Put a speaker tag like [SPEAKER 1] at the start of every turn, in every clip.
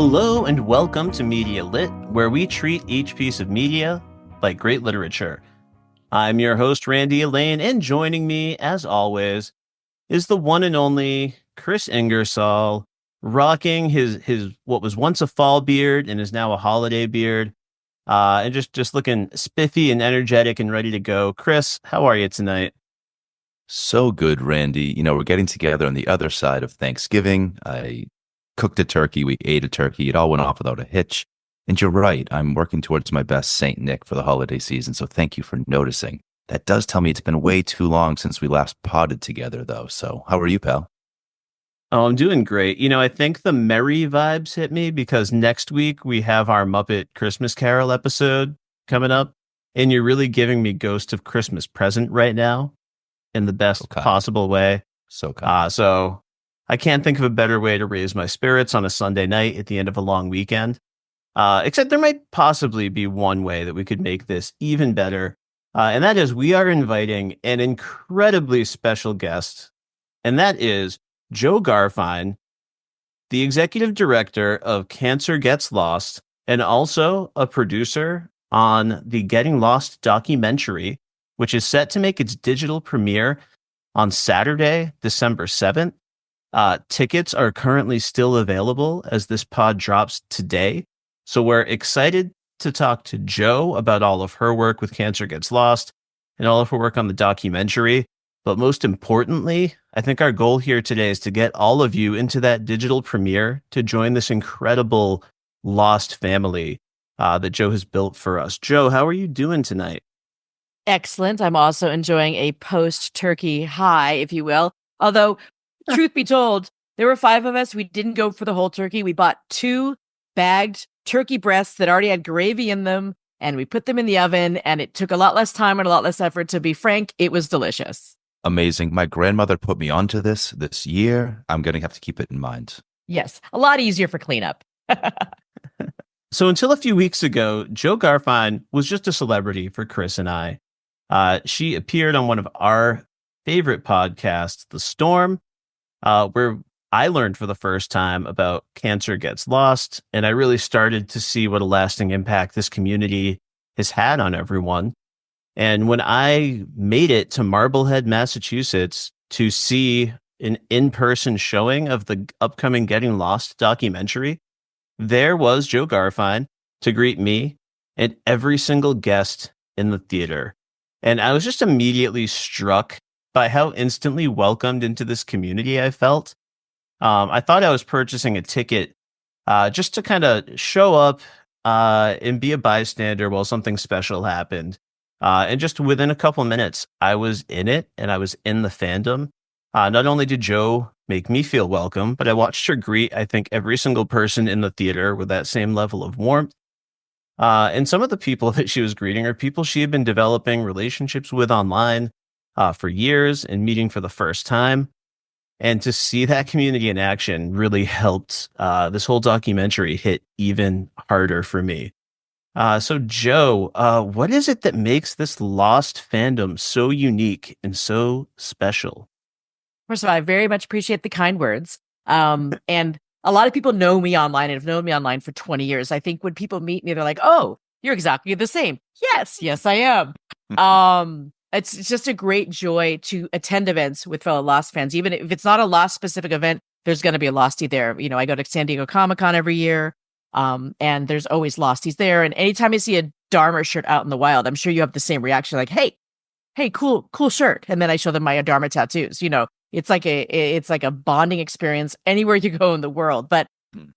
[SPEAKER 1] Hello and welcome to Media Lit, where we treat each piece of media like great literature. I'm your host, Randy Elaine, and joining me, as always, is the one and only Kris Ingersoll, rocking his what was once a fall beard and is now a holiday beard, and just looking spiffy and energetic and ready to go. Kris, how are you tonight?
[SPEAKER 2] So good, Randy. We're getting together on the other side of Thanksgiving. I cooked a turkey. We ate a turkey. It all went off without a hitch. And you're right. I'm working towards my best Saint Nick for the holiday season. So thank you for noticing. That does tell me it's been way too long since we last podded together, though. So how are you, pal?
[SPEAKER 1] Oh, I'm doing great. I think the merry vibes hit me because next week we have our Muppet Christmas Carol episode coming up, and you're really giving me Ghost of Christmas Present right now in the
[SPEAKER 2] So
[SPEAKER 1] best
[SPEAKER 2] kind.
[SPEAKER 1] possible way.
[SPEAKER 2] So kind.
[SPEAKER 1] So I can't think of a better way to raise my spirits on a Sunday night at the end of a long weekend. Except there might possibly be one way that we could make this even better. And that is we are inviting an incredibly special guest, and that is Jo Garfein, the executive director of Cancer Gets Lost, and also a producer on the Getting Lost documentary, which is set to make its digital premiere on Saturday, December 7th. Tickets are currently still available as this pod drops today. So we're excited to talk to Jo about all of her work with Cancer Gets Lost and all of her work on the documentary. But most importantly, I think our goal here today is to get all of you into that digital premiere to join this incredible Lost family that Jo has built for us. Jo, how are you doing tonight?
[SPEAKER 3] Excellent. I'm also enjoying a post-turkey high, if you will. Although, truth be told, there were five of us. We didn't go for the whole turkey. We bought two bagged turkey breasts that already had gravy in them, and we put them in the oven, and it took a lot less time and a lot less effort. To be frank, it was delicious.
[SPEAKER 2] Amazing. My grandmother put me onto this year. I'm going to have to keep it in mind.
[SPEAKER 3] Yes, a lot easier for cleanup.
[SPEAKER 1] So until a few weeks ago, Jo Garfein was just a celebrity for Kris and I. She appeared on one of our favorite podcasts, The Storm, where I learned for the first time about Cancer Gets Lost, and I really started to see what a lasting impact this community has had on everyone. And when I made it to Marblehead, Massachusetts to see an in-person showing of the upcoming Getting Lost documentary, there was Jo Garfein to greet me and every single guest in the theater. And I was just immediately struck by how instantly welcomed into this community I felt. I thought I was purchasing a ticket just to kind of show up and be a bystander while something special happened. And just within a couple minutes, I was in it and I was in the fandom. Not only did Jo make me feel welcome, but I watched her greet, I think, every single person in the theater with that same level of warmth. And some of the people that she was greeting are people she had been developing relationships with online for years and meeting for the first time. And to see that community in action really helped this whole documentary hit even harder for me. So, Jo, what is it that makes this Lost fandom so unique and so special?
[SPEAKER 3] First of all, I very much appreciate the kind words. And a lot of people know me online and have known me online for 20 years. I think when people meet me, they're like, oh, you're exactly the same. Yes, I am. It's just a great joy to attend events with fellow Lost fans. Even if it's not a Lost specific event, there's going to be a Lostie there. I go to San Diego Comic-Con every year, and there's always Losties there. And anytime I see a Dharma shirt out in the wild, I'm sure you have the same reaction, like, hey, cool shirt. And then I show them my Dharma tattoos. It's like a bonding experience anywhere you go in the world. But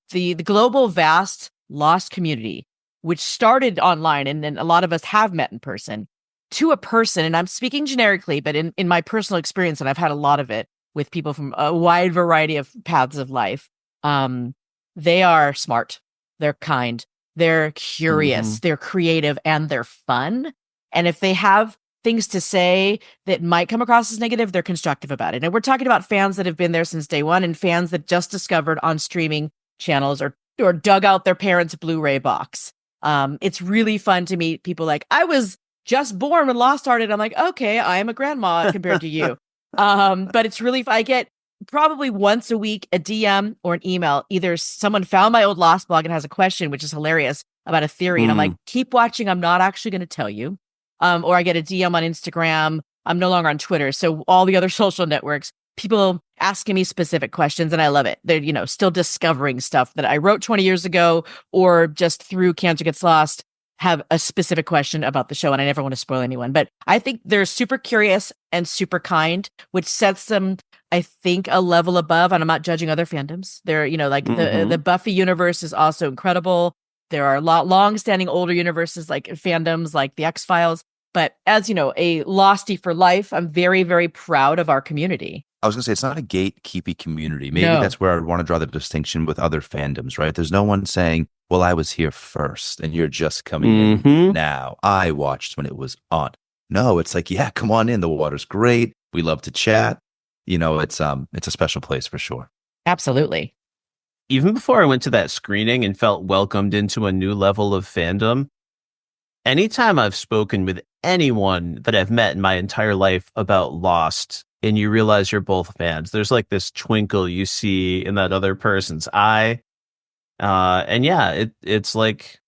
[SPEAKER 3] the global vast Lost community, which started online, and then a lot of us have met in person, to a person, and I'm speaking generically, but in my personal experience, and I've had a lot of it with people from a wide variety of paths of life, they are smart, they're kind, they're curious, they're creative, and they're fun. And if they have things to say that might come across as negative, they're constructive about it. And we're talking about fans that have been there since day one and fans that just discovered on streaming channels or dug out their parents' Blu-ray box. It's really fun to meet people like, I was just born when Lost started. I'm like, okay, I am a grandma compared to you. But it's really, I get probably once a week, a DM or an email. Either someone found my old Lost blog and has a question, which is hilarious, about a theory. And I'm like, keep watching. I'm not actually going to tell you. Or I get a DM on Instagram. I'm no longer on Twitter. So all the other social networks, people asking me specific questions, and I love it. They're, still discovering stuff that I wrote 20 years ago, or just through Cancer Gets Lost, have a specific question about the show. And I never want to spoil anyone, but I think they're super curious and super kind, which sets them, I think, a level above. And I'm not judging other fandoms. They're, like the Buffy universe is also incredible. There are long-standing older universes like fandoms like the X-Files. But as a Lostie for life, I'm very, very proud of our community.
[SPEAKER 2] I was going to say, it's not a gatekeepy community. Maybe
[SPEAKER 3] No.
[SPEAKER 2] that's where I want to draw the distinction with other fandoms, right? There's no one saying, well, I was here first and you're just coming in now. I watched when it was on. No, it's like, yeah, come on in. The water's great. We love to chat. It's a special place for sure.
[SPEAKER 3] Absolutely.
[SPEAKER 1] Even before I went to that screening and felt welcomed into a new level of fandom, anytime I've spoken with anyone that I've met in my entire life about Lost, and you realize you're both fans, there's like this twinkle you see in that other person's eye. And yeah, it's like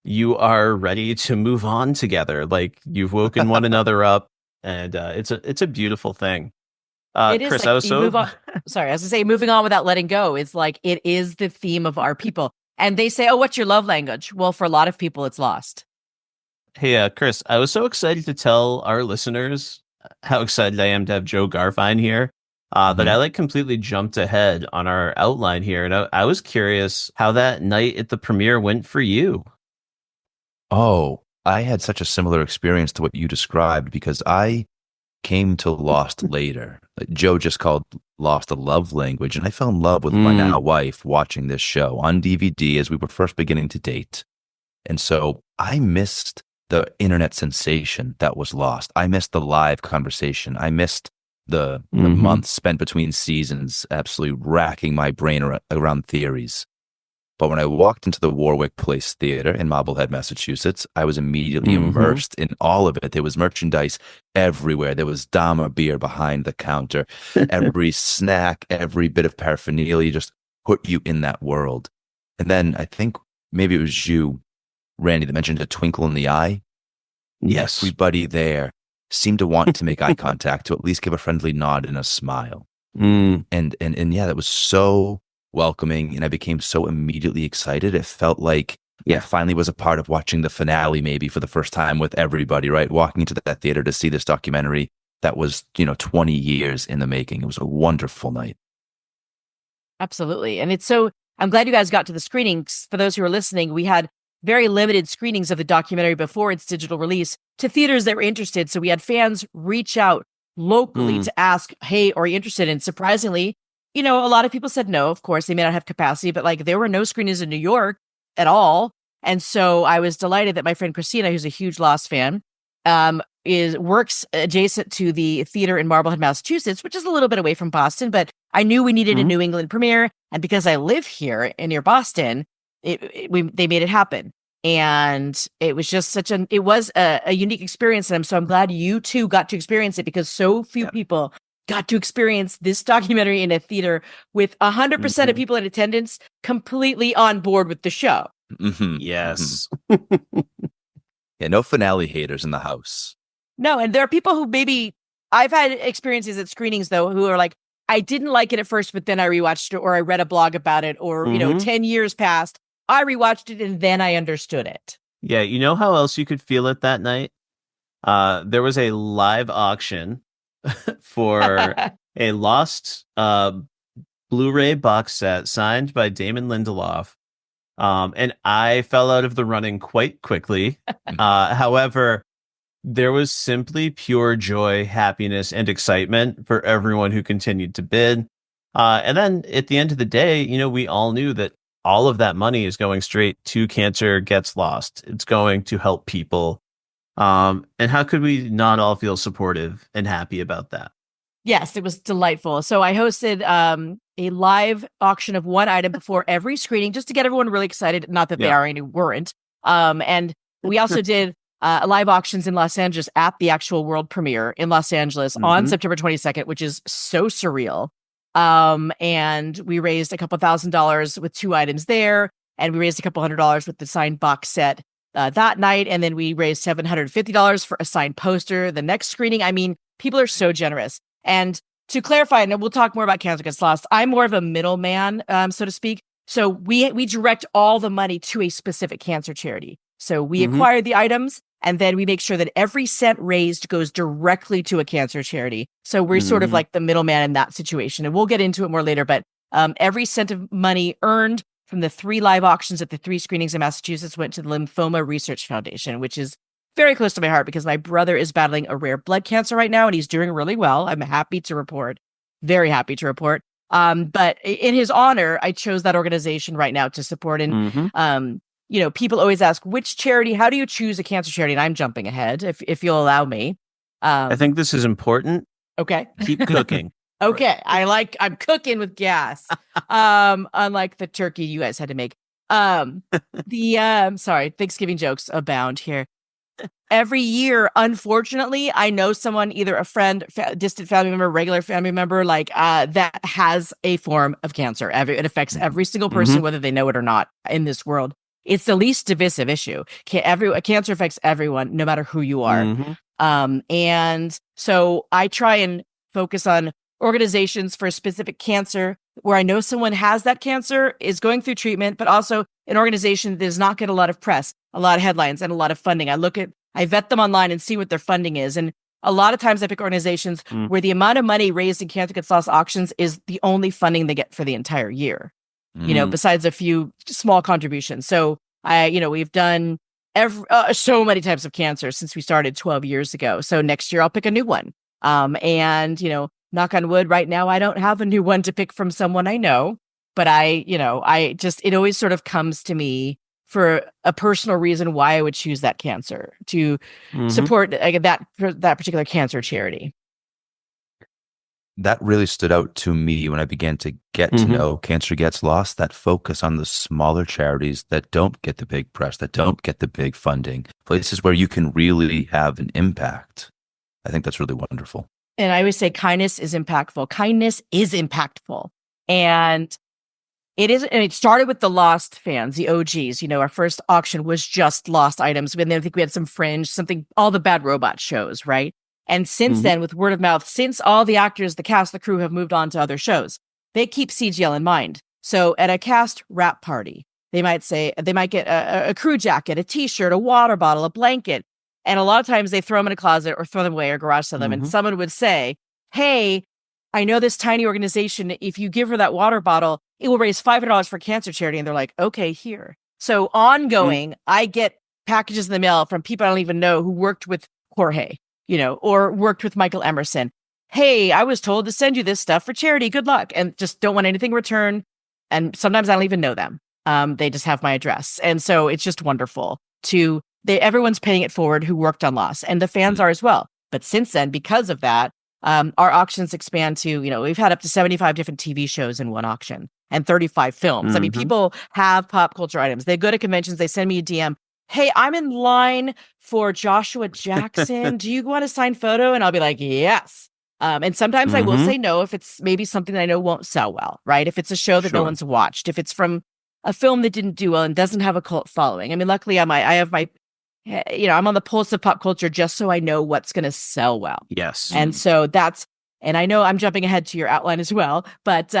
[SPEAKER 1] you are ready to move on together. Like you've woken one another up, and it's a beautiful thing.
[SPEAKER 3] It is
[SPEAKER 1] Kris,
[SPEAKER 3] like
[SPEAKER 1] I was so
[SPEAKER 3] move on. Sorry, I was gonna say moving on without letting go is like it is the theme of our people. And they say, "Oh, what's your love language?" Well, for a lot of people, it's Lost.
[SPEAKER 1] Hey, Kris, I was so excited to tell our listeners how excited I am to have Jo Garfein here. That I completely jumped ahead on our outline here, and I was curious how that night at the premiere went for you.
[SPEAKER 2] Oh, I had such a similar experience to what you described because I came to Lost later. Jo just called Lost a love language, and I fell in love with my now wife watching this show on DVD as we were first beginning to date. And so I missed the internet sensation that was Lost. I missed the live conversation. I missed the months spent between seasons absolutely racking my brain around theories. But when I walked into the Warwick Place Theater in Marblehead, Massachusetts, I was immediately immersed in all of it. There was merchandise everywhere. There was Dahmer beer behind the counter. Every snack, every bit of paraphernalia just put you in that world. And then I think maybe it was you, Randy, that mentioned a twinkle in the eye.
[SPEAKER 1] Yes.
[SPEAKER 2] Everybody there seemed to want to make eye contact, to at least give a friendly nod and a smile. And yeah, that was so welcoming, and I became so immediately excited. It felt like I finally was a part of watching the finale, maybe for the first time with everybody, right? Walking into that theater to see this documentary that was, 20 years in the making. It was a wonderful night.
[SPEAKER 3] Absolutely. And I'm glad you guys got to the screenings. For those who are listening, we had very limited screenings of the documentary before its digital release to theaters that were interested. So we had fans reach out locally to ask, hey, are you interested? And surprisingly, a lot of people said no. Of course, they may not have capacity, but there were no screenings in New York at all. And so I was delighted that my friend Christina, who's a huge Lost fan, works adjacent to the theater in Marblehead, Massachusetts, which is a little bit away from Boston. But I knew we needed a New England premiere, and because I live here near Boston, they made it happen. And it was just it was a unique experience. And I'm glad you two got to experience it, because so few people got to experience this documentary in a theater with 100% of people in attendance completely on board with the show.
[SPEAKER 1] Yes.
[SPEAKER 2] Yeah, no finale haters in the house.
[SPEAKER 3] No, and there are people who maybe I've had experiences at screenings, though, who are like, I didn't like it at first, but then I rewatched it, or I read a blog about it, or, 10 years passed. I rewatched it and then I understood it.
[SPEAKER 1] Yeah, you know how else you could feel it that night? There was a live auction for a Lost Blu-ray box set signed by Damon Lindelof. And I fell out of the running quite quickly. However, there was simply pure joy, happiness, and excitement for everyone who continued to bid. And then at the end of the day, we all knew that all of that money is going straight to Cancer Gets Lost. It's going to help people. And how could we not all feel supportive and happy about that?
[SPEAKER 3] Yes, it was delightful. So I hosted a live auction of one item before every screening, just to get everyone really excited. Not that they already weren't. And we also did live auctions in Los Angeles at the actual world premiere in Los Angeles on September 22nd, which is so surreal. And we raised a couple $1,000 with 2 items there. And we raised a couple $100 with the signed box set that night. And then we raised $750 for a signed poster the next screening. I mean, people are so generous. And to clarify, and we'll talk more about Cancer Gets Lost, I'm more of a middleman, so to speak. So we direct all the money to a specific cancer charity. So we acquire the items, and then we make sure that every cent raised goes directly to a cancer charity. So we're sort of like the middleman in that situation. And we'll get into it more later, but every cent of money earned from the 3 live auctions at the 3 screenings in Massachusetts went to the Lymphoma Research Foundation, which is very close to my heart because my brother is battling a rare blood cancer right now, and he's doing really well. I'm happy to report, very happy to report. But in his honor, I chose that organization right now to support. And, people always ask, which charity, how do you choose a cancer charity? And I'm jumping ahead, if you'll allow me.
[SPEAKER 1] I think this is important.
[SPEAKER 3] Okay.
[SPEAKER 1] Keep cooking.
[SPEAKER 3] Okay. I'm cooking with gas. Unlike the turkey you guys had to make. Sorry, Thanksgiving jokes abound here. Every year, unfortunately, I know someone, either a friend, distant family member, regular family member, that has a form of cancer. It affects every single person, whether they know it or not, in this world. It's the least divisive issue. Cancer affects everyone, no matter who you are. And so I try and focus on organizations for a specific cancer where I know someone has that cancer, is going through treatment, but also an organization that does not get a lot of press, a lot of headlines, and a lot of funding. I vet them online and see what their funding is. And a lot of times I pick organizations where the amount of money raised in Cancer Gets Lost auctions is the only funding they get for the entire year, besides a few small contributions. So we've done so many types of cancer since we started 12 years ago. So next year I'll pick a new one. Knock on wood, right now I don't have a new one to pick from someone I know, but it always sort of comes to me for a personal reason why I would choose that cancer to support that particular cancer charity.
[SPEAKER 2] That really stood out to me when I began to get to know Cancer Gets Lost, that focus on the smaller charities that don't get the big press, that don't get the big funding, places where you can really have an impact. I think that's really wonderful.
[SPEAKER 3] And I always say kindness is impactful. Kindness is impactful. And it started with the Lost fans, the OGs. Our first auction was just Lost items. And then I think we had some Fringe, all the Bad Robot shows, right? And since then, with word of mouth, since all the actors, the cast, the crew have moved on to other shows, they keep CGL in mind. So at a cast wrap party, they might get a crew jacket, a t-shirt, a water bottle, a blanket. And a lot of times they throw them in a closet or throw them away or garage sell them. And someone would say, hey, I know this tiny organization. If you give her that water bottle, it will raise $500 for cancer charity. And they're like, okay, here. So ongoing, I get packages in the mail from people I don't even know who worked with Jorge, or worked with Michael Emerson. Hey, I was told to send you this stuff for charity. Good luck. And just don't want anything returned. And sometimes I don't even know them. They just have my address. And so it's just wonderful everyone's paying it forward who worked on Lost, and the fans are as well. But since then, because of that, our auctions expand to, we've had up to 75 different TV shows in one auction and 35 films. I mean, people have pop culture items. They go to conventions, they send me a DM. Hey, I'm in line for Joshua Jackson. Do you want a signed photo? And I'll be like, yes. And sometimes I will say no if it's maybe something that I know won't sell well, right? If it's a show that no one's watched, if it's from a film that didn't do well and doesn't have a cult following. I mean, luckily I'm on the pulse of pop culture just so I know what's going to sell well.
[SPEAKER 1] Yes.
[SPEAKER 3] And so and I know I'm jumping ahead to your outline as well, but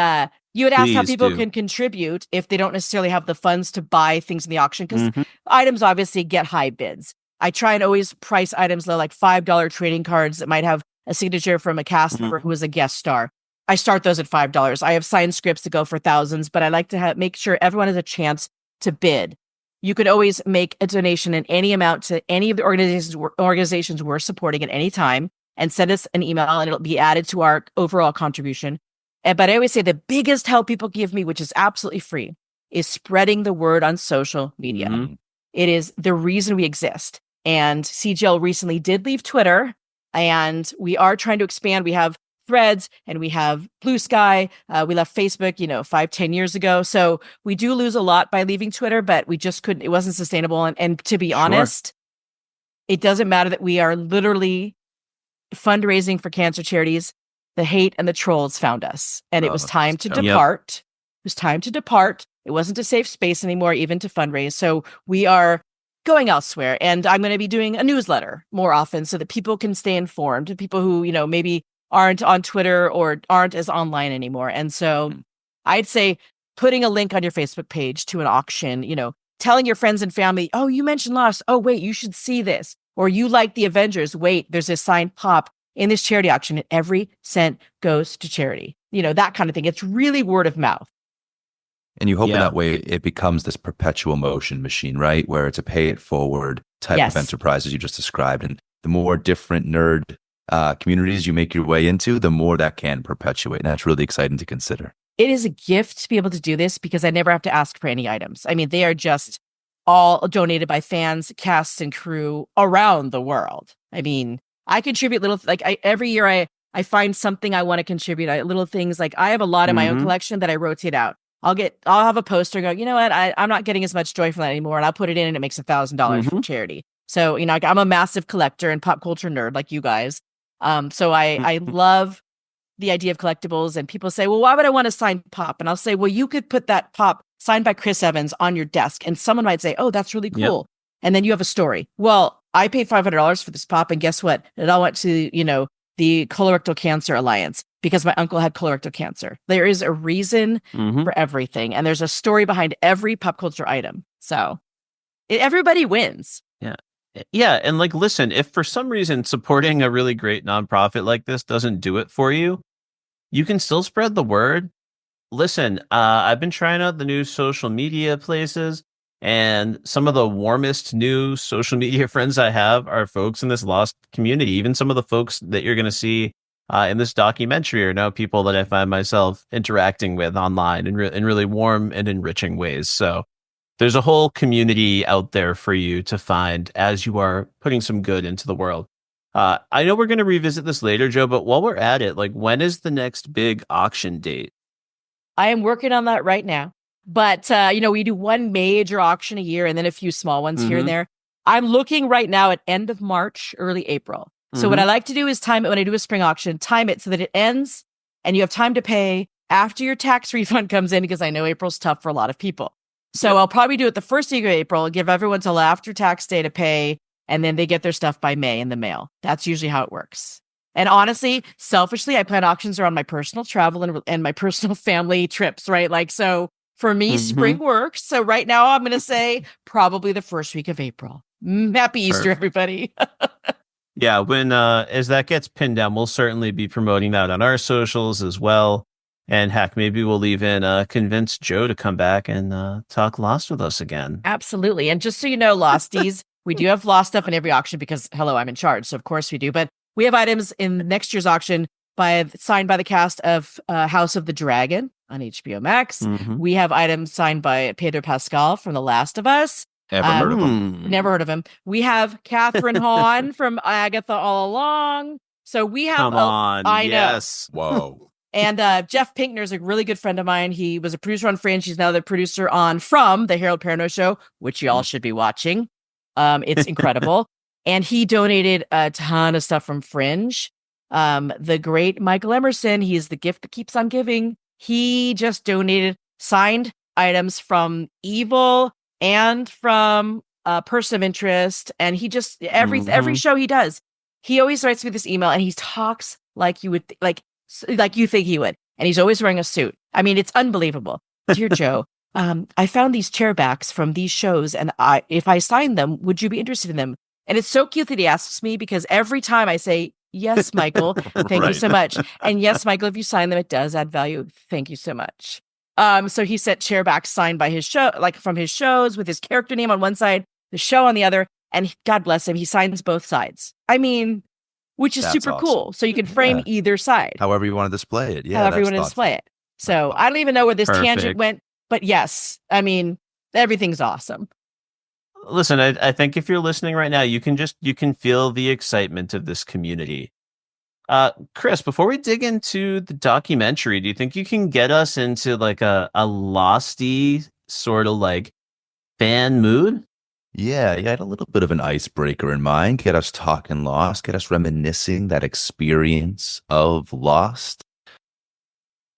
[SPEAKER 3] you had asked how people can contribute if they don't necessarily have the funds to buy things in the auction, because items obviously get high bids. I try and always price items like $5 trading cards that might have a signature from a cast member who is a guest star. I start those at $5. I have signed scripts that go for thousands, but I like to make sure everyone has a chance to bid. You could always make a donation in any amount to any of the organizations we're supporting at any time, and send us an email and it'll be added to our overall contribution. But I always say the biggest help people give me, which is absolutely free, is spreading the word on social media. It is the reason we exist. And CGL recently did leave Twitter, and we are trying to expand. We have Threads and we have Blue Sky. We left Facebook, 5-10 years ago. So we do lose a lot by leaving Twitter, but we just couldn't, it wasn't sustainable. And to be honest, it doesn't matter that we are literally fundraising for cancer charities. the hate and the trolls found us, and it was time to
[SPEAKER 2] terrible.
[SPEAKER 3] depart. It was time to depart. It wasn't a safe space anymore, even to fundraise. So we are going elsewhere, and I'm going to be doing a newsletter more often so that people can stay informed. People who, maybe aren't on Twitter or aren't as online anymore. And so I'd say putting a link on your Facebook page to an auction, telling your friends and family, oh, you mentioned Lost. Oh, wait, you should see this. Or you like the Avengers. Wait, there's a signed pop in this charity auction, and every cent goes to charity. That kind of thing. It's really word of mouth.
[SPEAKER 2] And you hope in that way it becomes this perpetual motion machine, right? Where it's a pay it forward type of enterprise, as you just described. And the more different nerd communities you make your way into, the more that can perpetuate. And that's really exciting to consider.
[SPEAKER 3] It is a gift to be able to do this because I never have to ask for any items. I mean, they are just all donated by fans, casts, and crew around the world. I mean, I contribute little, every year I find something I want to contribute. Little things, like I have a lot in my own collection that I rotate out. I'll have a poster and go, you know what? I'm not getting as much joy from that anymore. And I'll put it in and it makes $1,000 for charity. So, I'm a massive collector and pop culture nerd like you guys. So I love the idea of collectibles, and people say, well, why would I want a signed pop? And I'll say, well, you could put that pop signed by Chris Evans on your desk, and someone might say, oh, that's really cool. Yep. And then you have a story. Well, I paid $500 for this pop, and guess what? It all went to, the Colorectal Cancer Alliance because my uncle had colorectal cancer. There is a reason for everything, and there's a story behind every pop culture item. So everybody wins.
[SPEAKER 1] Yeah. And listen, if for some reason supporting a really great nonprofit like this doesn't do it for you, you can still spread the word. Listen, I've been trying out the new social media places, and some of the warmest new social media friends I have are folks in this Lost community. Even some of the folks that you're going to see in this documentary are now people that I find myself interacting with online in really warm and enriching ways. So there's a whole community out there for you to find as you are putting some good into the world. I know we're going to revisit this later, Jo, but while we're at it, when is the next big auction date?
[SPEAKER 3] I am working on that right now. But, we do one major auction a year and then a few small ones here and there. I'm looking right now at end of March, early April. So what I like to do is time it when I do a spring auction, time it so that it ends and you have time to pay after your tax refund comes in, because I know April's tough for a lot of people. So I'll probably do it the first week of April, give everyone till after tax day to pay, and then they get their stuff by May in the mail. That's usually how it works. And honestly, selfishly, I plan auctions around my personal travel and my personal family trips, right? So for me, spring works. So right now, I'm going to say probably the first week of April. Happy Easter, everybody.
[SPEAKER 1] Yeah, when as that gets pinned down, we'll certainly be promoting that on our socials as well. And heck, maybe we'll even convince Jo to come back and talk Lost with us again.
[SPEAKER 3] Absolutely. And just so you know, Losties, we do have Lost stuff in every auction because, hello, I'm in charge. So of course we do. But we have items in next year's auction signed by the cast of House of the Dragon on HBO Max. We have items signed by Pedro Pascal from The Last of Us.
[SPEAKER 2] Never heard of him.
[SPEAKER 3] Never heard of him. We have Catherine Hahn from Agatha All Along. So we have...
[SPEAKER 1] Come on. Yes.
[SPEAKER 2] Whoa.
[SPEAKER 3] And Jeff Pinkner is a really good friend of mine. He was a producer on Fringe. He's now the producer on From, the Harold Perrineau Show, which you all should be watching. It's incredible. And he donated a ton of stuff from Fringe. The great Michael Emerson, he's the gift that keeps on giving. He just donated signed items from Evil and from Person of Interest. And he just, every show he does, he always writes me this email and he talks like you would, like you think he would. And he's always wearing a suit. I mean, it's unbelievable. Dear Jo, I found these chair backs from these shows, and if I signed them, would you be interested in them? And it's so cute that he asks me, because every time I say, yes, Michael, thank you so much. And yes, Michael, if you sign them, it does add value. Thank you so much. So he sent chair backs signed by his show, like from his shows, with his character name on one side, the show on the other. And God bless him, he signs both sides. I mean, which is super awesome. Cool. So you can frame either side.
[SPEAKER 2] However you want to display it. Yeah.
[SPEAKER 3] However you want to display it. So I don't even know where this tangent went, but yes, I mean, everything's awesome.
[SPEAKER 1] Listen, I think if you're listening right now, you can feel the excitement of this community. Kris, before we dig into the documentary, do you think you can get us into like a Losty sort of like fan mood?
[SPEAKER 2] Yeah, you had a little bit of an icebreaker in mind. Get us talking Lost, get us reminiscing that experience of Lost.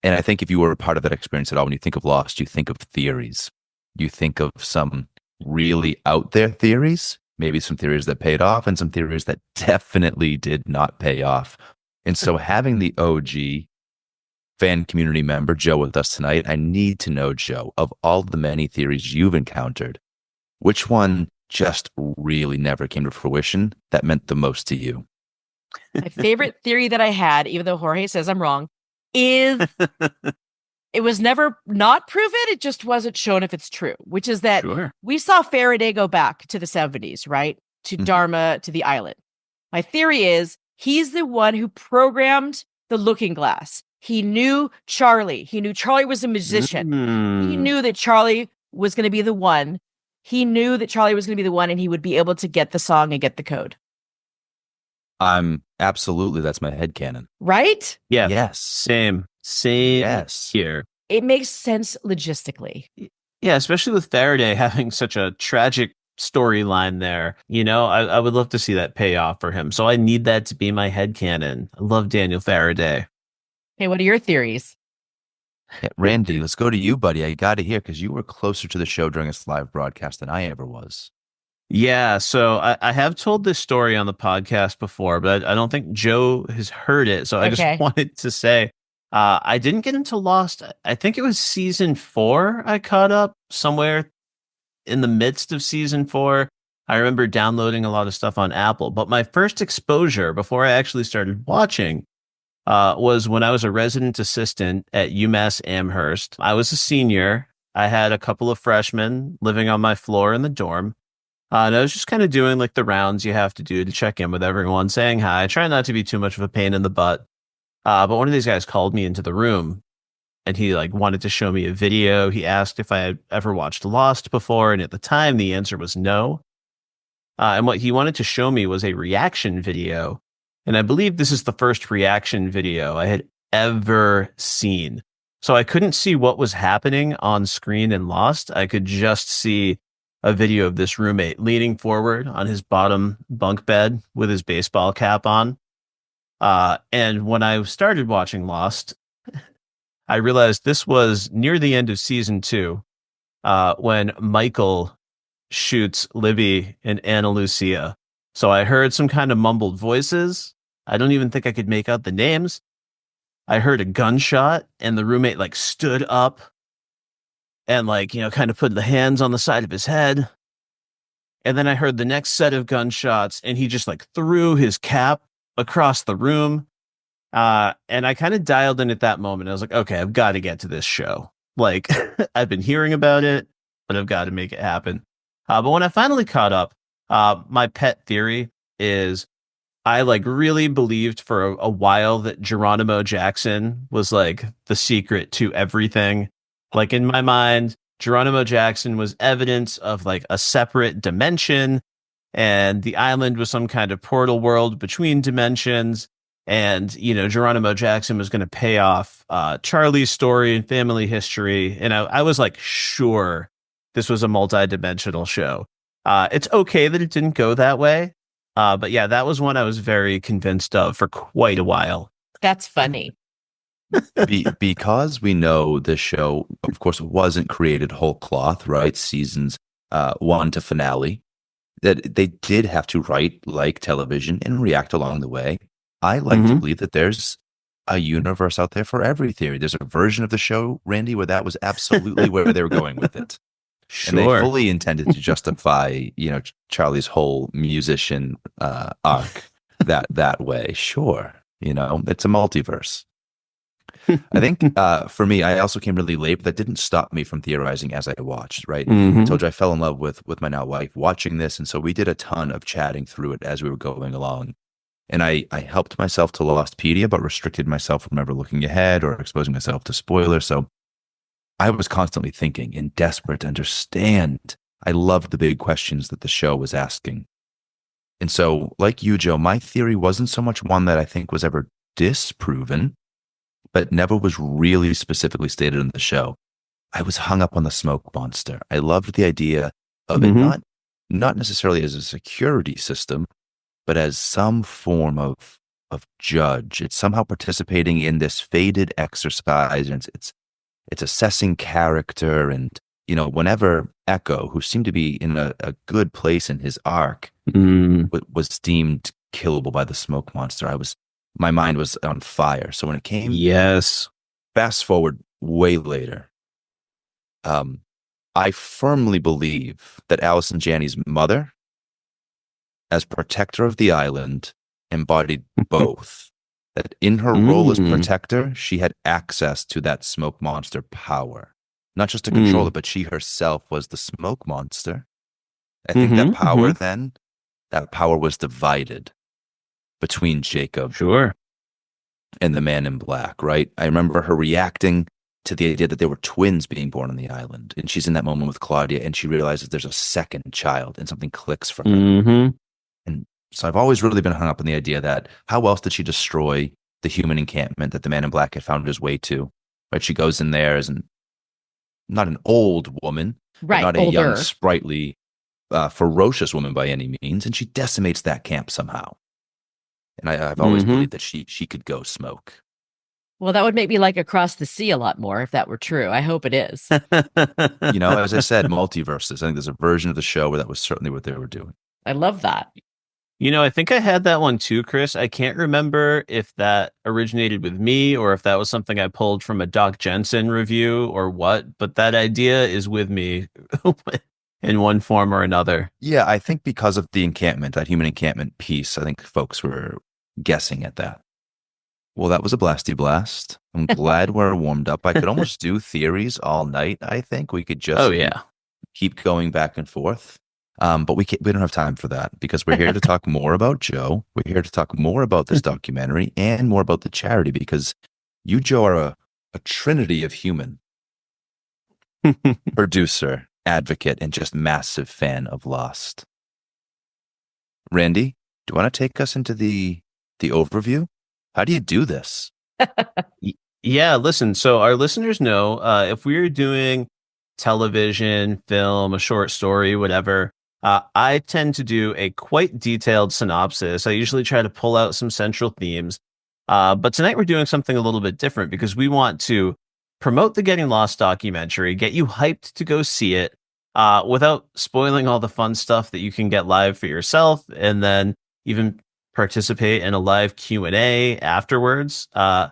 [SPEAKER 2] And I think if you were a part of that experience at all, when you think of Lost, you think of theories. You think of some really out there theories, maybe some theories that paid off and some theories that definitely did not pay off. And so having the OG fan community member, Jo, with us tonight, I need to know, Jo, of all the many theories you've encountered, which one just really never came to fruition that meant the most to you?
[SPEAKER 3] My favorite theory that I had, even though Jorge says I'm wrong, is it was never not proven. It just wasn't shown if it's true, which is that we saw Faraday go back to the 70s, right? To Dharma, to the island. My theory is he's the one who programmed the looking glass. He knew Charlie. He knew Charlie was a musician. He knew that Charlie was going to be the one. He knew that Charlie was going to be the one and he would be able to get the song and get the code.
[SPEAKER 2] Absolutely, that's my headcanon.
[SPEAKER 3] Right?
[SPEAKER 1] Yeah.
[SPEAKER 2] Yes.
[SPEAKER 1] Same
[SPEAKER 2] Yes.
[SPEAKER 1] here.
[SPEAKER 3] It makes sense logistically.
[SPEAKER 1] Yeah, especially with Faraday having such a tragic storyline there. You know, I would love to see that pay off for him. So I need that to be my headcanon. I love Daniel Faraday.
[SPEAKER 3] Hey, what are your theories?
[SPEAKER 2] Yeah, Randy, let's go to you, buddy. I got to hear because you were closer to the show during its live broadcast than I ever was.
[SPEAKER 1] Yeah, so I have told this story on the podcast before, but I don't think Jo has heard it. So I just wanted to say I didn't get into Lost. I think it was season 4 I caught up somewhere in the midst of season 4. I remember downloading a lot of stuff on Apple, but my first exposure before I actually started watching was when I was a resident assistant at UMass Amherst. I was a senior. I had a couple of freshmen living on my floor in the dorm. And I was just kind of doing like the rounds you have to do to check in with everyone, saying hi, try not to be too much of a pain in the butt. But one of these guys called me into the room and he like wanted to show me a video. He asked if I had ever watched Lost before. And at the time, the answer was no. And what he wanted to show me was a reaction video. And I believe this is the first reaction video I had ever seen. So I couldn't see what was happening on screen in Lost. I could just see a video of this roommate leaning forward on his bottom bunk bed with his baseball cap on. And when I started watching Lost, I realized this was near the end of season 2, when Michael shoots Libby and Ana Lucia. So I heard some kind of mumbled voices. I don't even think I could make out the names. I heard a gunshot and the roommate like stood up and like, you know, kind of put the hands on the side of his head. And then I heard the next set of gunshots and he just like threw his cap across the room. And I kind of dialed in at that moment. I was like, okay, I've got to get to this show. Like I've been hearing about it, but I've got to make it happen. But when I finally caught up, my pet theory is I like really believed for a while that Geronimo Jackson was like the secret to everything. Like in my mind, Geronimo Jackson was evidence of like a separate dimension and the island was some kind of portal world between dimensions. And, you know, Geronimo Jackson was going to pay off Charlie's story and family history. And I was like, sure, this was a multi-dimensional show. It's okay that it didn't go that way. But yeah, that was one I was very convinced of for quite a while.
[SPEAKER 3] That's funny.
[SPEAKER 2] Because we know the show, of course, wasn't created whole cloth, right? Seasons 1 to finale, that they did have to write like television and react along the way. I like to believe that there's a universe out there for every theory. There's a version of the show, Randy, where that was absolutely where they were going with it.
[SPEAKER 1] Sure.
[SPEAKER 2] And they fully intended to justify, you know, Charlie's whole musician arc that way. Sure. You know, it's a multiverse. I think for me, I also came really late, but that didn't stop me from theorizing as I watched, right? I told you I fell in love with my now wife watching this. And so we did a ton of chatting through it as we were going along. And I helped myself to Lostpedia, but restricted myself from ever looking ahead or exposing myself to spoilers. So I was constantly thinking and desperate to understand. I loved the big questions that the show was asking. And so, like you, Jo, my theory wasn't so much one that I think was ever disproven, but never was really specifically stated in the show. I was hung up on the smoke monster. I loved the idea of it not not necessarily as a security system, but as some form of judge. It's somehow participating in this fated exercise, and it's assessing character. And whenever Echo, who seemed to be in a good place in his arc, was deemed killable by the smoke monster, my mind was on fire. So when it came,
[SPEAKER 1] yes,
[SPEAKER 2] fast forward way later, I firmly believe that Allison Janney's mother, as protector of the island, embodied both. That in her role as protector, she had access to that smoke monster power. Not just to control it, but she herself was the smoke monster. I think that power was divided between Jacob and the man in black, right? I remember her reacting to the idea that there were twins being born on the island. And she's in that moment with Claudia, and she realizes there's a second child, and something clicks for her. And so I've always really been hung up on the idea that how else did she destroy the human encampment that the man in black had found his way to? Right? She goes in there as not an old woman, but not a young, sprightly, ferocious woman by any means, and she decimates that camp somehow. And I've always believed that she could go smoke.
[SPEAKER 3] Well, that would make me like Across the Sea a lot more if that were true. I hope it is.
[SPEAKER 2] As I said, multiverses. I think there's a version of the show where that was certainly what they were doing.
[SPEAKER 3] I love that.
[SPEAKER 1] I think I had that one too, Kris. I can't remember if that originated with me or if that was something I pulled from a Doc Jensen review or what, but that idea is with me in one form or another.
[SPEAKER 2] Yeah, I think because of the encampment, that human encampment piece, I think folks were guessing at that. Well, that was a blasty blast. I'm glad we're warmed up. I could almost do theories all night, I think. We could just keep going back and forth. But we don't have time for that because we're here to talk more about Jo. We're here to talk more about this documentary and more about the charity because you, Jo, are a trinity of human. Producer, advocate, and just massive fan of Lost. Randy, do you want to take us into the overview? How do you do this?
[SPEAKER 1] Yeah, listen, so our listeners know if we're doing television, film, a short story, whatever, I tend to do a quite detailed synopsis. I usually try to pull out some central themes. But tonight we're doing something a little bit different because we want to promote the Getting Lost documentary, get you hyped to go see it without spoiling all the fun stuff that you can get live for yourself, and then even participate in a live Q&A afterwards. I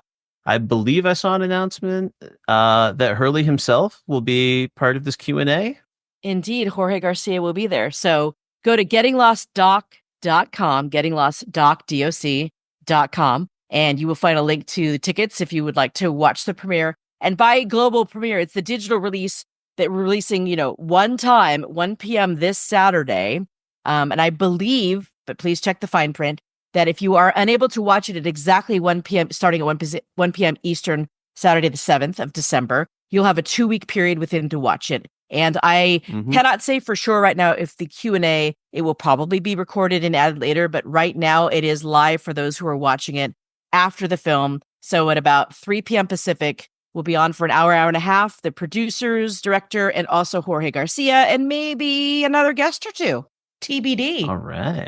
[SPEAKER 1] believe I saw an announcement that Hurley himself will be part of this Q&A.
[SPEAKER 3] Indeed, Jorge Garcia will be there. So go to gettinglostdoc.com, gettinglostdoc.com, and you will find a link to the tickets if you would like to watch the premiere. And by global premiere, it's the digital release that we're releasing, one time, 1 p.m. this Saturday. And I believe, but please check the fine print, that if you are unable to watch it at exactly 1 p.m., starting at 1 p.m. Eastern, Saturday, the 7th of December, you'll have a 2-week period within to watch it. And I cannot say for sure right now if the Q&A, it will probably be recorded and added later, but right now it is live for those who are watching it after the film. So at about 3 p.m. Pacific, we'll be on for an hour and a half. The producers, director, and also Jorge Garcia, and maybe another guest or two. TBD.
[SPEAKER 1] All right.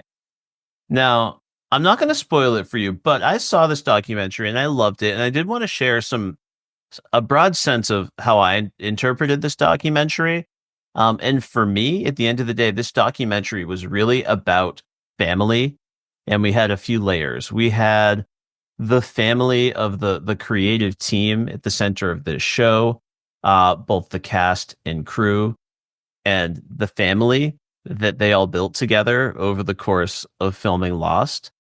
[SPEAKER 1] Now, I'm not going to spoil it for you, but I saw this documentary and I loved it. And I did want to share a broad sense of how I interpreted this documentary. And for me, at the end of the day, this documentary was really about family. And we had a few layers. We had the family of the creative team at the center of this show, both the cast and crew, and the family that they all built together over the course of filming Lost.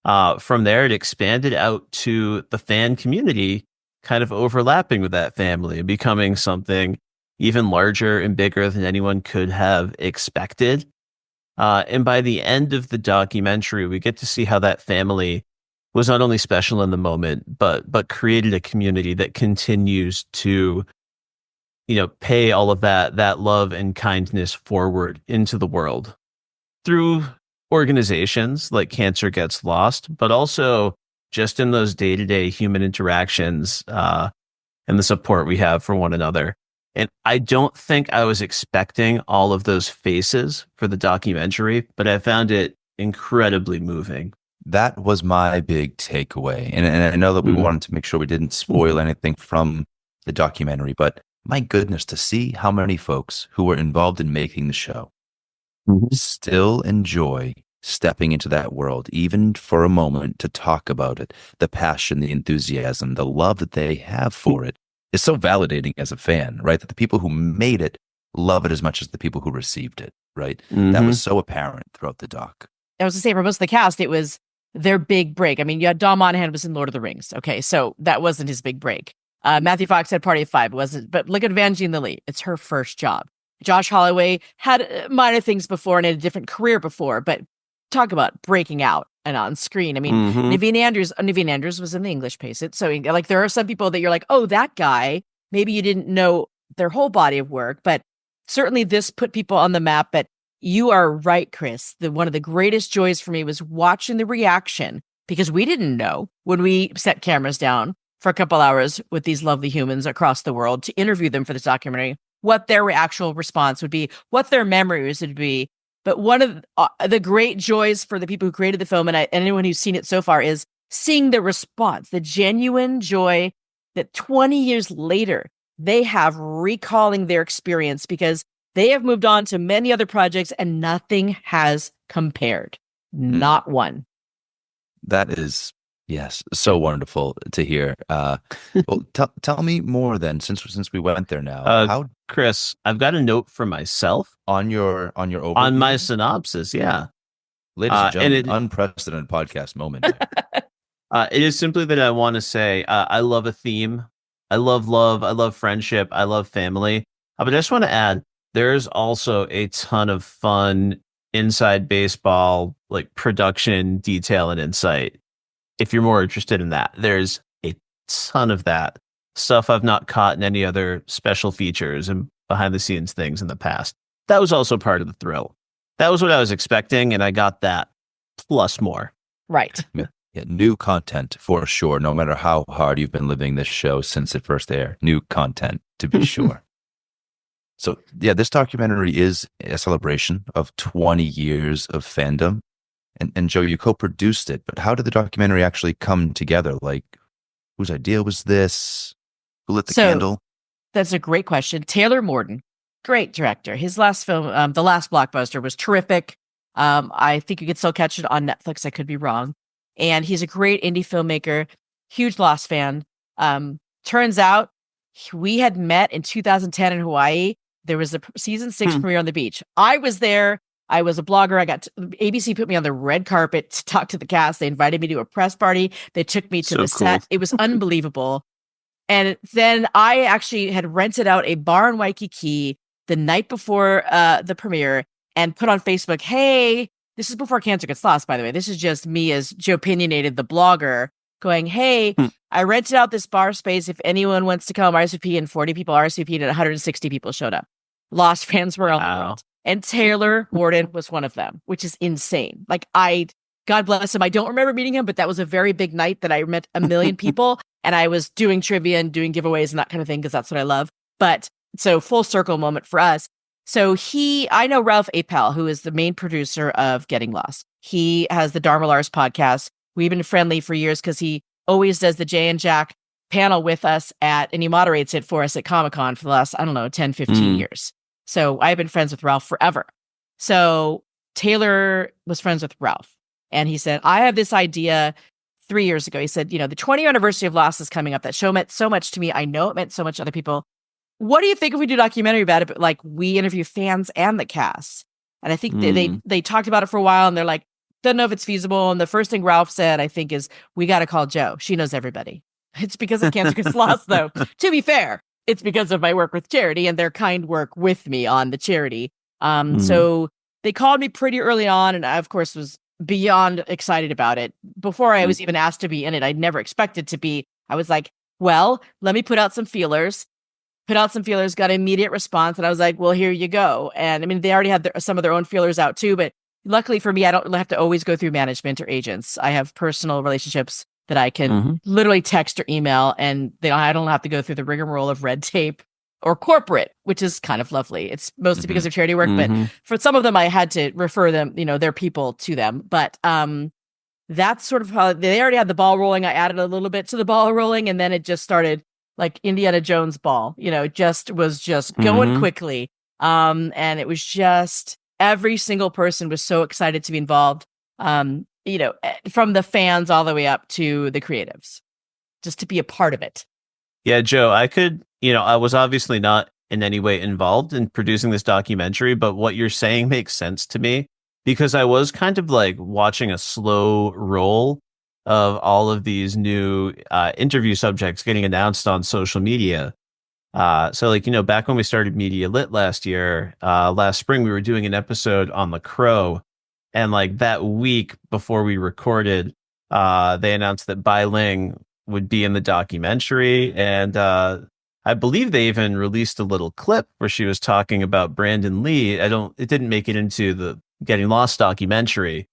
[SPEAKER 1] From there, it expanded out to the fan community, kind of overlapping with that family, becoming something even larger and bigger than anyone could have expected. And by the end of the documentary, we get to see how that family was not only special in the moment, but created a community that continues to, pay all of that love and kindness forward into the world through organizations like Cancer Gets Lost, but also just in those day-to-day human interactions and the support we have for one another. And I don't think I was expecting all of those faces for the documentary, but I found it incredibly moving.
[SPEAKER 2] That was my big takeaway. And I know that we wanted to make sure we didn't spoil anything from the documentary, but my goodness, to see how many folks who were involved in making the show still enjoy stepping into that world, even for a moment, to talk about it, the passion, the enthusiasm, the love that they have for it is so validating as a fan, right? That the people who made it love it as much as the people who received it, right? That was so apparent throughout the doc.
[SPEAKER 3] I was to say, for most of the cast, it was their big break. I mean, you had Don Monahan was in Lord of the Rings. Okay, so that wasn't his big break. Matthew Fox had Party of Five, wasn't, but look at Evangeline Lilly. It's her first job. Josh Holloway had minor things before and had a different career before, but talk about breaking out and on screen. I mean, Naveen Andrews was in The English Patient. So like, there are some people that you're like, oh, that guy, maybe you didn't know their whole body of work, but certainly this put people on the map. But you are right, Kris. One of the greatest joys for me was watching the reaction, because we didn't know when we set cameras down for a couple hours with these lovely humans across the world to interview them for this documentary, what their actual response would be, what their memories would be. But one of the great joys for the people who created the film and anyone who's seen it so far is seeing the response, the genuine joy that 20 years later they have recalling their experience, because they have moved on to many other projects and nothing has compared. Not one.
[SPEAKER 2] That is, yes, so wonderful to hear. Well, tell me more then, since we went there now. How,
[SPEAKER 1] Kris, I've got a note for myself
[SPEAKER 2] on your overview?
[SPEAKER 1] On my synopsis, yeah.
[SPEAKER 2] Ladies and gentlemen, unprecedented podcast moment.
[SPEAKER 1] It is simply that I want to say I love a theme. I love love. I love friendship. I love family. But I just want to add, there's also a ton of fun inside baseball, like production detail and insight. If you're more interested in that, there's a ton of that stuff I've not caught in any other special features and behind the scenes things in the past. That was also part of the thrill. That was what I was expecting, and I got that plus more.
[SPEAKER 3] Right.
[SPEAKER 2] Yeah, new content for sure, no matter how hard you've been living this show since it first aired. New content, to be sure. So, yeah, this documentary is a celebration of 20 years of fandom. And Jo, you co-produced it, but how did the documentary actually come together? Like, whose idea was this? Who lit the candle?
[SPEAKER 3] That's a great question. Taylor Morden, great director. His last film, The Last Blockbuster, was terrific. I think you could still catch it on Netflix. I could be wrong. And he's a great indie filmmaker, huge Lost fan. Turns out we had met in 2010 in Hawaii. There was a season 6 premiere on the beach. I was there. I was a blogger. ABC put me on the red carpet to talk to the cast. They invited me to a press party. They took me to the set. It was unbelievable. And then I actually had rented out a bar in Waikiki the night before the premiere and put on Facebook, hey, this is before Cancer Gets Lost, by the way. This is just me as Joe Opinionated, the blogger, going, hey, I rented out this bar space. If anyone wants to come RSVP, and 40 people RSVP'd and 160 people showed up. Lost fans were around the world. And Taylor Morden was one of them, which is insane. Like, God bless him. I don't remember meeting him, but that was a very big night that I met a million people, and I was doing trivia and doing giveaways and that kind of thing, because that's what I love. But so full circle moment for us. So I know Ralph Apel, who is the main producer of Getting Lost. He has the Dharma Lars podcast. We've been friendly for years because he always does the Jay and Jack panel with us and he moderates it for us at Comic-Con for the last, 10, 15 years. So I've been friends with Ralph forever. So Taylor was friends with Ralph. And he said, I have this idea 3 years ago. He said, the 20th anniversary of Lost is coming up. That show meant so much to me. I know it meant so much to other people. What do you think if we do a documentary about it? But like, we interview fans and the cast. And I think they talked about it for a while, and they're like, don't know if it's feasible. And the first thing Ralph said, I think, is, we got to call Jo. She knows everybody. It's because of Cancer Gets Lost, though. To be fair, it's because of my work with charity and their kind work with me on the charity. So they called me pretty early on, and I, of course, was beyond excited about it. Before I was even asked to be in it, I'd never expected to be. I was like, well, let me put out some feelers. Got an immediate response, and I was like, well, here you go. And I mean, they already had some of their own feelers out too, but luckily for me, I don't have to always go through management or agents. I have personal relationships that I can literally text or email, and I don't have to go through the rigmarole of red tape or corporate, which is kind of lovely. It's mostly because of charity work, but
[SPEAKER 1] Mm-hmm.
[SPEAKER 3] for some of them, I had to refer them, their people to them. But that's sort of how they already had the ball rolling. I added a little bit to the ball rolling, and then it just started like Indiana Jones ball, just was just going quickly. And it was just every single person was so excited to be involved. From the fans all the way up to the creatives, just to be a part of it.
[SPEAKER 1] Yeah, Joe, I was obviously not in any way involved in producing this documentary, but what you're saying makes sense to me because I was kind of like watching a slow roll of all of these new interview subjects getting announced on social media. So back when we started Media Lit last year, last spring, we were doing an episode on The Crow. And like that week before we recorded, they announced that Bai Ling would be in the documentary. And I believe they even released a little clip where she was talking about Brandon Lee. It didn't make it into the Getting Lost documentary.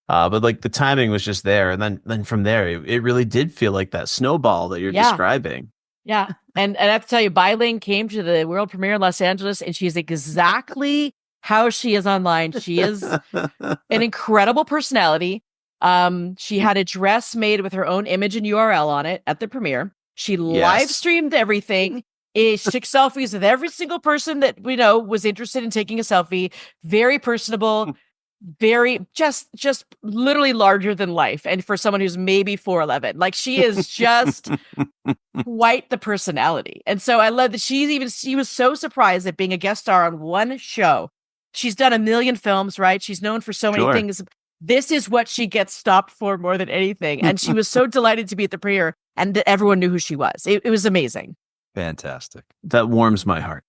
[SPEAKER 1] But like the timing was just there. And then from there, it really did feel like that snowball that you're describing.
[SPEAKER 3] Yeah. And I have to tell you, Bai Ling came to the world premiere in Los Angeles, and she's exactly how she is online. She is an incredible personality. She had a dress made with her own image and URL on it at the premiere. She live streamed everything. She took selfies with every single person that we know was interested in taking a selfie. Very personable, very just literally larger than life. And for someone who's maybe 4'11", like she is just quite the personality. And so I love that she was so surprised at being a guest star on one show. She's done a million films, right? She's known for so many things. This is what she gets stopped for more than anything. And she was so delighted to be at the premiere and that everyone knew who she was. It was amazing.
[SPEAKER 2] Fantastic.
[SPEAKER 1] That warms my heart.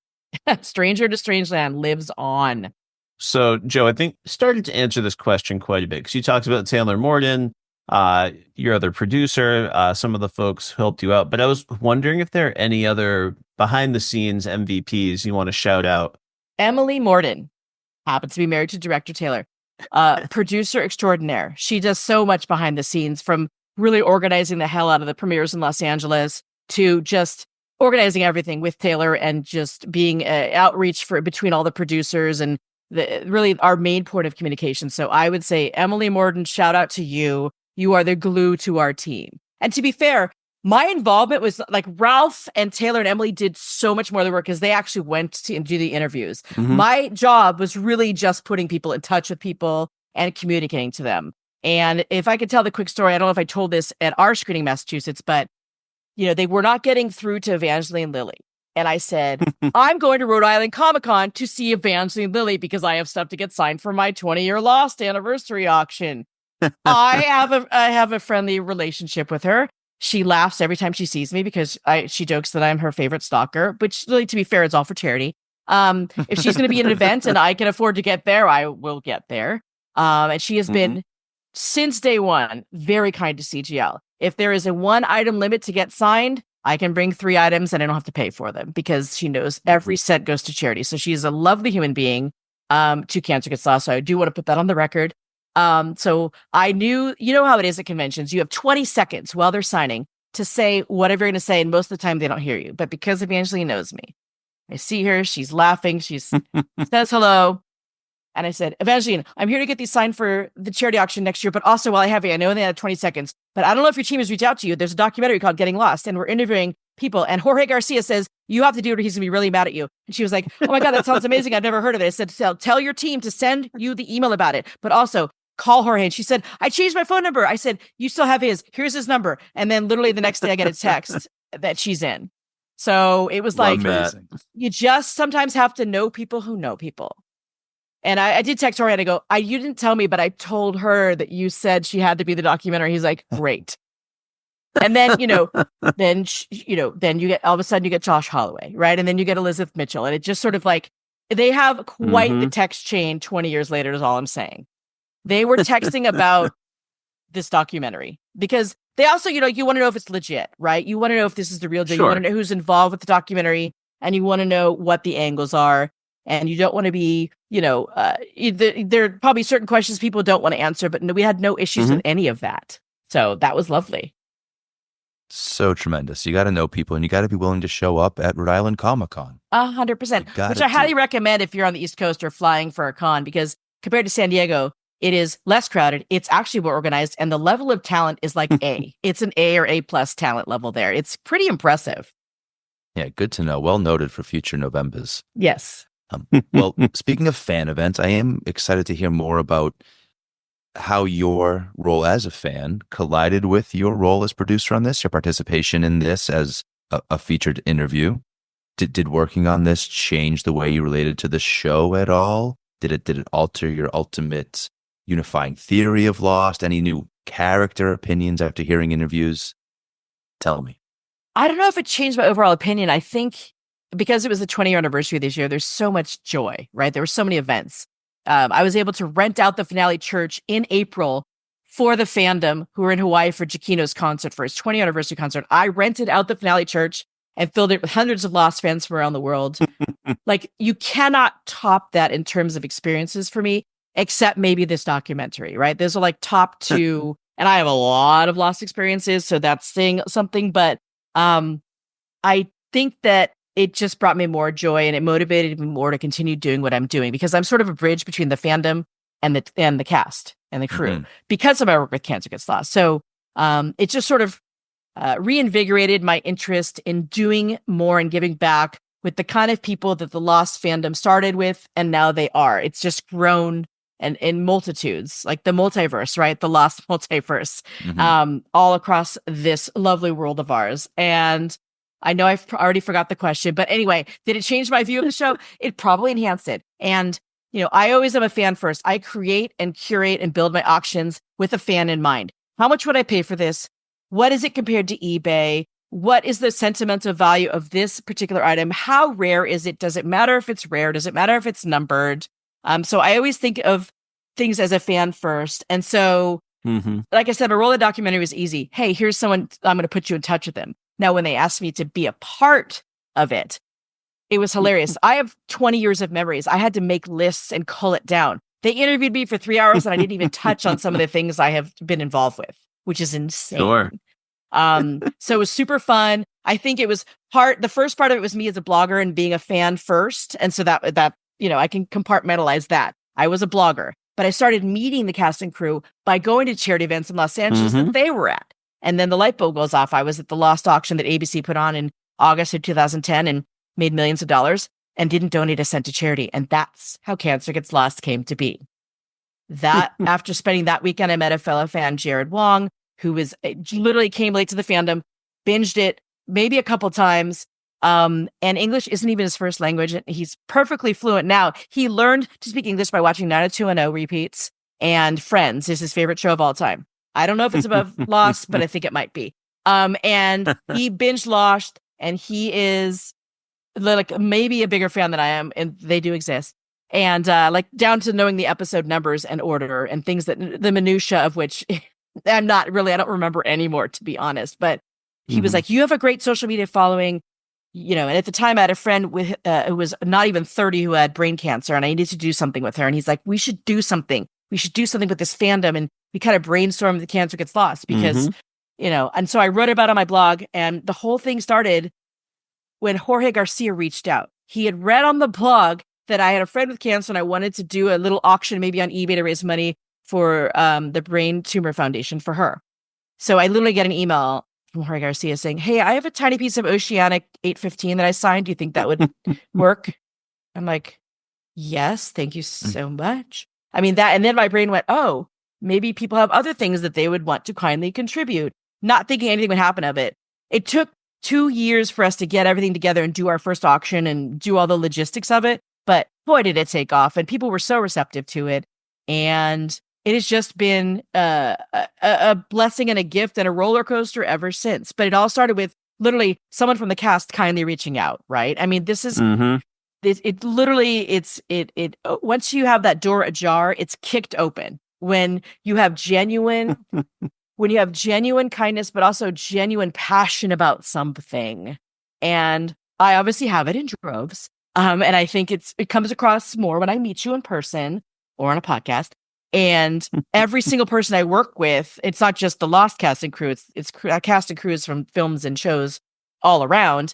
[SPEAKER 3] Stranger to Strangeland lives on.
[SPEAKER 1] So, Joe, I think started to answer this question quite a bit because you talked about Taylor Morden, your other producer, some of the folks who helped you out. But I was wondering if there are any other behind the scenes MVPs you want to shout out.
[SPEAKER 3] Emily Morden happens to be married to director Taylor, producer extraordinaire. She does so much behind the scenes, from really organizing the hell out of the premieres in Los Angeles to just organizing everything with Taylor and just being outreach between all the producers and really our main point of communication. So I would say, Emily Morden, shout out to you. You are the glue to our team. And to be fair, my involvement was like Ralph and Taylor and Emily did so much more of the work because they actually went to do the interviews. My job was really just putting people in touch with people and communicating to them. And if I could tell the quick story, I don't know if I told this at our screening in Massachusetts, but they were not getting through to Evangeline Lilly. And I said, I'm going to Rhode Island Comic-Con to see Evangeline Lilly because I have stuff to get signed for my 20-year Lost anniversary auction. I have a friendly relationship with her. She laughs every time she sees me because she jokes that I'm her favorite stalker, which really, to be fair, it's all for charity. If she's going to be at an event and I can afford to get there, I will get there. And she has been, since day one, very kind to CGL. If there is a 1-item limit to get signed, I can bring 3 items and I don't have to pay for them because she knows every cent goes to charity. So she's a lovely human being to Cancer Gets Lost. So I do want to put that on the record. So I knew, how it is at conventions. You have 20 seconds while they're signing to say whatever you're going to say. And most of the time they don't hear you. But because Evangeline knows me, I see her, she's laughing, she says hello. And I said, Evangeline, I'm here to get these signed for the charity auction next year. But also, while I have you, I know they have 20 seconds, but I don't know if your team has reached out to you. There's a documentary called Getting Lost, and we're interviewing people. And Jorge Garcia says, you have to do it or he's going to be really mad at you. And she was like, oh my God, that sounds amazing. I've never heard of it. I said, tell your team to send you the email about it. But also, call Jorge. And she said, I changed my phone number. I said, you still have his. Here's his number. And then literally the next day, I get a text that she's in. So it was like, you just sometimes have to know people who know people. And I did text her and I go, you didn't tell me, but I told her that you said she had to be the documentary. He's like, great. And then, then you get, all of a sudden you get Josh Holloway, right? And then you get Elizabeth Mitchell. And it just sort of like, they have quite the text chain 20 years later is all I'm saying. They were texting about this documentary because they also, you want to know if it's legit, right? You want to know if this is the real deal. Sure. You want to know who's involved with the documentary and you want to know what the angles are. And you don't want to be, there are probably certain questions people don't want to answer, but we had no issues with any of that. So that was lovely.
[SPEAKER 2] So tremendous. You got to know people, and you got to be willing to show up at Rhode Island Comic Con.
[SPEAKER 3] 100%, which I highly recommend if you're on the East Coast or flying for a con, because compared to San Diego, it is less crowded. It's actually more organized, and the level of talent is like A. It's an A or A plus talent level there. It's pretty impressive.
[SPEAKER 2] Yeah, good to know. Well noted for future Novembers.
[SPEAKER 3] Yes.
[SPEAKER 2] Well, speaking of fan events, I am excited to hear more about how your role as a fan collided with your role as producer on this, your participation in this as a featured interview. Did working on this change the way you related to the show at all? Did it alter your ultimate unifying theory of Lost? Any new character opinions after hearing interviews? Tell me.
[SPEAKER 3] I don't know if it changed my overall opinion. I think because it was the 20-year anniversary this year, there's so much joy, right? There were so many events. I was able to rent out the finale church in April for the fandom who were in Hawaii for Giacchino's concert, for his 20th anniversary concert. I rented out the finale church and filled it with hundreds of Lost fans from around the world. Like, you cannot top that in terms of experiences for me, except maybe this documentary, right? Those are like top two, and I have a lot of Lost experiences, so that's saying something, but I think that it just brought me more joy, and it motivated me more to continue doing what I'm doing, because I'm sort of a bridge between the fandom and the cast and the crew because of my work with Cancer Gets Lost. So it just sort of reinvigorated my interest in doing more and giving back with the kind of people that the Lost fandom started with, and now they are. It's just grown and in multitudes, like the multiverse, right? The Lost multiverse, all across this lovely world of ours. And I know I've already forgot the question, but anyway, did it change my view of the show? It probably enhanced it. And, you know, I always am a fan first. I create and curate and build my auctions with a fan in mind. How much would I pay for this? What is it compared to eBay? What is the sentimental value of this particular item? How rare is it? Does it matter if it's rare? Does it matter if it's numbered? So I always think of things as a fan first. And so, like I said, my role in the documentary was easy. Hey, here's someone, I'm going to put you in touch with them. Now, when they asked me to be a part of it, it was hilarious. I have 20 years of memories. I had to make lists and cull it down. They interviewed me for 3 hours and I didn't even touch on some of the things I have been involved with, which is insane.
[SPEAKER 1] Sure.
[SPEAKER 3] So it was super fun. I think it was the first part of it was me as a blogger and being a fan first. And so that, you know, I can compartmentalize that. I was a blogger, but I started meeting the cast and crew by going to charity events in Los Angeles that they were at. And then the light bulb goes off. I was at the Lost auction that ABC put on in August of 2010 and made millions of dollars and didn't donate a cent to charity. And that's how Cancer Gets Lost came to be. That after spending that weekend, I met a fellow fan, Jared Wong, who was literally came late to the fandom, binged it maybe a couple times. And English isn't even his first language. He's perfectly fluent now. He learned to speak English by watching 90210 repeats, and Friends is his favorite show of all time. I don't know if it's above Lost, but I think it might be. And he binge Lost, and he is like maybe a bigger fan than I am, and they do exist. And like down to knowing the episode numbers and order and things that the minutia of which I don't remember anymore, to be honest. But he was like, you have a great social media following, you know, and at the time I had a friend with who was not even 30 who had brain cancer, and I needed to do something with her. And he's like, we should do something. We should do something with this fandom. And we kind of brainstormed the Cancer Gets Lost because, you know, and so I wrote about it on my blog, and the whole thing started when Jorge Garcia reached out. He had read on the blog that I had a friend with cancer and I wanted to do a little auction maybe on eBay to raise money for the Brain Tumor Foundation for her. So I literally get an email from Jorge Garcia saying, hey, I have a tiny piece of Oceanic 815 that I signed. Do you think that would work? I'm like, yes, thank you so much. I mean, that, and then my brain went, oh, maybe people have other things that they would want to kindly contribute, not thinking anything would happen of it. It took 2 years for us to get everything together and do our first auction and do all the logistics of it. But boy, did it take off, and people were so receptive to it. And it has just been a blessing and a gift and a roller coaster ever since. But it all started with literally someone from the cast kindly reaching out, right? I mean, this is it literally, once you have that door ajar, it's kicked open. When you have genuine kindness, but also genuine passion about something. And I obviously have it in droves. And I think it comes across more when I meet you in person or on a podcast. And every single person I work with, it's not just the Lost cast and crew, it's cast and crews from films and shows all around.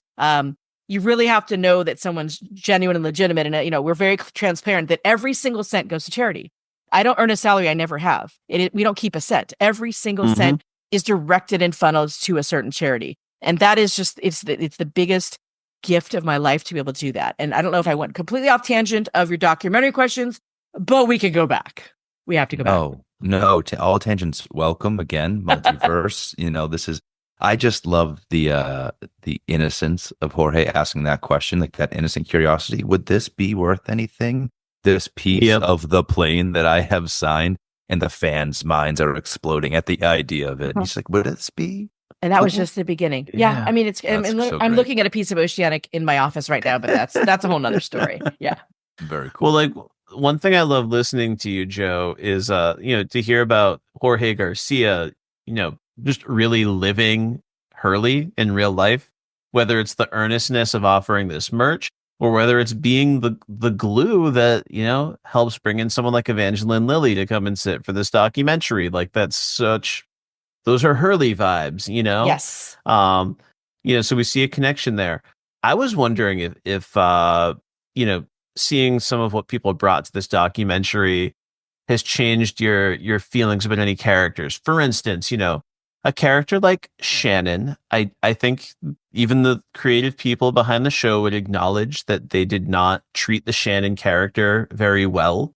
[SPEAKER 3] You really have to know that someone's genuine and legitimate. And, we're very transparent that every single cent goes to charity. I don't earn a salary. I never have. We don't keep a cent. Every single cent is directed and funneled to a certain charity. And that is just, it's the biggest gift of my life to be able to do that. And I don't know if I went completely off tangent of your documentary questions, but we could go back. We have to go back.
[SPEAKER 2] Oh, no, all tangents welcome again, multiverse. I just love the innocence of Jorge asking that question, like that innocent curiosity. Would this be worth anything? This piece of the plane that I have signed, and the fans' minds are exploding at the idea of it. And he's like, would this be?
[SPEAKER 3] And that was just the beginning. Yeah. I mean, I'm looking at a piece of Oceanic in my office right now, but that's a whole nother story. Yeah.
[SPEAKER 2] Very cool.
[SPEAKER 1] Well, like, one thing I love listening to you, Joe, is to hear about Jorge Garcia, just really living Hurley in real life, whether it's the earnestness of offering this merch or whether it's being the glue that, helps bring in someone like Evangeline Lilly to come and sit for this documentary. Like, those are Hurley vibes,
[SPEAKER 3] Yes.
[SPEAKER 1] So we see a connection there. I was wondering if seeing some of what people brought to this documentary has changed your feelings about any characters. For instance, a character like Shannon, I think even the creative people behind the show would acknowledge that they did not treat the Shannon character very well,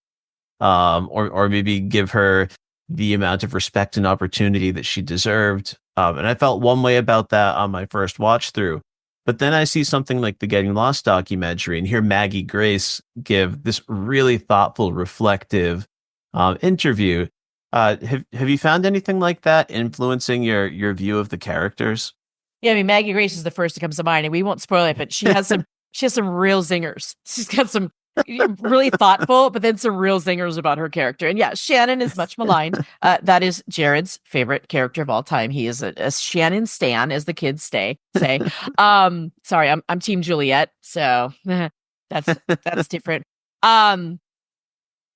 [SPEAKER 1] or maybe give her the amount of respect and opportunity that she deserved. And I felt one way about that on my first watch through. But then I see something like the Getting Lost documentary and hear Maggie Grace give this really thoughtful, reflective interview. Have you found anything like that influencing your view of the characters?
[SPEAKER 3] Yeah, I mean, Maggie Grace is the first that comes to mind, and we won't spoil it, but she has some real zingers. She's got some really thoughtful, but then some real zingers about her character. And yeah, Shannon is much maligned. That is Jared's favorite character of all time. He is a Shannon stan, as the kids say. Sorry, I'm Team Juliet, so that's different.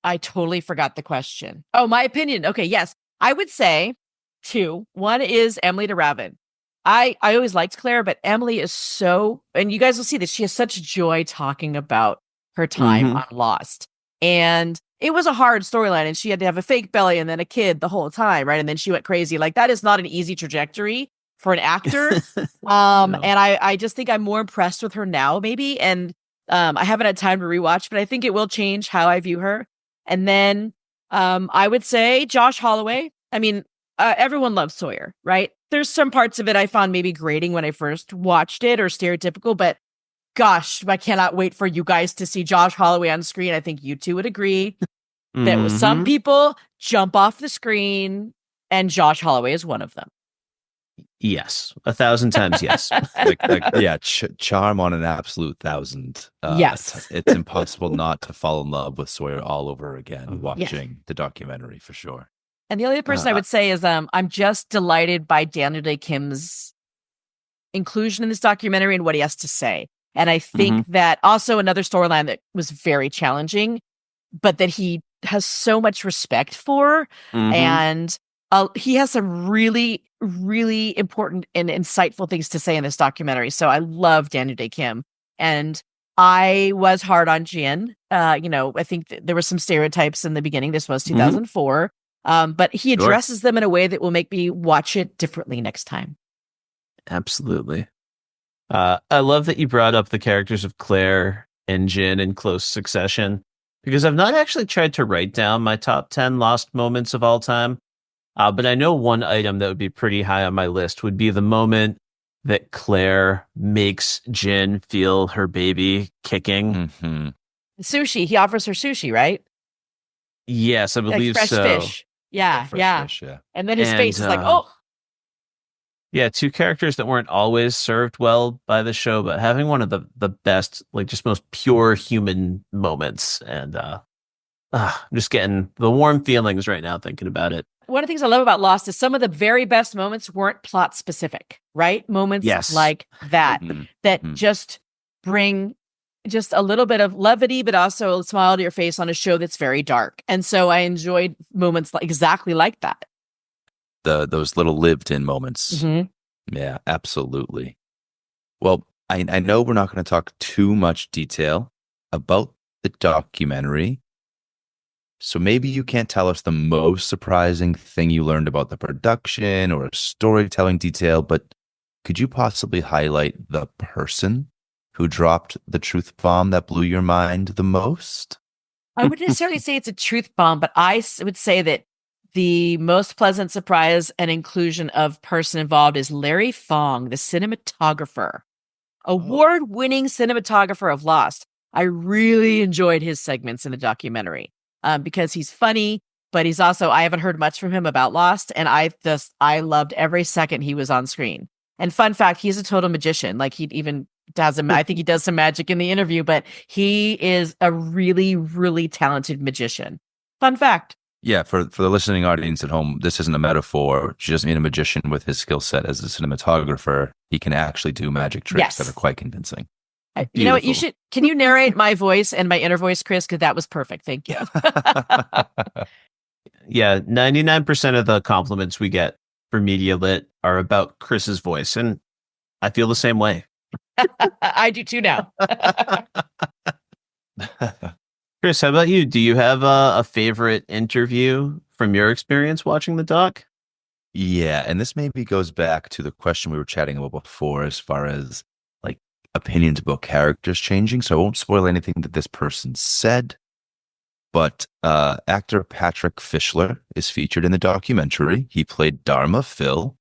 [SPEAKER 3] I totally forgot the question. Oh, my opinion. Okay, yes. I would say two. One is Emily de Ravin. I always liked Claire, but Emily is so, and you guys will see this, she has such joy talking about her time on Lost. And it was a hard storyline, and she had to have a fake belly and then a kid the whole time, right? And then she went crazy. Like, that is not an easy trajectory for an actor. No. And I just think I'm more impressed with her now, maybe. And I haven't had time to rewatch, but I think it will change how I view her. And then I would say Josh Holloway. I mean, everyone loves Sawyer, right? There's some parts of it I found maybe grating when I first watched it or stereotypical, but gosh, I cannot wait for you guys to see Josh Holloway on screen. I think you two would agree that some people jump off the screen, and Josh Holloway is one of them.
[SPEAKER 1] Yes, 1,000 times yes.
[SPEAKER 2] Charm on an absolute 1,000.
[SPEAKER 3] Yes.
[SPEAKER 2] It's impossible not to fall in love with Sawyer all over again watching the documentary, for sure.
[SPEAKER 3] And the only person I would say is I'm just delighted by Daniel Day Kim's inclusion in this documentary and what he has to say. And I think that also another storyline that was very challenging, but that he has so much respect for. And he has some really, really important and insightful things to say in this documentary. So I love Daniel Day Kim. And I was hard on Jin. I think there were some stereotypes in the beginning. This was 2004. But he addresses them in a way that will make me watch it differently next time.
[SPEAKER 1] Absolutely. I love that you brought up the characters of Claire and Jin in close succession, because I've not actually tried to write down my top 10 Lost moments of all time. But I know one item that would be pretty high on my list would be the moment that Claire makes Jin feel her baby kicking.
[SPEAKER 3] Sushi. He offers her sushi, right?
[SPEAKER 1] Yes, I believe
[SPEAKER 3] fresh
[SPEAKER 1] so.
[SPEAKER 3] Fish. Yeah,
[SPEAKER 2] Fish, yeah.
[SPEAKER 3] And then his face is like, oh.
[SPEAKER 1] Yeah, two characters that weren't always served well by the show, but having one of the best, like, just most pure human moments. And I'm just getting the warm feelings right now thinking about it.
[SPEAKER 3] One of the things I love about Lost is some of the very best moments weren't plot specific, right? Moments like that, that just bring just a little bit of levity, but also a smile to your face on a show that's very dark. And so I enjoyed moments exactly like that.
[SPEAKER 2] Those little lived-in moments.
[SPEAKER 3] Mm-hmm.
[SPEAKER 2] Yeah, absolutely. Well, I know we're not going to talk too much detail about the documentary. So maybe you can't tell us the most surprising thing you learned about the production or a storytelling detail, but could you possibly highlight the person who dropped the truth bomb that blew your mind the most?
[SPEAKER 3] I wouldn't necessarily say it's a truth bomb, but I would say that the most pleasant surprise and inclusion of person involved is Larry Fong, the cinematographer, award-winning cinematographer of Lost. I really enjoyed his segments in the documentary because he's funny, but he's also, I haven't heard much from him about Lost, and I loved every second he was on screen. And fun fact, he's a total magician. Like he even does, I think he does some magic in the interview, but he is a really, really talented magician. Fun fact.
[SPEAKER 2] Yeah, for the listening audience at home, this isn't a metaphor. She doesn't mean a magician with his skill set as a cinematographer. He can actually do magic tricks that are quite convincing.
[SPEAKER 3] You know what? Can you narrate my voice and my inner voice, Kris? Because that was perfect. Thank you.
[SPEAKER 1] Yeah, 99% of the compliments we get for Media Lit are about Kris's voice, and I feel the same way.
[SPEAKER 3] I do too now.
[SPEAKER 1] Kris, how about you? Do you have a favorite interview from your experience watching the doc?
[SPEAKER 2] Yeah, and this maybe goes back to the question we were chatting about before as far as like opinions about characters changing. So I won't spoil anything that this person said, but actor Patrick Fischler is featured in the documentary. He played Dharma Phil.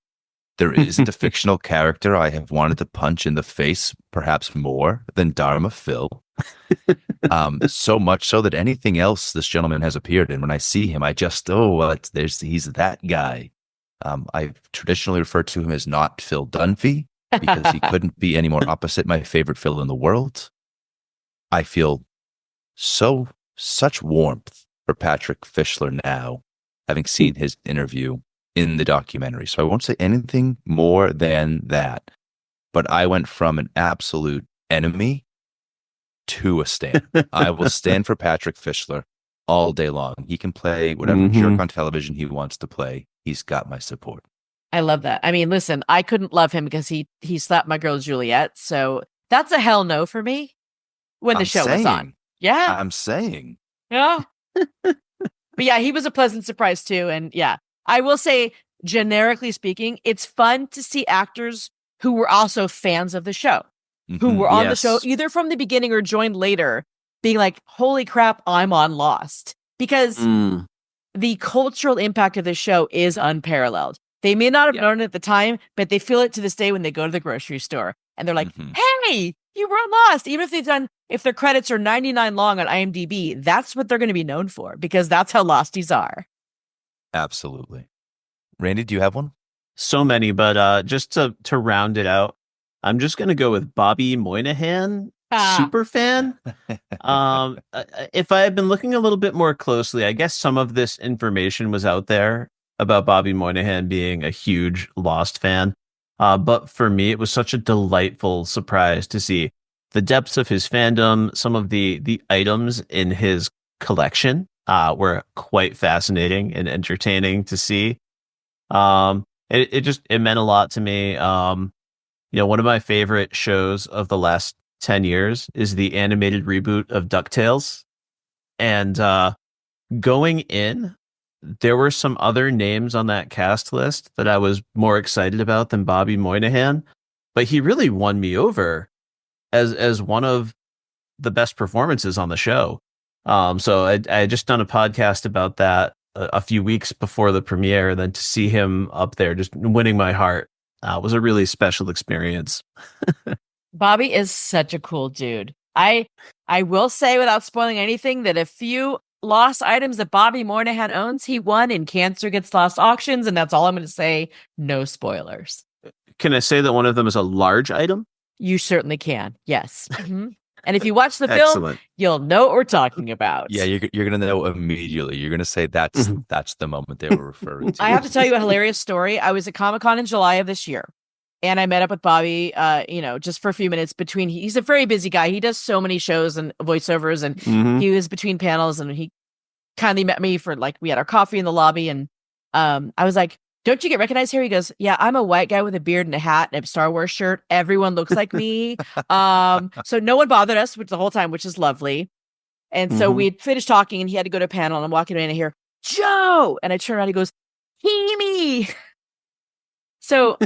[SPEAKER 2] There isn't a fictional character I have wanted to punch in the face perhaps more than Dharma Phil. So much so that anything else this gentleman has appeared in, when I see him, I just, he's that guy. I've traditionally referred to him as not Phil Dunphy because he couldn't be any more opposite my favorite Phil in the world. I feel such warmth for Patrick Fischler now, having seen his interview in the documentary. So I won't say anything more than that. But I went from an absolute enemy to a stand. I will stand for Patrick Fischler all day long. He can play whatever jerk on television he wants to play. He's got my support.
[SPEAKER 3] I love that. I mean, listen, I couldn't love him because he slapped my girl Juliet. So that's a hell no for me when the show was on. Yeah.
[SPEAKER 2] I'm saying.
[SPEAKER 3] Yeah. But yeah, he was a pleasant surprise too. And yeah, I will say, generically speaking, it's fun to see actors who were also fans of the show, who were on the show either from the beginning or joined later, being like, holy crap, I'm on Lost. Because the cultural impact of the show is unparalleled. They may not have known it at the time, but they feel it to this day when they go to the grocery store. And they're like, hey, you were on Lost. Even if their credits are 99 long on IMDb, that's what they're going to be known for, because that's how Losties are.
[SPEAKER 2] Absolutely. Randy, do you have one?
[SPEAKER 1] So many, but just to round it out, I'm just going to go with Bobby Moynihan, superfan. If I had been looking a little bit more closely, I guess some of this information was out there about Bobby Moynihan being a huge Lost fan. But for me, it was such a delightful surprise to see the depths of his fandom. Some of the items in his collection were quite fascinating and entertaining to see. It meant a lot to me. One of my favorite shows of the last 10 years is the animated reboot of DuckTales. And going in, there were some other names on that cast list that I was more excited about than Bobby Moynihan, but he really won me over as one of the best performances on the show. So I had just done a podcast about that a few weeks before the premiere. Then to see him up there just winning my heart was a really special experience.
[SPEAKER 3] Bobby is such a cool dude. I will say, without spoiling anything, that a few lost items that Bobby Moynihan owns, he won in Cancer Gets Lost auctions, and that's all I'm going to say. No spoilers.
[SPEAKER 1] Can I say that one of them is a large item?
[SPEAKER 3] You certainly can. Yes. And if you watch the film, you'll know what we're talking about.
[SPEAKER 2] Yeah, you're going to know immediately. You're going to say that's the moment they were referring to.
[SPEAKER 3] I have to tell you a hilarious story. I was at Comic-Con in July of this year, And I met up with Bobby, just for a few minutes between. He's a very busy guy. He does so many shows and voiceovers, and he was between panels, and he kindly met me for we had our coffee in the lobby, and I was like, "Don't you get recognized here?" He goes, "Yeah, I'm a white guy with a beard and a hat and a Star Wars shirt. Everyone looks like me." So no one bothered us the whole time, which is lovely. And so we had finished talking, and he had to go to a panel, and I'm walking in and I hear, "Joe!" And I turn around, he goes, "Kimi!" So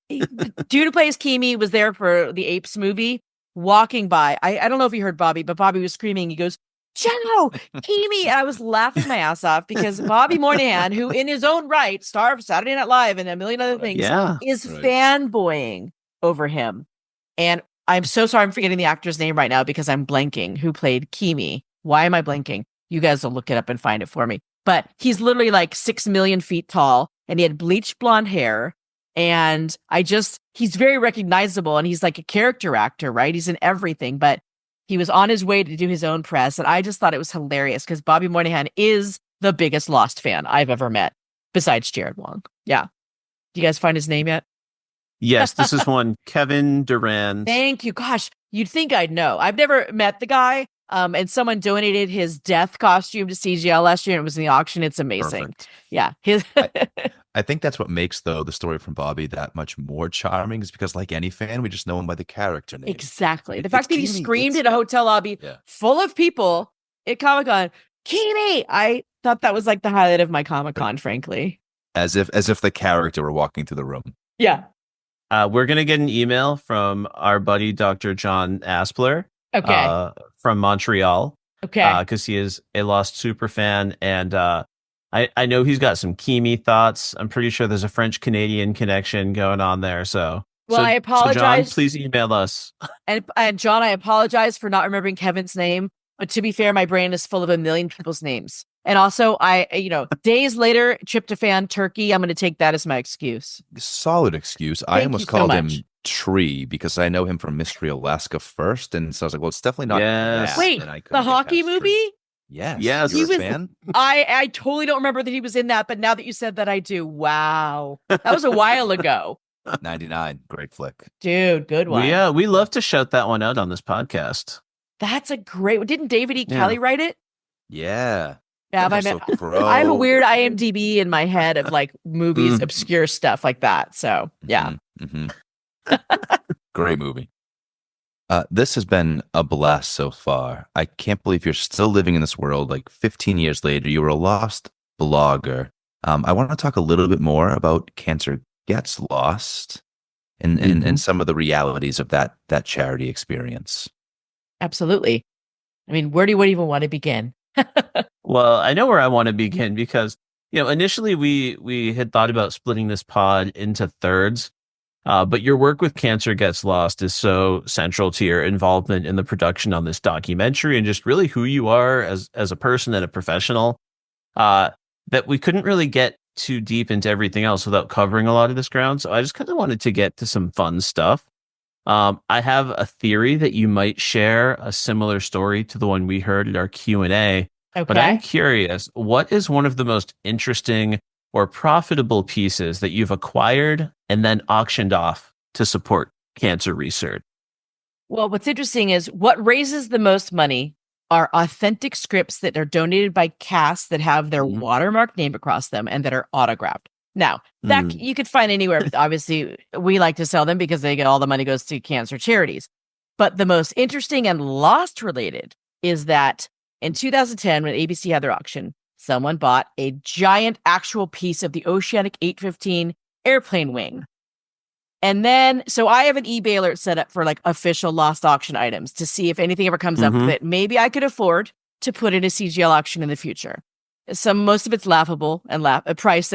[SPEAKER 3] dude who plays Kimi was there for the Apes movie, walking by. I don't know if you heard Bobby, but Bobby was screaming. He goes, "Joe, Kimi!" And I was laughing my ass off because Bobby Moynihan, who in his own right, star of Saturday Night Live and a million other things, is fanboying over him. And I'm so sorry I'm forgetting the actor's name right now because I'm blanking who played Kimi. Why am I blanking? You guys will look it up and find it for me. But he's literally 6 million feet tall, and he had bleached blonde hair. And he's very recognizable, and he's like a character actor, right? He's in everything, but he was on his way to do his own press. And I just thought it was hilarious because Bobby Moynihan is the biggest Lost fan I've ever met, besides Jared Wong. Yeah. Do you guys find his name yet?
[SPEAKER 1] Yes, this is one Kevin Durand.
[SPEAKER 3] Thank you. Gosh, you'd think I'd know. I've never met the guy. And someone donated his death costume to CGL last year, and it was in the auction. It's amazing.
[SPEAKER 2] Perfect.
[SPEAKER 3] Yeah.
[SPEAKER 2] I think that's what makes, though, the story from Bobby that much more charming is because, like any fan, we just know him by the character name.
[SPEAKER 3] Exactly. The fact that he screamed in a hotel lobby full of people at Comic-Con, "Kimi!" I thought that was the highlight of my Comic-Con, frankly.
[SPEAKER 2] As if the character were walking through the room.
[SPEAKER 3] Yeah.
[SPEAKER 1] We're going to get an email from our buddy, Dr. John Aspler.
[SPEAKER 3] Okay.
[SPEAKER 1] From Montreal.
[SPEAKER 3] Okay.
[SPEAKER 1] Because he is a Lost super fan, and I know he's got some Kimi thoughts. I'm pretty sure there's a French-Canadian connection going on there.
[SPEAKER 3] I apologize.
[SPEAKER 1] So John, please email us.
[SPEAKER 3] And John, I apologize for not remembering Kevin's name. But to be fair, my brain is full of a million people's names. And also, days later, tryptophan turkey. I'm going to take that as my excuse.
[SPEAKER 2] Solid excuse. I almost called him Tree because I know him from Mystery Alaska first, and so I was like, well, it's definitely not.
[SPEAKER 1] Yes.
[SPEAKER 3] Wait, the hockey movie?
[SPEAKER 2] Yes.
[SPEAKER 1] He
[SPEAKER 2] was a fan?
[SPEAKER 3] I totally don't remember that he was in that, but now that you said that, I do. Wow. That was a while ago.
[SPEAKER 2] 99. Great flick.
[SPEAKER 3] Dude, good one.
[SPEAKER 1] We love to shout that one out on this podcast.
[SPEAKER 3] That's a great one. Didn't David E. Kelly write it?
[SPEAKER 2] Yeah.
[SPEAKER 3] Yeah, I have a weird IMDb in my head of movies, obscure stuff like that. So, yeah.
[SPEAKER 2] Great movie. This has been a blast so far. I can't believe you're still living in this world 15 years later. You were a Lost blogger. I want to talk a little bit more about Cancer Gets Lost and some of the realities of that charity experience.
[SPEAKER 3] Absolutely. I mean, where do you even want to begin?
[SPEAKER 1] Well, I know where I want to begin because, initially we had thought about splitting this pod into thirds. But your work with Cancer Gets Lost is so central to your involvement in the production on this documentary and just really who you are as a person and a professional, that we couldn't really get too deep into everything else without covering a lot of this ground. So I just kind of wanted to get to some fun stuff. I have a theory that you might share a similar story to the one we heard at our Q&A.
[SPEAKER 3] Okay.
[SPEAKER 1] But I'm curious, what is one of the most interesting or profitable pieces that you've acquired and then auctioned off to support cancer research?
[SPEAKER 3] Well, what's interesting is what raises the most money are authentic scripts that are donated by casts that have their watermark name across them and that are autographed. Now, that you could find anywhere, but obviously we like to sell them because all the money goes to cancer charities. But the most interesting and Lost related is that in 2010, when ABC had their auction, someone bought a giant actual piece of the Oceanic 815 airplane wing. And then, so I have an eBay alert set up for official Lost auction items to see if anything ever comes up that maybe I could afford to put in a CGL auction in the future. Most of it's laughable and a price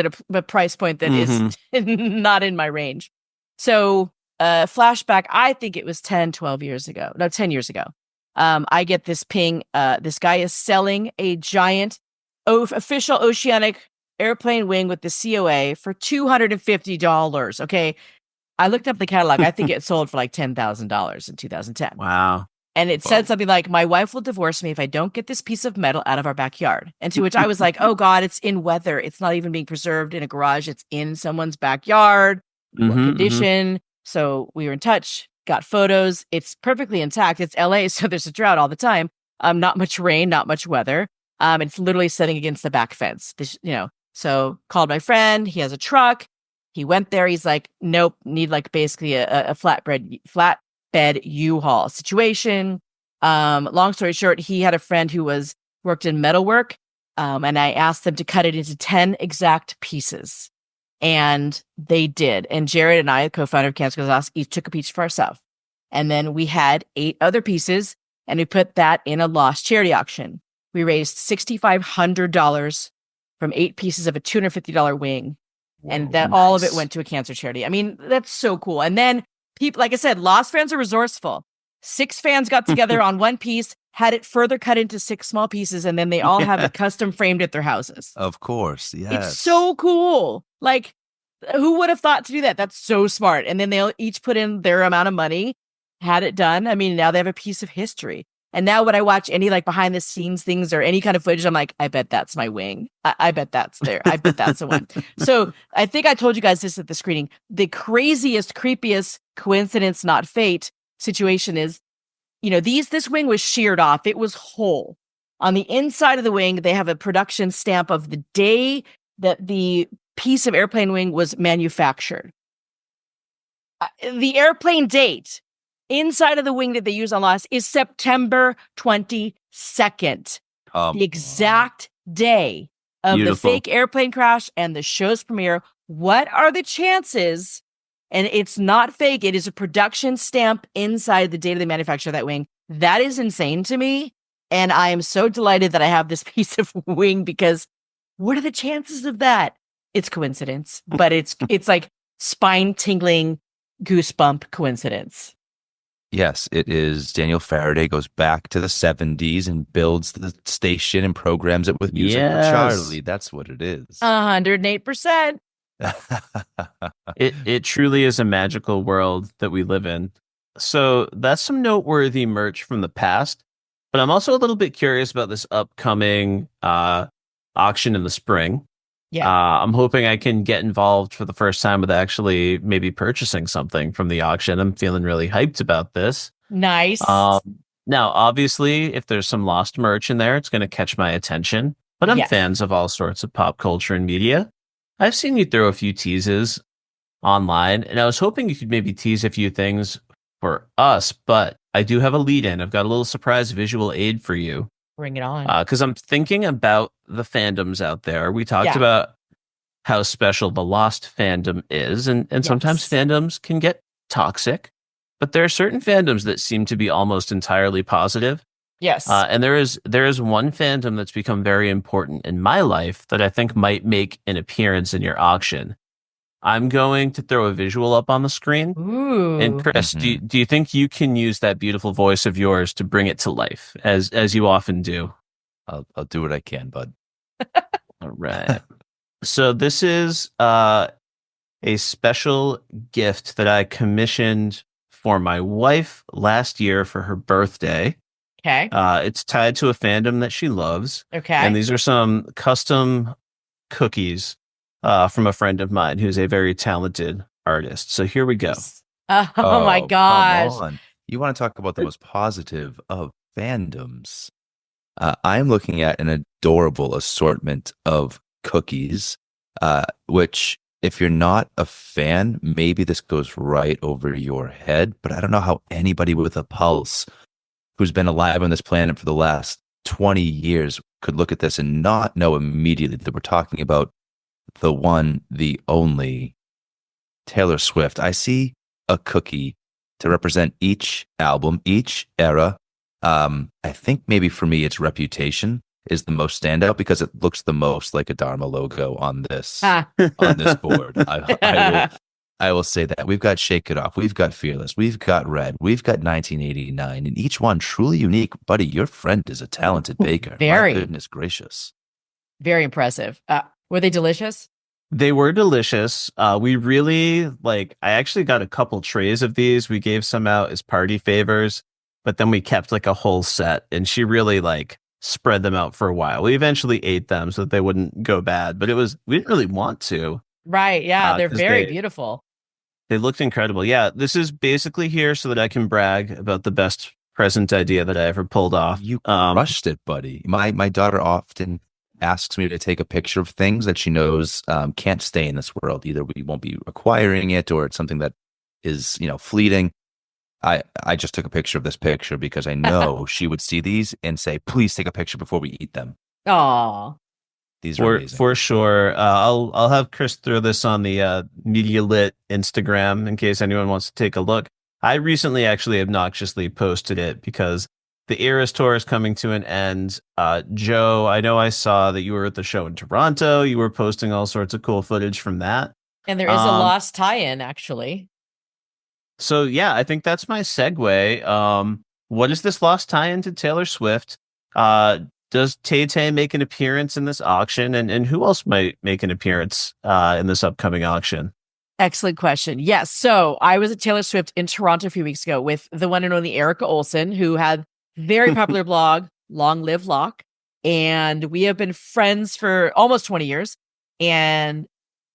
[SPEAKER 3] point that is not in my range. So, flashback, I think it was 10 years ago. I get this ping. This guy is selling a giant official Oceanic airplane wing with the COA for $250. Okay. I looked up the catalog. I think it sold for $10,000 in 2010.
[SPEAKER 1] Wow.
[SPEAKER 3] And it said something like, "My wife will divorce me if I don't get this piece of metal out of our backyard." And to which I was like, oh God, it's in weather. It's not even being preserved in a garage. It's in someone's backyard. What condition? So we were in touch, got photos. It's perfectly intact. It's LA, so there's a drought all the time. Not much rain, not much weather. It's literally sitting against the back fence. So called my friend. He has a truck. He went there. He's like, nope, need like basically a flatbed U-Haul situation. Long story short, he had a friend who worked in metalwork. And I asked them to cut it into 10 exact pieces. And they did. And Jared and I, co-founder of Cancer Goes Lost, each took a piece for ourselves. And then we had 8 other pieces, and we put that in a lost charity auction. We raised $6,500 from 8 pieces of a $250 wing.
[SPEAKER 2] Whoa,
[SPEAKER 3] And that
[SPEAKER 2] nice.
[SPEAKER 3] all of it went to a cancer charity. I mean, that's so cool. And then people, like I said, Lost fans are resourceful. 6 fans got together on one piece, had it further cut into 6 small pieces, and then they all have it custom framed at their houses.
[SPEAKER 2] Of course, yes.
[SPEAKER 3] It's so cool. Like, who would have thought to do that? That's so smart. And then they'll each put in their amount of money, had it done. I mean, now they have a piece of history. And now when I watch any like behind the scenes things or any kind of footage, I'm like, I bet that's my wing. I bet that's there. I bet that's the one. So I think I told you guys this at the screening. The craziest, creepiest coincidence, not fate situation is, this wing was sheared off. It was whole. On the inside of the wing, they have a production stamp of the day that the piece of airplane wing was manufactured. The airplane date inside of the wing that they use on Lost is September 22nd. The exact day of
[SPEAKER 1] Beautiful.
[SPEAKER 3] the fake airplane crash and the show's premiere. What are the chances? And it's not fake. It is a production stamp inside the date of the manufacture of that wing. That is insane to me. And I am so delighted that I have this piece of wing because what are the chances of that? It's coincidence, but it's like spine tingling goosebump coincidence.
[SPEAKER 2] Yes, it is. Daniel Faraday goes back to the 70s and builds the station and programs it with music for Charlie. That's what it is.
[SPEAKER 3] 108%.
[SPEAKER 1] It truly is a magical world that we live in. So that's some noteworthy merch from the past. But I'm also a little bit curious about this upcoming auction in the spring.
[SPEAKER 3] Yeah.
[SPEAKER 1] I'm hoping I can get involved for the first time with actually maybe purchasing something from the auction. I'm feeling really hyped about this.
[SPEAKER 3] Nice.
[SPEAKER 1] Now, obviously, if there's some Lost merch in there, it's going to catch my attention. But I'm
[SPEAKER 3] Yes.
[SPEAKER 1] fans of all sorts of pop culture and media. I've seen you throw a few teases online, and I was hoping you could maybe tease a few things for us, but I do have a lead in. I've got a little surprise visual aid for you.
[SPEAKER 3] Bring it on.
[SPEAKER 1] Because I'm thinking about the fandoms out there. We talked
[SPEAKER 3] Yeah.
[SPEAKER 1] about how special the Lost fandom is, and sometimes
[SPEAKER 3] Yes.
[SPEAKER 1] fandoms can get toxic, but there are certain fandoms that seem to be almost entirely positive.
[SPEAKER 3] Yes.
[SPEAKER 1] And there is one fandom that's become very important in my life that I think might make an appearance in your auction. I'm going to throw a visual up on the screen.
[SPEAKER 3] Ooh.
[SPEAKER 1] And Kris, do you think you can use that beautiful voice of yours to bring it to life, as you often do?
[SPEAKER 2] I'll do what I can, bud.
[SPEAKER 1] All right. So this is a special gift that I commissioned for my wife last year for her birthday.
[SPEAKER 3] Okay.
[SPEAKER 1] It's tied to a fandom that she loves.
[SPEAKER 3] Okay.
[SPEAKER 1] And these are some custom cookies from a friend of mine who's a very talented artist. So here we go.
[SPEAKER 3] Oh my gosh.
[SPEAKER 2] Come on. You want to talk about the most positive of fandoms? I'm looking at an adorable assortment of cookies, which if you're not a fan, maybe this goes right over your head, but I don't know how anybody with a pulse who's been alive on this planet for the last 20 years could look at this and not know immediately that we're talking about the one, the only Taylor Swift. I see a cookie to represent each album, each era. I think maybe for me, its Reputation is the most standout because it looks the most like a Dharma logo on this on this board. I will say that. We've got Shake It Off, we've got Fearless, we've got Red, we've got 1989, and each one truly unique. Buddy, your friend is a talented baker.
[SPEAKER 3] Very.
[SPEAKER 2] My goodness gracious.
[SPEAKER 3] Very impressive. Were they delicious?
[SPEAKER 1] They were delicious. We really I actually got a couple trays of these. We gave some out as party favors, but then we kept a whole set, and she really spread them out for a while. We eventually ate them so that they wouldn't go bad, but we didn't really want to.
[SPEAKER 3] Right. Yeah. They're
[SPEAKER 1] 'cause
[SPEAKER 3] very beautiful.
[SPEAKER 1] They looked incredible. Yeah, this is basically here so that I can brag about the best present idea that I ever pulled off.
[SPEAKER 2] You crushed it, buddy. My daughter often asks me to take a picture of things that she knows can't stay in this world. Either we won't be acquiring it, or it's something that is, fleeting. I just took a picture of this picture because I know she would see these and say, "Please take a picture before we eat them."
[SPEAKER 3] Aw.
[SPEAKER 2] These are amazing.
[SPEAKER 1] For sure. I'll have Kris throw this on the Media Lit Instagram in case anyone wants to take a look. I recently actually obnoxiously posted it because the Eras tour is coming to an end. Joe, I know I saw that you were at the show in Toronto. You were posting all sorts of cool footage from that.
[SPEAKER 3] And there is a Lost tie-in, actually.
[SPEAKER 1] So yeah, I think that's my segue. What is this Lost tie-in to Taylor Swift? Does Tay-Tay make an appearance in this auction? And who else might make an appearance in this upcoming auction?
[SPEAKER 3] Excellent question. Yes. So I was at Taylor Swift in Toronto a few weeks ago with the one and only Erica Olson, who had very popular blog, Long Live Locke. And we have been friends for almost 20 years. And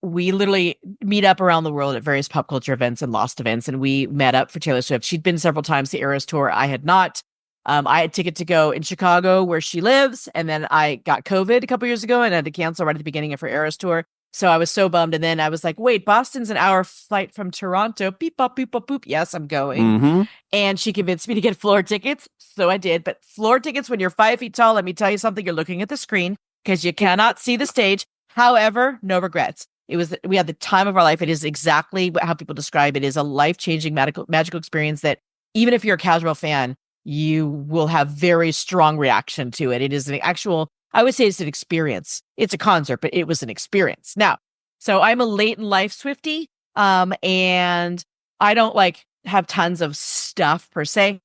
[SPEAKER 3] we literally meet up around the world at various pop culture events and Lost events. And we met up for Taylor Swift. She'd been several times to the Eras tour. I had not. I had a ticket to go in Chicago where she lives. And then I got COVID a couple years ago and had to cancel right at the beginning of her Eras tour. So I was so bummed. And then I was like, wait, Boston's an hour flight from Toronto. Beep, bop, beep, bop, boop. Yes, I'm going.
[SPEAKER 1] Mm-hmm.
[SPEAKER 3] And she convinced me to get floor tickets. So I did. But floor tickets, when you're 5 feet tall, let me tell you something, you're looking at the screen because you cannot see the stage. However, no regrets. We had the time of our life. It is exactly how people describe it. It is a life-changing magical experience that even if you're a casual fan, you will have very strong reaction to it. It is an actual, I would say it's an experience. It's a concert, but it was an experience. Now, so I'm a late in life Swiftie, and I don't have tons of stuff per se,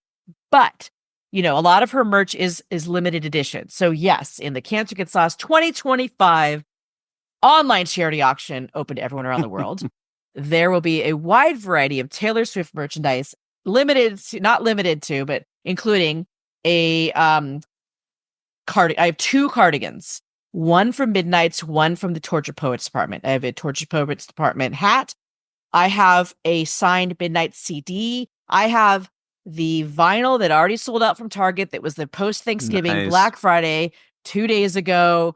[SPEAKER 3] but a lot of her merch is limited edition. So yes, in the Cancer Gets Lost 2025 online charity auction open to everyone around the world, there will be a wide variety of Taylor Swift merchandise, not limited to, but including a I have 2 cardigans, one from Midnight's, one from the Tortured Poets Department. I have a Tortured Poets Department hat. I have a signed Midnight CD. I have the vinyl that already sold out from Target that was the post-Thanksgiving Black Friday 2 days ago.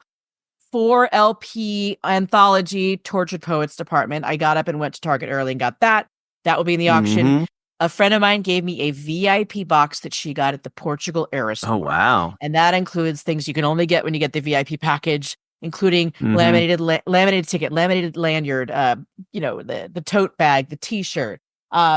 [SPEAKER 3] 4 LP anthology Tortured Poets Department. I got up and went to Target early and got that. That will be in the auction.
[SPEAKER 1] Mm-hmm.
[SPEAKER 3] A friend of mine gave me a VIP box that she got at the Portugal Eras tour.
[SPEAKER 1] Oh, wow.
[SPEAKER 3] And that includes things you can only get when you get the VIP package, including laminated ticket, laminated lanyard, the tote bag, the t-shirt.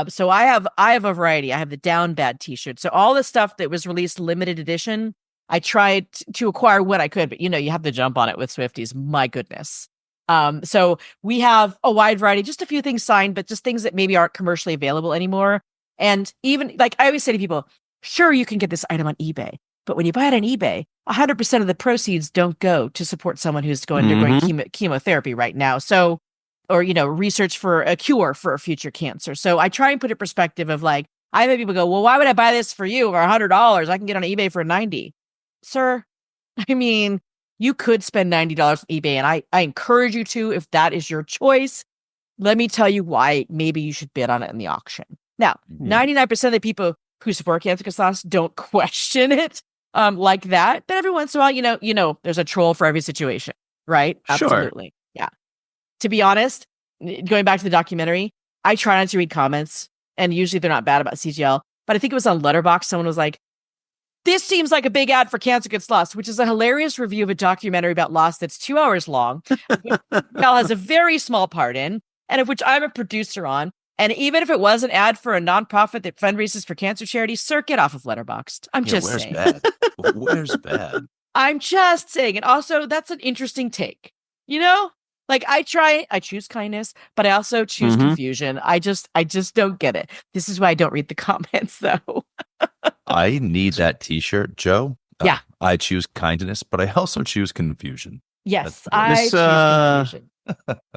[SPEAKER 3] So I have a variety. I have the Down Bad t-shirt. So all the stuff that was released limited edition, I tried to acquire what I could, but you have to jump on it with Swifties. My goodness. So we have a wide variety, just a few things signed, but just things that maybe aren't commercially available anymore. And even I always say to people, sure, you can get this item on eBay, but when you buy it on eBay, 100% of the proceeds don't go to support someone who's undergoing chemotherapy right now. So, or, research for a cure for a future cancer. So I try and put it in perspective of I have people go, well, why would I buy this for you for $100? I can get on eBay for 90. Sir, I mean, you could spend $90 on eBay, and I encourage you to, if that is your choice. Let me tell you why maybe you should bid on it in the auction. Now, 99% of the people who support Cancer Gets Lost don't question it like that. But every once in a while, there's a troll for every situation, right? Absolutely. Sure. Yeah. To be honest, going back to the documentary, I try not to read comments, and usually they're not bad about CGL. But I think it was on Letterboxd. Someone was like, this seems like a big ad for Cancer Gets Lost, which is a hilarious review of a documentary about Lost that's 2 hours long. Mel has a very small part in, and of which I'm a producer on. And even if it was an ad for a nonprofit that fundraises for cancer charities, sir, get off of Letterboxd. I'm just saying.
[SPEAKER 2] Where's bad?
[SPEAKER 3] I'm just saying. And also, that's an interesting take. I choose kindness, but I also choose confusion. I just don't get it. This is why I don't read the comments, though.
[SPEAKER 2] I need that t-shirt, Joe.
[SPEAKER 3] Yeah.
[SPEAKER 2] I choose kindness, but I also choose confusion.
[SPEAKER 3] Yes, I choose confusion.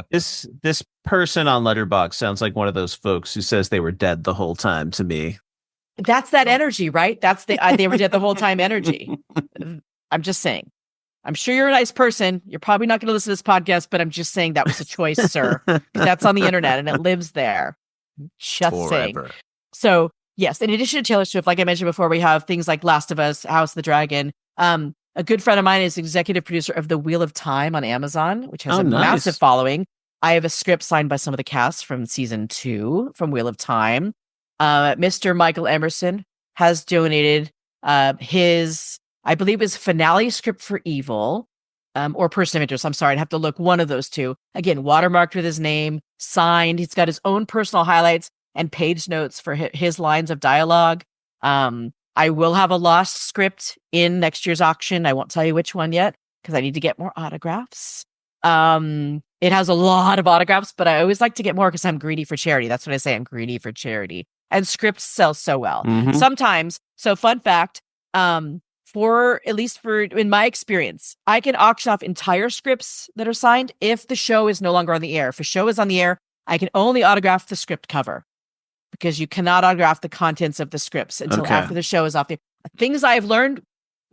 [SPEAKER 1] This person on Letterboxd sounds like one of those folks who says they were dead the whole time to me.
[SPEAKER 3] That's that energy, right? That's the they were dead the whole time energy. I'm just saying. I'm sure you're a nice person. You're probably not going to listen to this podcast, but I'm just saying that was a choice, sir. That's on the internet and it lives there. Just saying.
[SPEAKER 2] Forever.
[SPEAKER 3] So yes, in addition to Taylor Swift, like I mentioned before, we have things like Last of Us, House of the Dragon. A good friend of mine is executive producer of The Wheel of Time on Amazon, which has a massive following. I have a script signed by some of the cast from season 2 from Wheel of Time. Mr. Michael Emerson has donated his, I believe, his finale script for Evil, or Person of Interest. I'm sorry, I'd have to look, one of those two. Again, watermarked with his name, signed. He's got his own personal highlights and page notes for his lines of dialogue. I will have a lost script in next year's auction. I won't tell you which one yet because I need to get more autographs. It has a lot of autographs, but I always like to get more because I'm greedy for charity. That's what I say. I'm greedy for charity. And scripts sell so well.
[SPEAKER 1] Mhm.
[SPEAKER 3] Sometimes, so fun fact, for at least for in my experience, I can auction off entire scripts that are signed if the show is no longer on the air. If a show is on the air, I can only autograph the script cover because you cannot autograph the contents of the scripts until after the show is off the air. Things I've learned,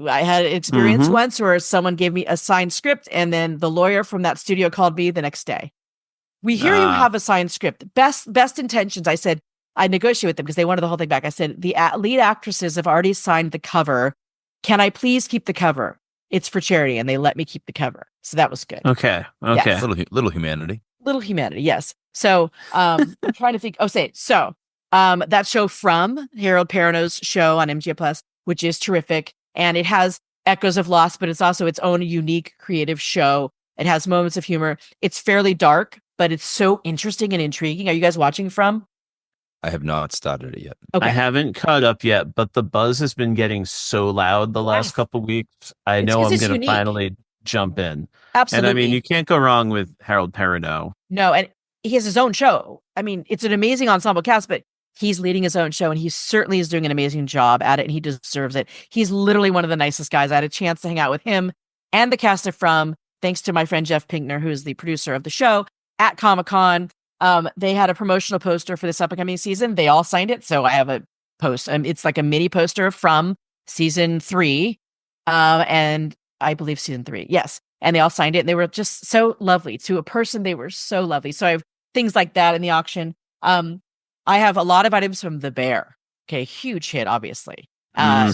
[SPEAKER 3] I had an experience once where someone gave me a signed script and then the lawyer from that studio called me the next day. We hear you have a signed script. Best intentions. I said, I negotiated with them because they wanted the whole thing back. I said, the lead actresses have already signed the cover. Can I please keep the cover? It's for charity. And they let me keep the cover. So that was good.
[SPEAKER 1] Okay.
[SPEAKER 3] Yes.
[SPEAKER 2] Little humanity.
[SPEAKER 3] Little humanity. Yes. So I'm trying to think. That show From, Harold Perrineau's show on MGM Plus, which is terrific. And it has echoes of Lost, but it's also its own unique creative show. It has moments of humor. It's fairly dark, but it's so interesting and intriguing. Are you guys watching From?
[SPEAKER 2] I have not started it yet.
[SPEAKER 3] Okay.
[SPEAKER 1] I haven't caught up yet, but the buzz has been getting so loud the last couple weeks. I know I'm going to finally jump in.
[SPEAKER 3] Absolutely.
[SPEAKER 1] And I mean, you can't go wrong with Harold Perrineau.
[SPEAKER 3] No, and he has his own show. I mean, it's an amazing ensemble cast, but he's leading his own show and he certainly is doing an amazing job at it and he deserves it. He's literally one of the nicest guys. I had a chance to hang out with him and the cast of From, thanks to my friend Jeff Pinkner, who is the producer of the show, at Comic-Con. They had a promotional poster for this upcoming season. They all signed it. So I have a post. It's like a mini poster from season 3. And I believe season 3. Yes. And they all signed it. And they were just so lovely to a person. They were so lovely. So I have things like that in the auction. I have a lot of items from The Bear. Okay. Huge hit, obviously. I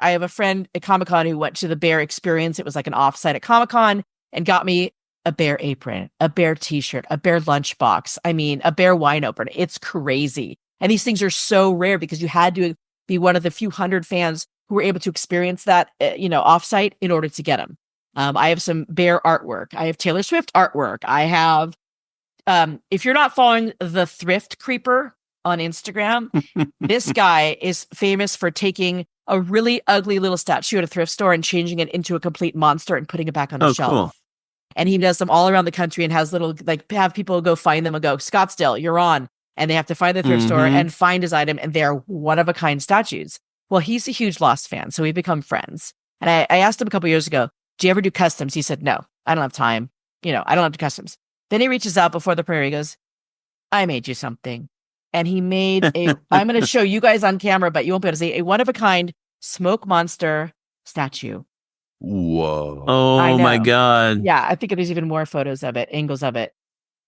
[SPEAKER 3] have a friend at Comic-Con who went to the Bear experience. It was like an offsite at Comic-Con and got me a Bear apron, a Bear t-shirt, a Bear lunchbox. I mean, a Bear wine opener. It's crazy. And these things are so rare because you had to be one of the few hundred fans who were able to experience that, offsite in order to get them. I have some Bear artwork. I have Taylor Swift artwork. I have, if you're not following the Thrift Creeper on Instagram, this guy is famous for taking a really ugly little statue at a thrift store and changing it into a complete monster and putting it back on the shelf. Cool. And he does them all around the country and has little, have people go find them and go, Scottsdale, you're on. And they have to find the thrift store and find his item. And they're one-of-a-kind statues. Well, he's a huge Lost fan, so we've become friends. And I asked him a couple years ago, do you ever do customs? He said, no, I don't have time. I don't have to customs. Then he reaches out before the premiere. He goes, I made you something. And he made I'm going to show you guys on camera, but you won't be able to see, a one-of-a-kind smoke monster statue.
[SPEAKER 2] Whoa.
[SPEAKER 1] Oh my God.
[SPEAKER 3] Yeah, I think there's even more photos of it, angles of it.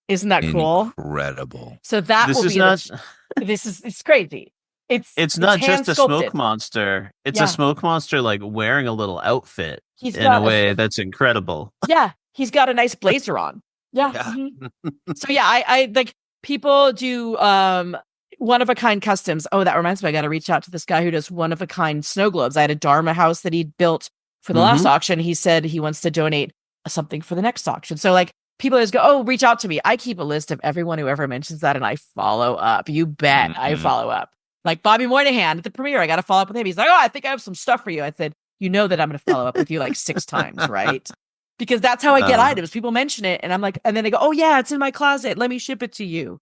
[SPEAKER 3] Isn't that cool?
[SPEAKER 2] Incredible.
[SPEAKER 3] So that it's crazy. It's
[SPEAKER 1] not just a smoke monster. It's a smoke monster like wearing a little outfit in a way that's incredible.
[SPEAKER 3] Yeah, he's got a nice blazer on. Yeah. So yeah, I like people do one-of-a-kind customs. Oh, that reminds me, I got to reach out to this guy who does one-of-a-kind snow globes. I had a Dharma house that he built for the last auction. He said he wants to donate something for the next auction. So like people always go, oh, reach out to me. I keep a list of everyone who ever mentions that and I follow up. You bet I follow up. Like Bobby Moynihan at the premiere, I got to follow up with him. He's like, oh, I think I have some stuff for you. I said, you know that I'm going to follow up with you like 6 times, right? Because that's how I get items. People mention it and I'm like, and then they go, oh yeah, it's in my closet. Let me ship it to you.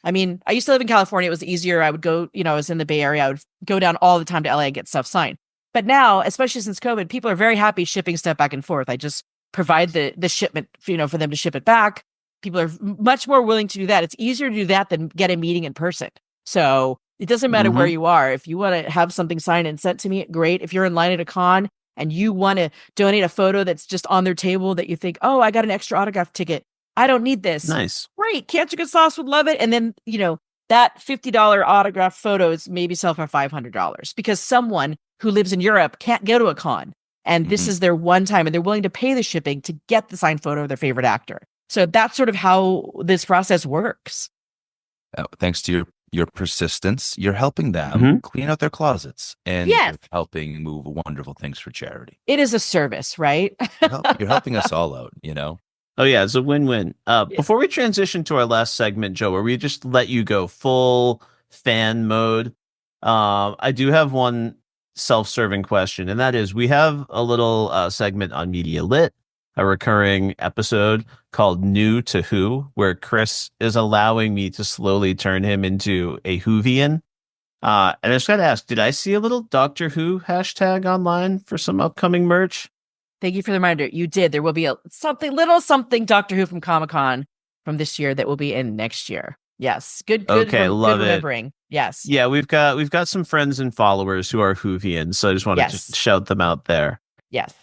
[SPEAKER 3] I mean, I used to live in California. It was easier. I would go, I was in the Bay Area. I would go down all the time to LA and get stuff signed. But now, especially since COVID, people are very happy shipping stuff back and forth. I just provide the shipment, for them to ship it back. People are much more willing to do that. It's easier to do that than get a meeting in person. So it doesn't matter where you are. If you want to have something signed and sent to me, great. If you're in line at a con and you want to donate a photo that's just on their table that you think, oh, I got an extra autograph ticket. I don't need this.
[SPEAKER 1] Nice.
[SPEAKER 3] Great. Cancer Good Sauce would love it. And then, that $50 autograph photos maybe sell for $500 because someone who lives in Europe can't go to a con. And this is their one time, and they're willing to pay the shipping to get the signed photo of their favorite actor. So that's sort of how this process works.
[SPEAKER 2] Thanks to your persistence, you're helping them clean out their closets, and you're helping move wonderful things for charity.
[SPEAKER 3] It is a service, right?
[SPEAKER 2] You're helping us all out, you know?
[SPEAKER 1] Oh, yeah, it's a win-win. Before we transition to our last segment, Joe, where we just let you go full fan mode, I do have one self-serving question, and that is, we have a little segment on Media Lit, a recurring episode called New to Who, where Kris is allowing me to slowly turn him into a Whovian. And I just got to ask, did I see a little Doctor Who hashtag online for some upcoming merch?
[SPEAKER 3] Thank you for the reminder. You did. There will be something Doctor Who from Comic-Con from this year that will be in next year. Yes. Good
[SPEAKER 1] love it.
[SPEAKER 3] Remembering. Yes.
[SPEAKER 1] Yeah, we've got some friends and followers who are Whovians, so I just want to just shout them out there.
[SPEAKER 3] Yes.